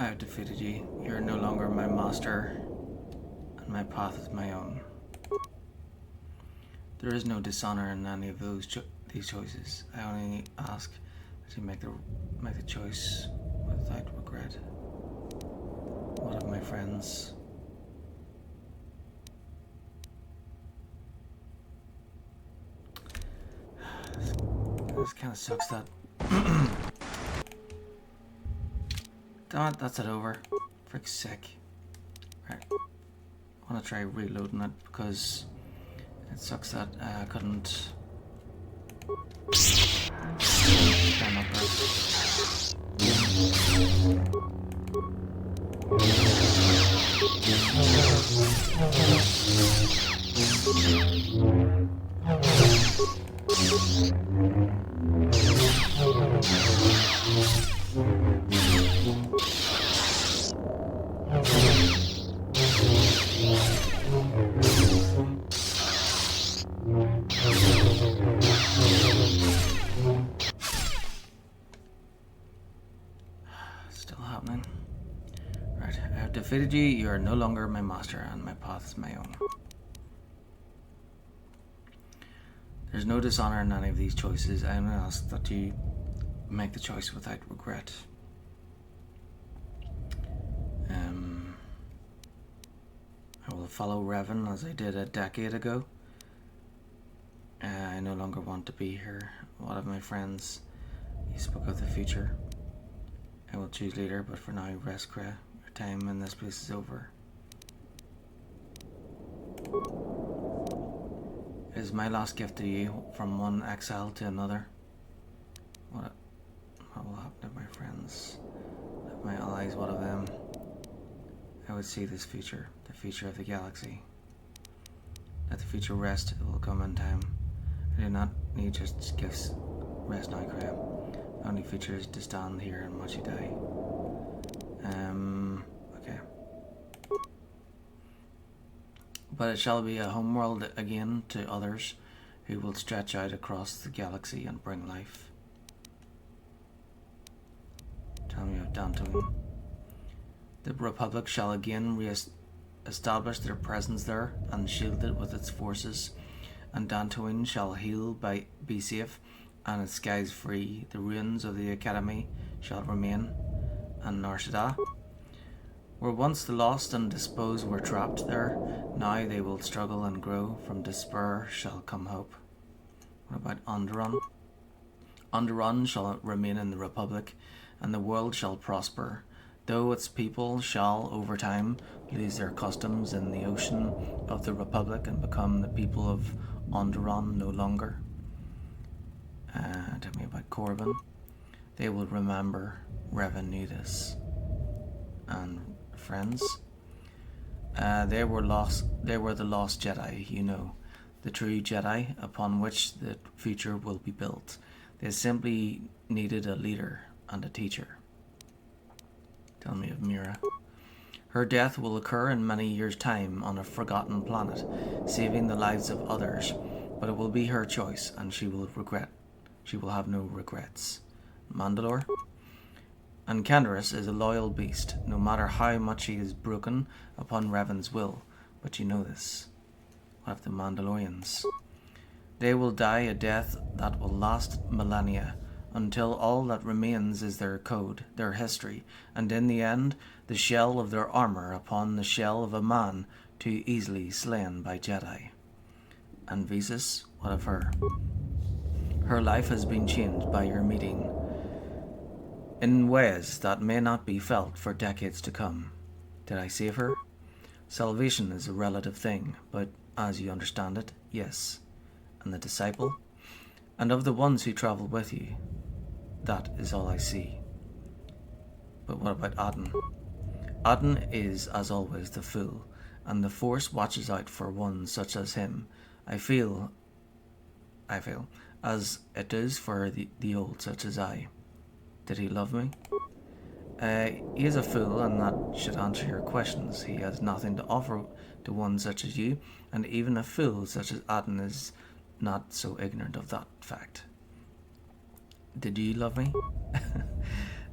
I have defeated you. You are no longer my master, and my path is my own. There is no dishonor in any of these choices. I only ask that you make the choice without regret. What of my friends? This kind of sucks that. Damn it, that's it over. Frick's sake. Right. I want to try reloading it because it sucks that I couldn't. Stand up Still happening. Right, I have defeated you. You are no longer my master, and my path is my own. There's no dishonor in any of these choices. I only ask that you make the choice without regret. I will follow Revan as I did a decade ago. I no longer want to be here. A lot of my friends, you spoke of the future. I will choose later, but for now, rest, Kree. Your time in this place is over. It is my last gift to you, from one exile to another. What will happen to my friends? My allies, what of them? I would see this future, the future of the galaxy. Let the future rest, it will come in time. I do not need just gifts. Rest now, Kree. My only future is to stand here and watch you die. Okay. But it shall be a homeworld again to others who will stretch out across the galaxy and bring life. Tell me of Dantooine. The Republic shall again establish their presence there and shield it with its forces, and Dantooine shall be safe, and its skies free. The ruins of the Academy shall remain, and Nar Shaddaa, where once the lost and disposed were trapped there, now they will struggle and grow. From despair shall come hope. What about Onderon? Onderon shall remain in the Republic, and the world shall prosper, though its people shall, over time, lose their customs in the ocean of the Republic and become the people of Onderon no longer. Tell me about Corbin. They will remember Revan knew this. And friends, they were the lost Jedi, you know, the true Jedi upon which the future will be built. They simply needed a leader and a teacher. Tell me of Mira. Her death will occur in many years' time on a forgotten planet, saving the lives of others, but it will be her choice, and she will have no regrets. Mandalore? And Canderous is a loyal beast, no matter how much he is broken upon Revan's will, but you know this. What of the Mandalorians? They will die a death that will last millennia, until all that remains is their code, their history, and in the end, the shell of their armor upon the shell of a man too easily slain by Jedi. And Visas, what of her? Her life has been changed by your meeting, in ways that may not be felt for decades to come. Did I save her? Salvation is a relative thing, but as you understand it, yes. And the disciple? And of the ones who travel with you, that is all I see. But what about Aden? Aden is, as always, the fool, and the Force watches out for one such as him. I feel, as it is for the old such as I. Did he love me? He is a fool, and that should answer your questions. He has nothing to offer to one such as you, and even a fool such as Aden is not so ignorant of that fact. Did you love me?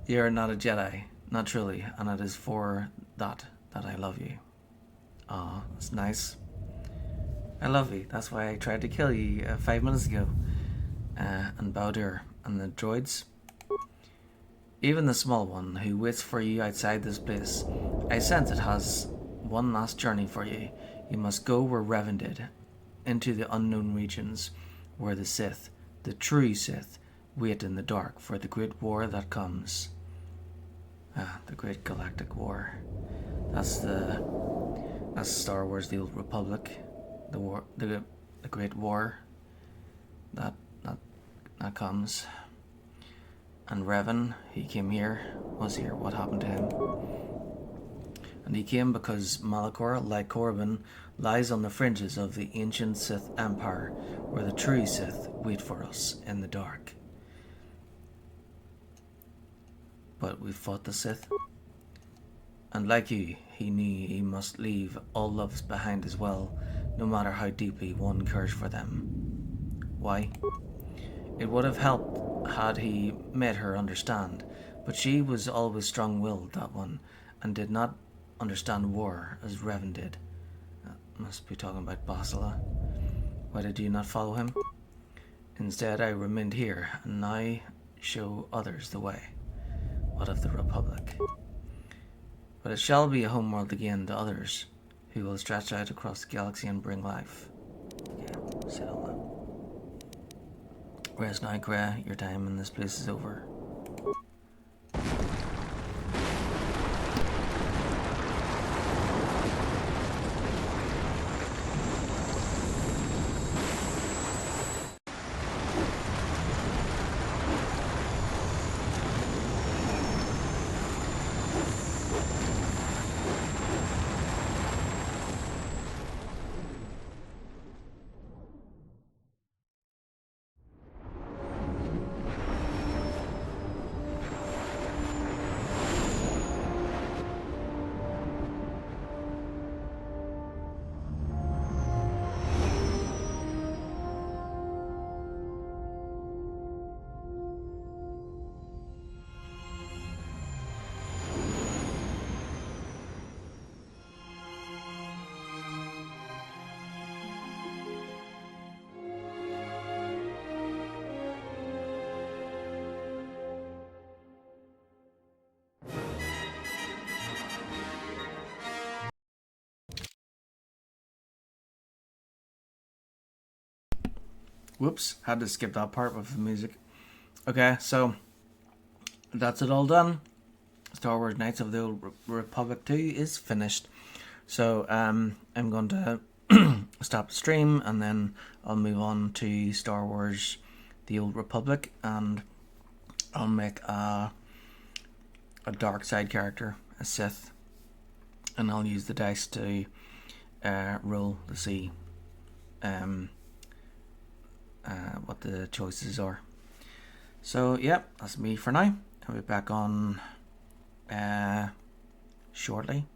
You're not a Jedi, not truly, and it is for that I love you. Ah, that's nice. I love you. That's why I tried to kill you 5 minutes ago. And Bao-Dur and the droids. Even the small one who waits for you outside this place. I sense it has one last journey for you. You must go where Revan did, into the unknown regions, where the Sith, the true Sith, wait in the dark for the great war that comes. Ah, the great galactic war. That's Star Wars: The Old Republic. The war, the great war that comes. And Revan, he came here, was here. What happened to him? And he came because Malachor, like Corbin, lies on the fringes of the ancient Sith Empire, where the true Sith wait for us in the dark. But we fought the Sith. And like you, he knew he must leave all loves behind as well, no matter how deeply one cares for them. Why? It would have helped had he made her understand, but she was always strong-willed, that one, and did not understand war as Revan did. Must be talking about Basila. Why did you not follow him? Instead, I remained here, and now show others the way. What of the Republic? But it shall be a homeworld again to others, who will stretch out across the galaxy and bring life. Okay, say all that. Rest now, Grey. Your time in this place is over. Whoops, had to skip that part with the music. Okay, so that's it all done. Star Wars Knights of the Old Republic 2 is finished. So I'm going to stop the stream, and then I'll move on to Star Wars The Old Republic, and I'll make a dark side character, a Sith, and I'll use the dice to roll to see what the choices are. So yep, that's me for now. I'll be back on shortly.